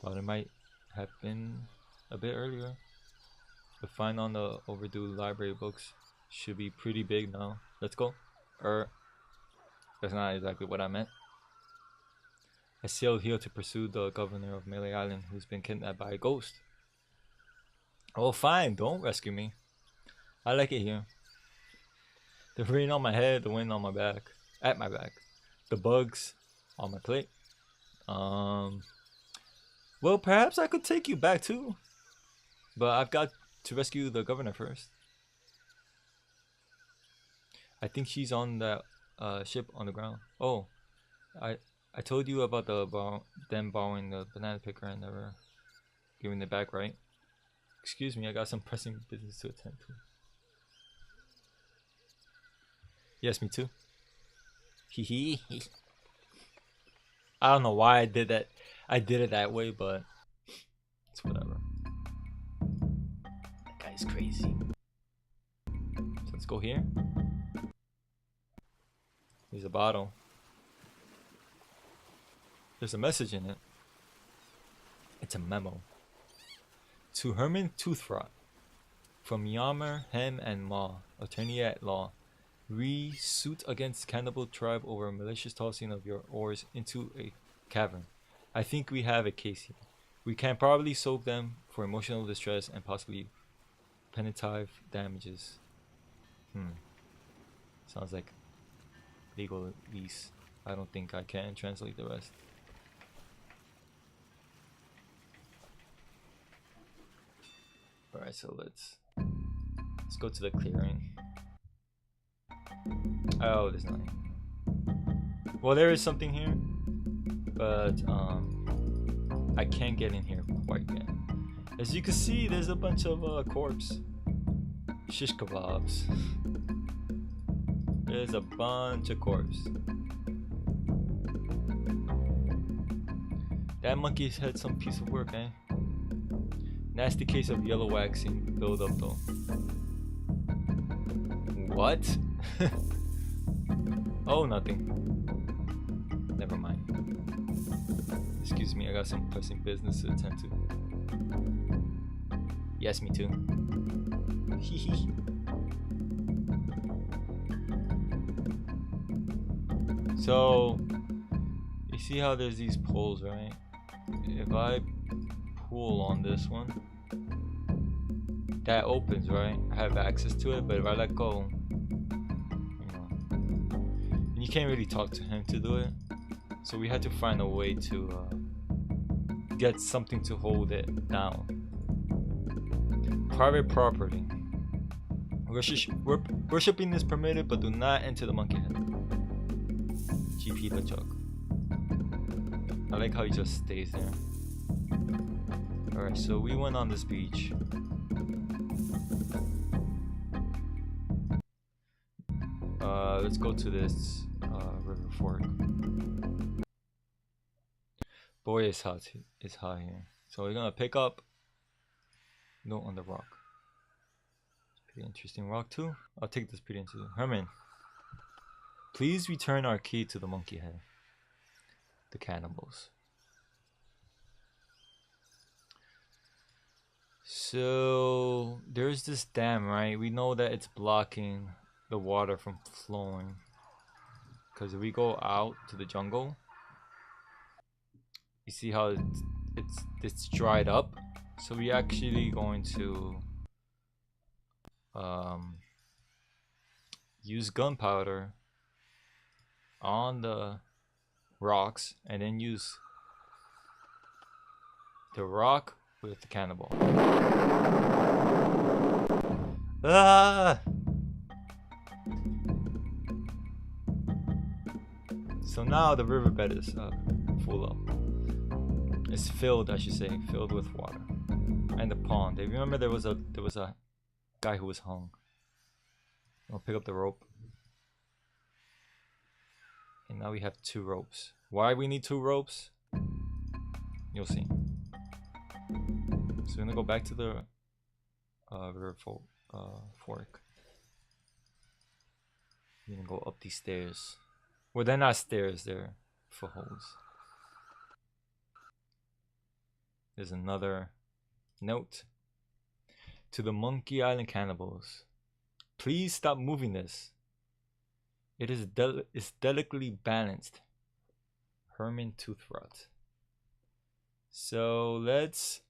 Thought it might have been a bit earlier. The fine on the overdue library books should be pretty big now. Let's go. That's not exactly what I meant. I sailed here to pursue the governor of Melee Island, who's been kidnapped by a ghost. Oh, fine. Don't rescue me. I like it here. The rain on my head, the wind on my back, at my back, the bugs on my plate. Well, perhaps I could take you back too, but I've got to rescue the governor first. I think she's on that ship on the ground. Oh, I told you about them borrowing the banana picker and never giving it back, right? Excuse me, I got some pressing business to attend to. Yes, me too. Hee. I don't know why I did that. I did it that way, but it's whatever. That guy's crazy. So let's go here. There's a bottle. There's a message in it. It's a memo. To Herman Toothrot. From Yammer, Hem, and Ma, attorney at law. Suit against cannibal tribe over malicious tossing of your oars into a cavern. I think we have a case here. We can probably soak them for emotional distress and possibly punitive damages. Sounds like legal lease. I don't think I can translate the rest. Alright, so let's go to the clearing. Oh, there's nothing. Well, there is something here, but I can't get in here quite yet. As you can see, there's a bunch of corpse shish kebabs. There's a bunch of corpse. That monkey's had some piece of work, eh? Nasty case of yellow waxing buildup though. What? Oh, nothing. Never mind. Excuse me, I got some pressing business to attend to. Yes, me too. So, you see how there's these poles, right? If I pull on this one, that opens, right? I have access to it, but if I let go, you know, and you can't really talk to him to do it. So we had to find a way to get something to hold it down. Private property. Worshipping is permitted, but do not enter the monkey head. GP LeChuck. I like how he just stays there. Alright, so we went on this beach. Let's go to this river fork. Boy, it's hot. It's hot here. So we're gonna pick up note on the rock. Pretty interesting rock too. I'll take this pretty interesting. Herman, please return our key to the monkey head. The cannibals. So there's this dam, right? We know that it's blocking the water from flowing. Because if we go out to the jungle, you see how it's dried up. So we actually going to use gunpowder on the rocks and then use the rock with the cannibal. Ah! So now the riverbed is full up. It's filled, I should say, filled with water. And the pond. If you remember, there was a guy who was hung. I'll pick up the rope. And now we have 2 ropes. Why we need 2 ropes? You'll see. So we're gonna go back to the river fork. We're gonna go up these stairs. Well, they're not stairs, they're footholds. There's another note. To the Monkey Island cannibals. Please stop moving this. It is delicately balanced. Herman Toothrot. So let's...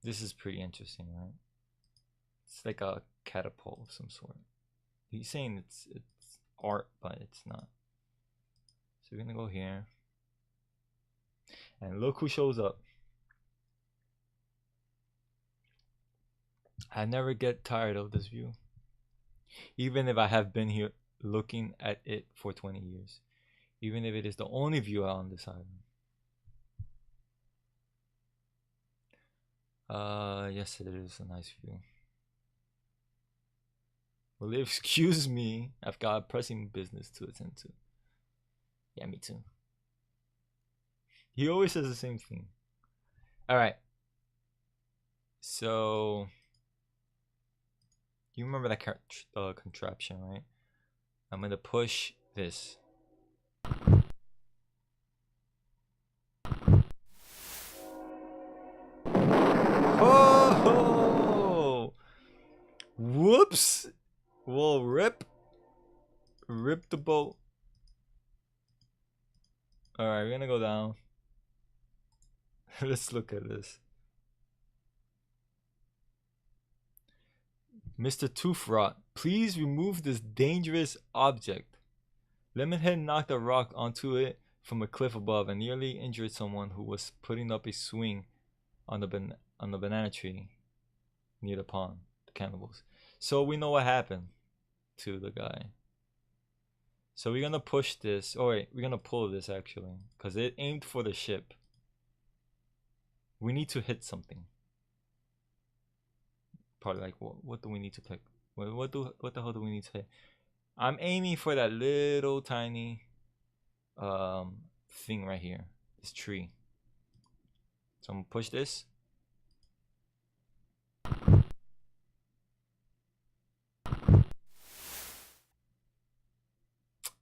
This is pretty interesting, right? It's like a catapult of some sort. He's saying it's art, but it's not. So we're gonna go here. And look who shows up. I never get tired of this view. Even if I have been here looking at it for 20 years. Even if it is the only view on this island. Yes, it is a nice view. Well, excuse me, I've got pressing business to attend to. Yeah, me too. He always says the same thing. Alright. So... You remember that contraption, right? I'm gonna push this. Oh! Whoops! Whoa, rip the boat. Alright, we're gonna go down. Let's look at this. Mr. Toothrot, please remove this dangerous object. Lemonhead knocked a rock onto it from a cliff above and nearly injured someone who was putting up a swing on the banana tree near the pond, the cannibals. So we know what happened to the guy. So we're gonna push this. Oh wait, we're gonna pull this actually, because it aimed for the ship. We need to hit something. Probably like what do we need to pick? What the hell do we need to hit? I'm aiming for that little tiny thing right here, this tree. So I'm gonna push this.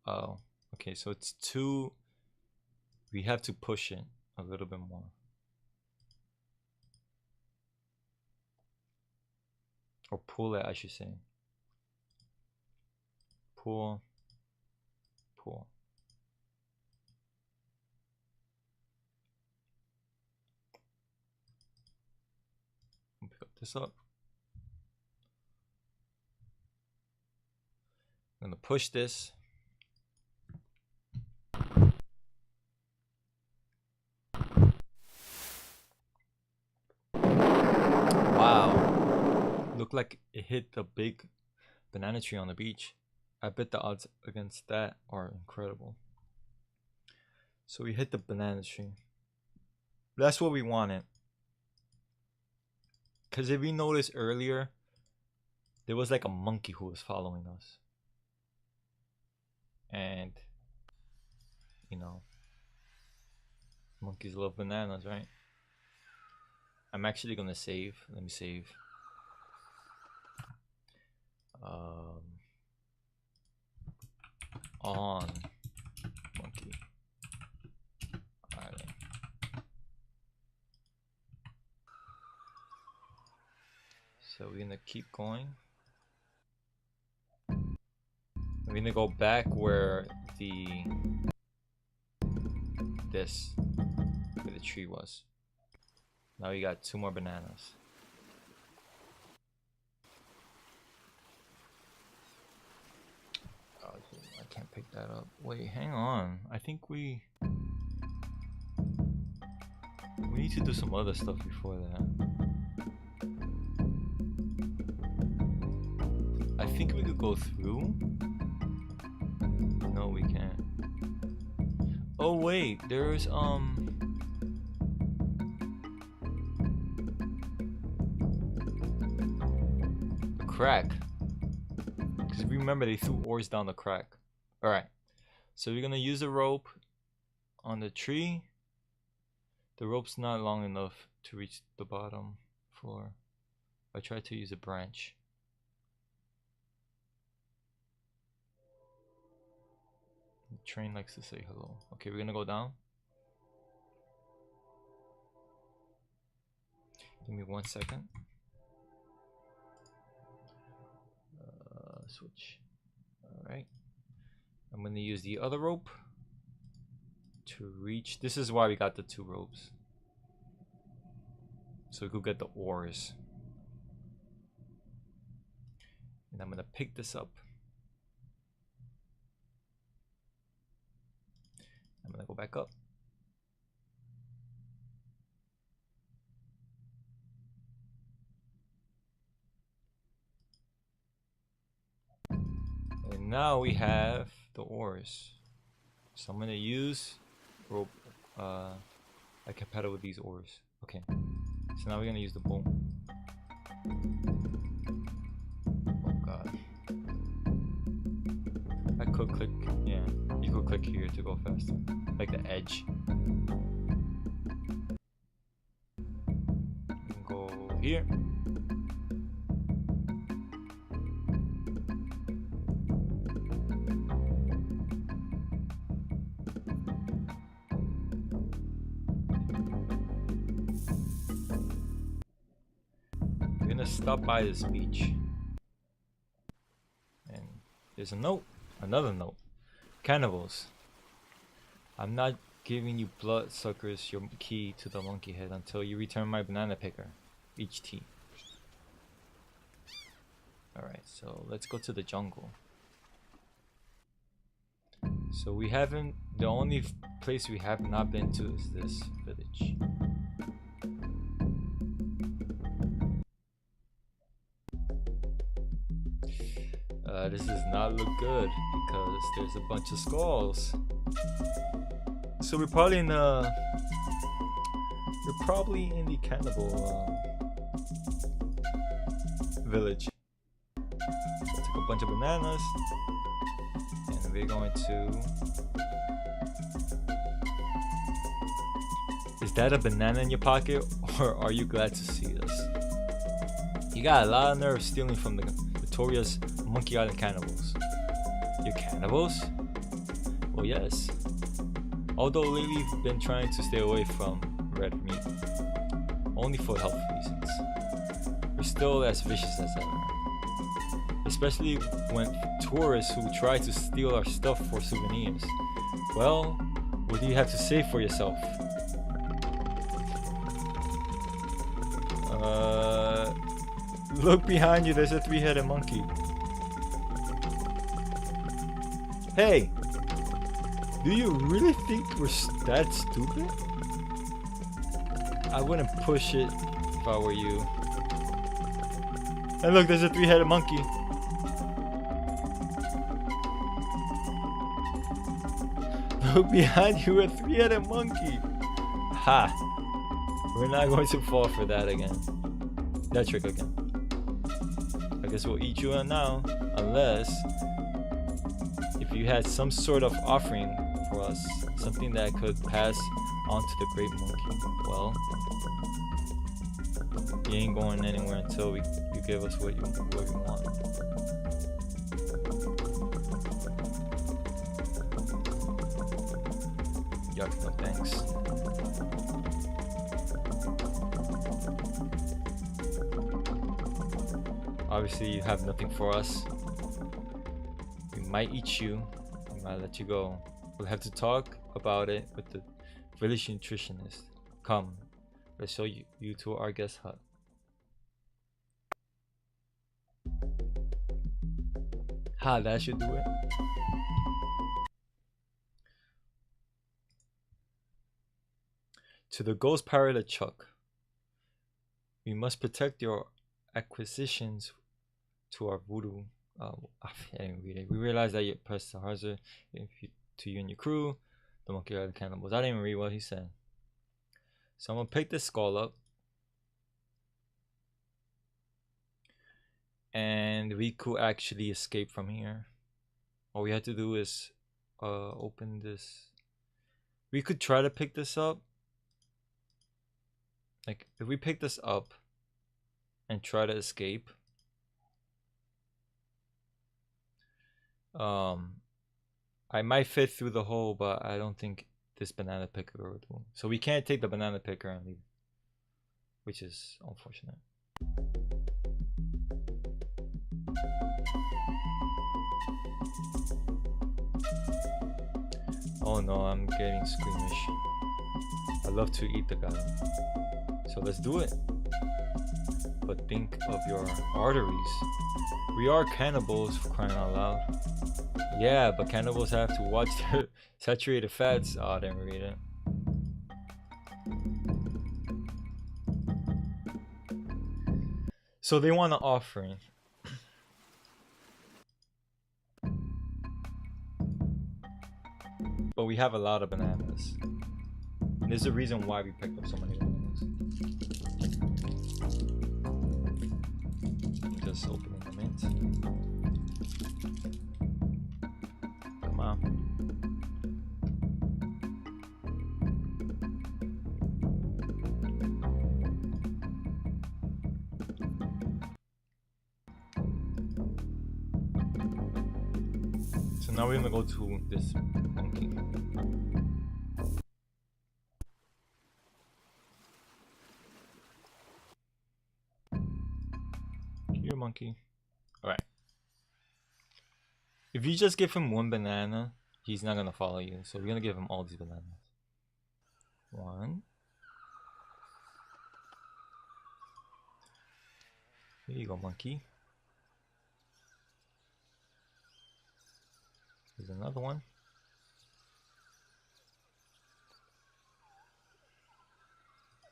Oh, okay, so it's two. We have to push it a little bit more. Or pull it, I should say. Pull. Pull. Pick up this up. I'm gonna push this. Wow. Looked like it hit the big banana tree on the beach. I bet the odds against that are incredible. So we hit the banana tree. That's what we wanted. Because if we noticed earlier, there was like a monkey who was following us. And, you know, monkeys love bananas, right? I'm actually gonna save. Let me save. On monkey island. So we're gonna keep going. We're gonna go back where where the tree was. Now we got 2 more bananas. Oh, I can't pick that up. Wait, hang on. I think we need to do some other stuff before that. I think we could go through. No, we can't. Oh wait, there's a crack. Because remember they threw ores down the crack. Alright. So we're gonna use a rope on the tree. The rope's not long enough to reach the bottom floor. I tried to use a branch. The train likes to say hello. Okay, we're gonna go down. Give me 1 second. Switch. Alright. I'm gonna use the other rope to reach. This is why we got the 2 ropes. So we could get the ores. And I'm gonna pick this up. I'm gonna go back up. And now we have the ores. So I'm gonna use rope, I can pedal with these ores. Okay. So now we're gonna use the bowl. Oh god. I could click, yeah, you could click here to go faster. Like the edge. You can go here. Stop by this beach, and there's a note, another note. Cannibals, I'm not giving you bloodsuckers your key to the monkey head until you return my banana picker, each tea. Alright, so let's go to the jungle. So we haven't, the only place we have not been to is this village. This does not look good because there's a bunch of skulls. So we're probably in the cannibal village. I took a bunch of bananas and we're going to Was that a banana in your pocket, or are you glad to see us? You got a lot of nerve stealing from the notorious Monkey Island cannibals. You're cannibals? Well, yes. Although lately we've been trying to stay away from red meat, only for health reasons. We're still as vicious as ever. Especially when tourists who try to steal our stuff for souvenirs. Well, what do you have to say for yourself? Look behind you, there's a three-headed monkey. Hey! Do you really think we're that stupid? I wouldn't push it if I were you. And look, there's a three-headed monkey. Look behind you, a three-headed monkey. Ha! We're not going to fall for that again. That trick again. I guess we'll eat you out now, unless if you had some sort of offering for us, something that could pass on to the great monkey. Well, you ain't going anywhere until you give us what you want. Yuck, no thanks. Obviously, you have nothing for us. We might eat you. We might let you go. We'll have to talk about it with the village nutritionist. Come, let's show you to our guest hut. Ha, that should do it. To the ghost pirate Chuck. We must protect your acquisitions to our voodoo. I didn't read it. We realized that you pressed the hazard to you and your crew, the Monkey Island cannibals. I didn't even read what he said. So I'm gonna pick this skull up, and we could actually escape from here. All we have to do is open this. We could try to pick this up. Like if we pick this up and try to escape, I might fit through the hole, but I don't think this banana picker will do. So we can't take the banana picker and leave, which is unfortunate. Oh no, I'm getting squeamish. I love to eat the guy. So let's do it. But think of your arteries. We are cannibals, for crying out loud. Yeah, but cannibals have to watch their saturated fats. Oh, I didn't read it. So they want an offering. But we have a lot of bananas. And there's a reason why we picked up so many bananas. Just opening the mint. Come on. So now we're gonna go to this monkey. Here, monkey. Alright. If you just give him one banana, he's not gonna follow you. So we're gonna give him all these bananas. One. Here you go, monkey. Here's another one.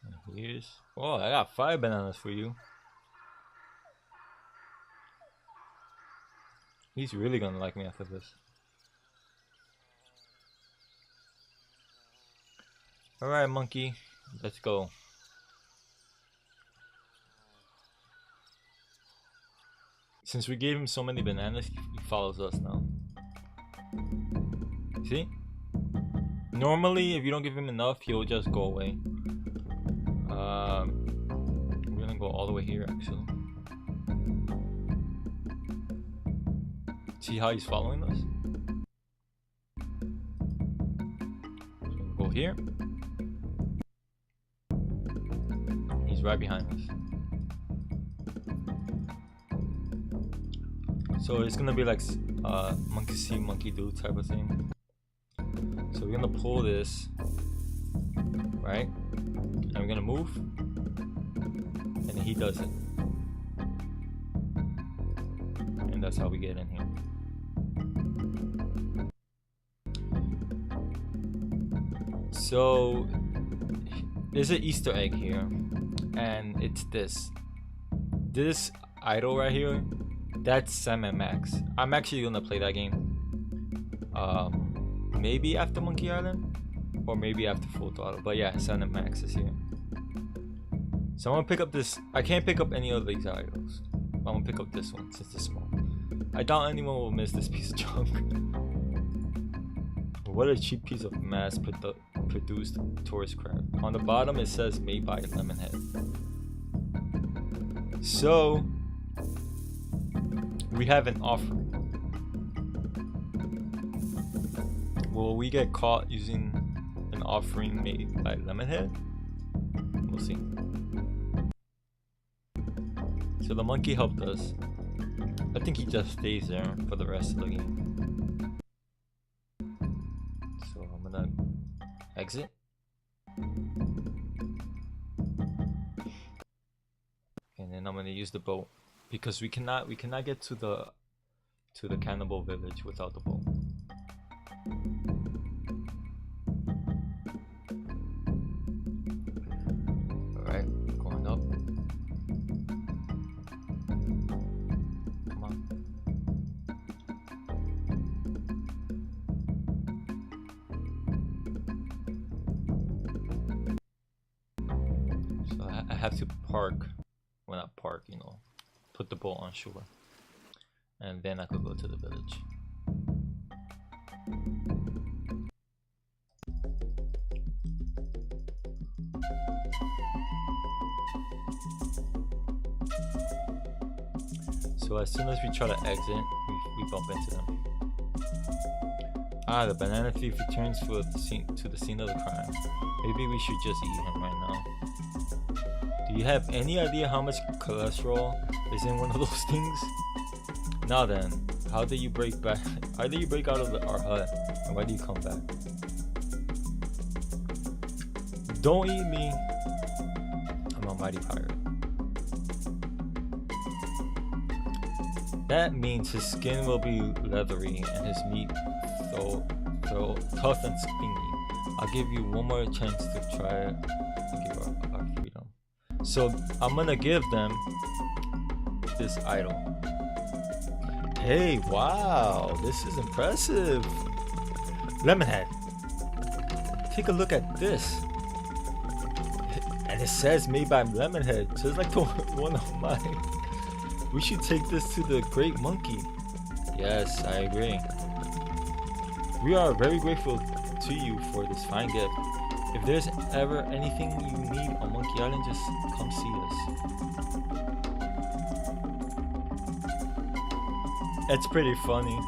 And here's... Oh, I got 5 bananas for you. He's really gonna like me after this. Alright, monkey. Let's go. Since we gave him so many bananas, he follows us now. See? Normally, if you don't give him enough, he'll just go away. We're gonna go all the way here actually. See how he's following us? So we'll go here. He's right behind us. So it's gonna be like monkey see, monkey do type of thing. So we're gonna pull this, right? And we're gonna move, and then he does it. And that's how we get in here. So there's an Easter egg here, and it's this idol right here. That's Sam and Max. I'm actually gonna play that game. Maybe after Monkey Island, or maybe after Full Throttle. But yeah, Sam and Max is here. So I'm gonna pick up this. I can't pick up any of these idols. I'm gonna pick up this one since it's small. I doubt anyone will miss this piece of junk. What a cheap piece of mass-produced tourist crap. On the bottom it says made by Lemonhead. So we have an offer. Will we get caught using an offering made by Lemonhead? We'll see. So the monkey helped us. I think he just stays there for the rest of the game. So I'm gonna exit. And then I'm gonna use the boat because we cannot get to the cannibal village without the boat. Alright, going up. Come on. So I have to park. Well, not park, you know. Put the boat on shore. And then I could go to the village. So as soon as we try to exit, we bump into them. Ah, the banana thief returns to the scene of the crime. Maybe we should just eat him right now. Do you have any idea how much cholesterol is in one of those things? Now then, how did you break back? How did you break out of our hut, and why do you come back? Don't eat me. I'm a mighty pirate. That means his skin will be leathery and his meat so tough and springy. I'll give you one more chance to try it and give our freedom. So I'm gonna give them this idol. Hey, wow, this is impressive. Lemonhead, take a look at this. And it says made by Lemonhead, just like the one on mine. We should take this to the Great Monkey. Yes, I agree. We are very grateful to you for this fine gift. If there's ever anything you need on Monkey Island, just come see us. It's pretty funny.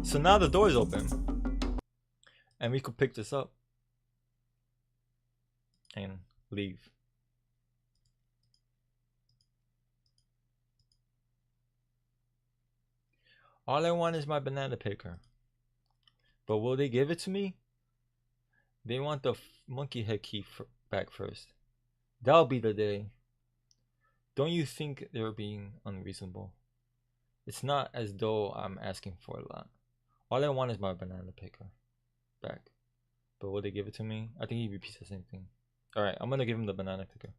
So now the door is open. And we could pick this up. And leave. All I want is my banana picker. But will they give it to me? They want the monkey head key back first. That'll be the day. Don't you think they're being unreasonable? It's not as though I'm asking for a lot. All I want is my banana picker back. But will they give it to me? I think he repeats the same thing. Alright, I'm gonna give him the banana picker.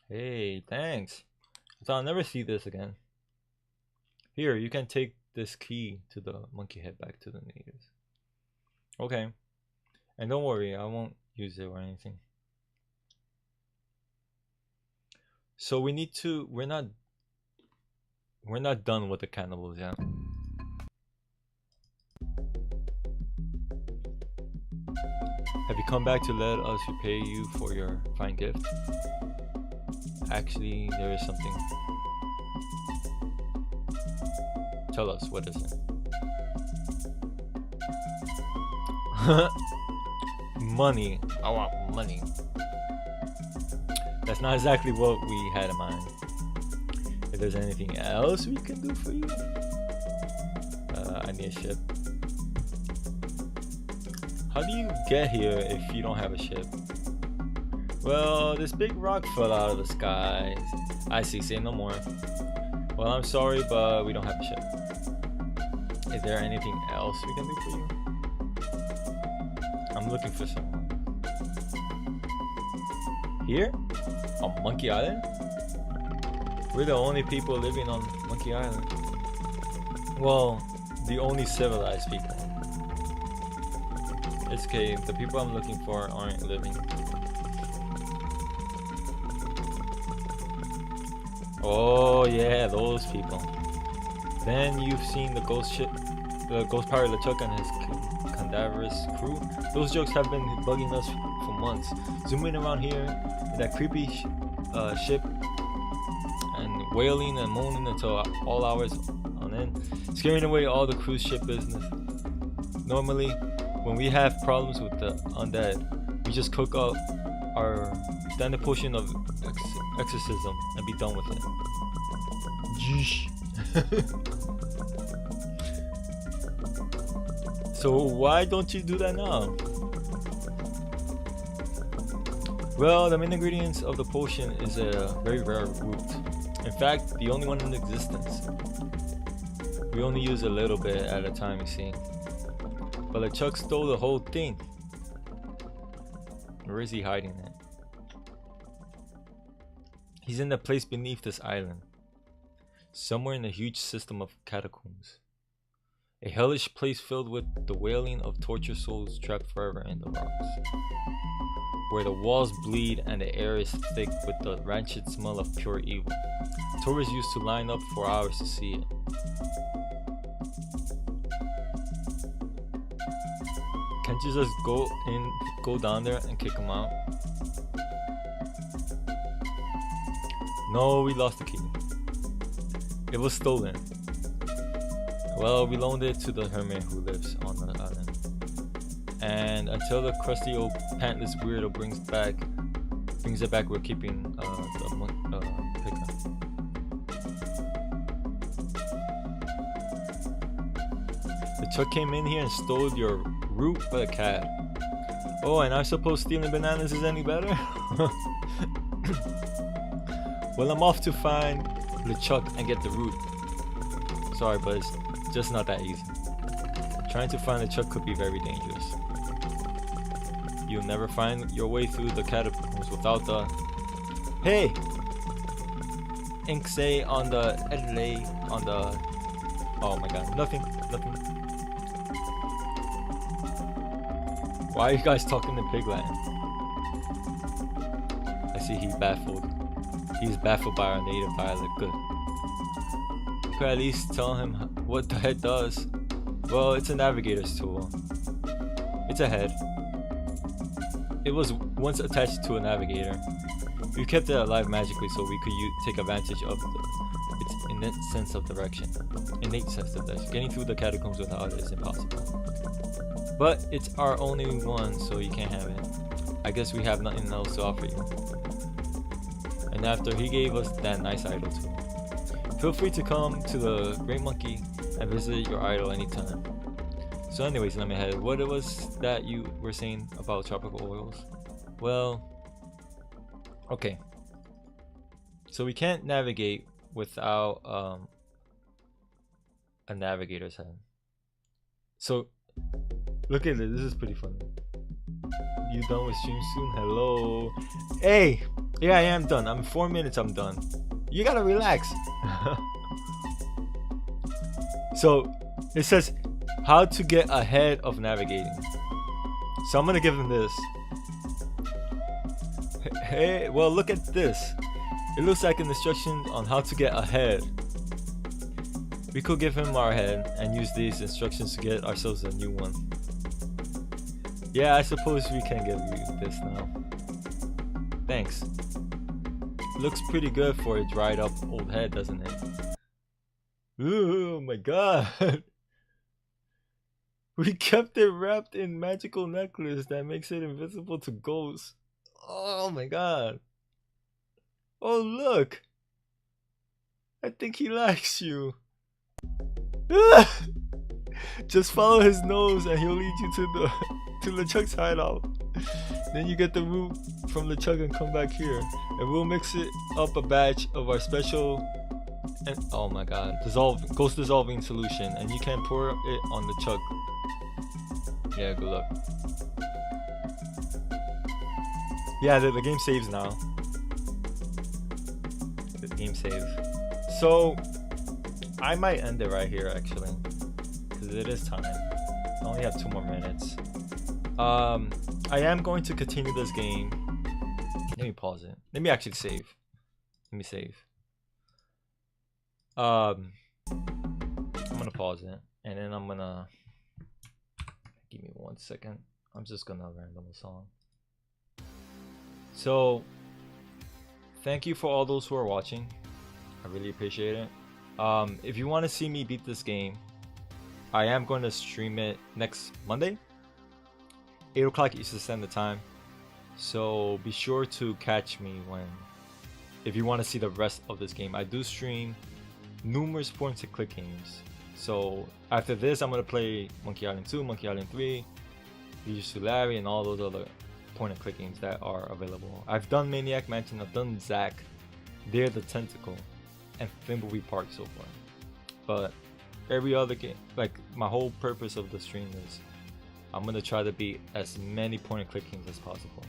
Hey, thanks. So I'll never see this again. Here, you can take this key to the monkey head back to the natives. Okay. And don't worry, I won't use it or anything. So we need to, we're not done with the cannibals yet. Have you come back to let us repay you for your fine gift. Actually, there is something. Tell us, what is it? Money. I want money. That's not exactly what we had in mind. If there's anything else we can do for you, I need a ship. How do you get here if you don't have a ship? Well, this big rock fell out of the sky. I see, say no more. Well, I'm sorry, but we don't have a ship. Is there anything else we can do for you? I'm looking for someone. Here? On Monkey Island? We're the only people living on Monkey Island. Well, the only civilized people. It's okay, the people I'm looking for aren't living. Oh yeah, those people. Then you've seen the ghost ship, the ghost pirate LeChuck and his cadaverous crew. Those jokes have been bugging us for months. Zooming around here in that creepy ship and wailing and moaning until all hours on end, scaring away all the cruise ship business. Normally, when we have problems with the undead, we just cook up our standard potion of exorcism and be done with it. Yeesh. So why don't you do that now? Well, the main ingredients of the potion is a very rare root. In fact, the only one in existence. We only use a little bit at a time, you see. But LeChuck stole the whole thing. Where is he hiding it? He's in the place beneath this island. Somewhere in a huge system of catacombs. A hellish place filled with the wailing of tortured souls trapped forever in the rocks. Where the walls bleed and the air is thick with the rancid smell of pure evil. Tourists used to line up for hours to see it. Can't you just go down there and kick him out? No, we lost the key. It was stolen. Well, we loaned it to the hermit who lives on the island. And until the crusty old pantless weirdo brings it back, we're keeping the picker. LeChuck came in here and stole your root for the cat. Oh, and I suppose stealing bananas is any better? Well, I'm off to find LeChuck and get the root. Sorry, but it's just not that easy. Trying to find LeChuck could be very dangerous. You'll never find your way through the catacombs without the hey ink say on the lay on the oh my god, nothing. Why are you guys talking in pig Latin? I see he's baffled. He's baffled by our native dialect. Good. You could at least tell him what the head does. Well, it's a navigator's tool. It's a head. It was once attached to a navigator. We kept it alive magically so we could take advantage of its innate sense of direction. Getting through the catacombs without it is impossible. But it's our only one, so you can't have it. I guess we have nothing else to offer you. And after he gave us that nice idol too. Feel free to come to the Great Monkey and visit your idol anytime. So anyways, let me head. What was that you were saying about tropical oils? Well, okay. So we can't navigate without a navigator's head. So look at this. This is pretty funny. You done with stream soon? Hello. Hey, yeah, I am done. I'm 4 minutes. I'm done. You gotta relax. So it says how to get ahead of navigating. So I'm gonna give him this. Hey, well, look at this. It looks like an instruction on how to get ahead. We could give him our head and use these instructions to get ourselves a new one. Yeah, I suppose we can give you this now. Thanks. Looks pretty good for a dried up old head, doesn't it? Oh my god! We kept it wrapped in magical necklace that makes it invisible to ghosts. Oh my god. Oh look! I think he likes you. Just follow his nose and he'll lead you to LeChuck's hideout. Then you get the root from LeChuck and come back here. And we'll mix it up a batch of our special and oh my god, ghost dissolving solution, and you can pour it on LeChuck. Yeah, good luck. Yeah, the game saves now. The game save. So I might end it right here actually, because it is time. I only have 2 more minutes. I am going to continue this game. Let me pause it. Let me actually save. Let me save. I'm gonna pause it, and then I'm gonna give me 1 second. I'm just gonna random a song. So thank you for all those who are watching. I really appreciate it. If you want to see me beat this game, I am going to stream it next Monday, 8 o'clock Eastern Standard Time. So be sure to catch me if you want to see the rest of this game. I do stream numerous point and click games. So after this, I'm going to play Monkey Island 2, Monkey Island 3, Leisure Suit Larry, and all those other point and click games that are available. I've done Maniac Mansion, I've done Zack, Dare the Tentacle, and Thimbleweed Park so far. But every other game, like my whole purpose of the stream is I'm gonna try to beat as many point and click games as possible.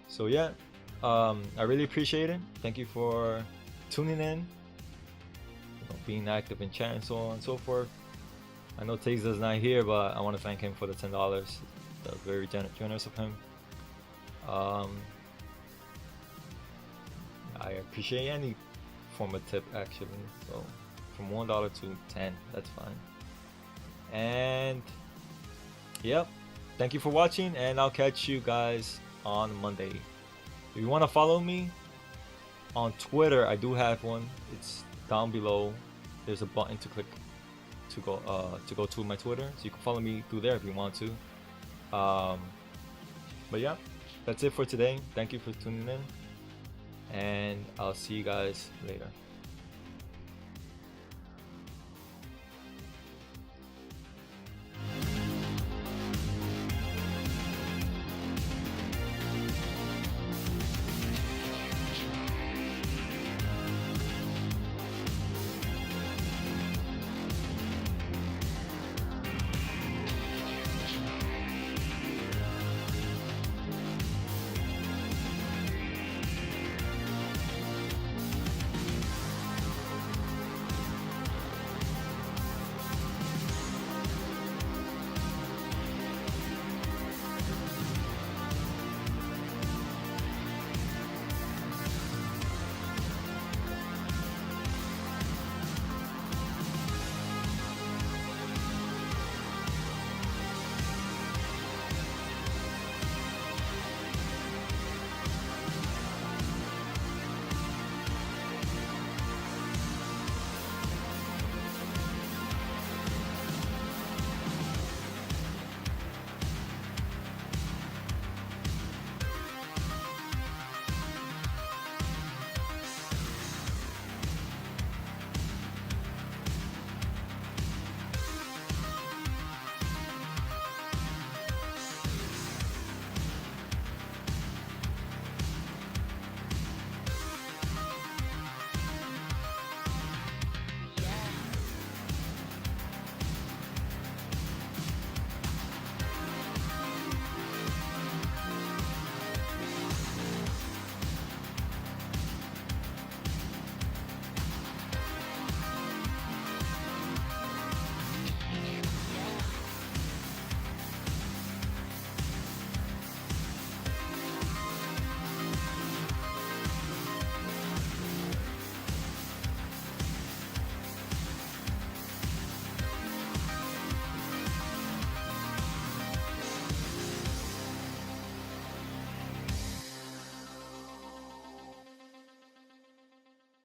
So yeah, I really appreciate it. Thank you for tuning in, being active in chat and so on and so forth. I know Taser's not here, but I want to thank him for the $10. That was very generous of him. I appreciate any form of tip actually. So from $1 to 10, that's fine. And yep, thank you for watching, and I'll catch you guys on Monday. If you want to follow me on Twitter, I do have one. It's down below. There's a button to click to go to my Twitter, so you can follow me through there if you want to. But yeah, that's it for today. Thank you for tuning in, and I'll see you guys later.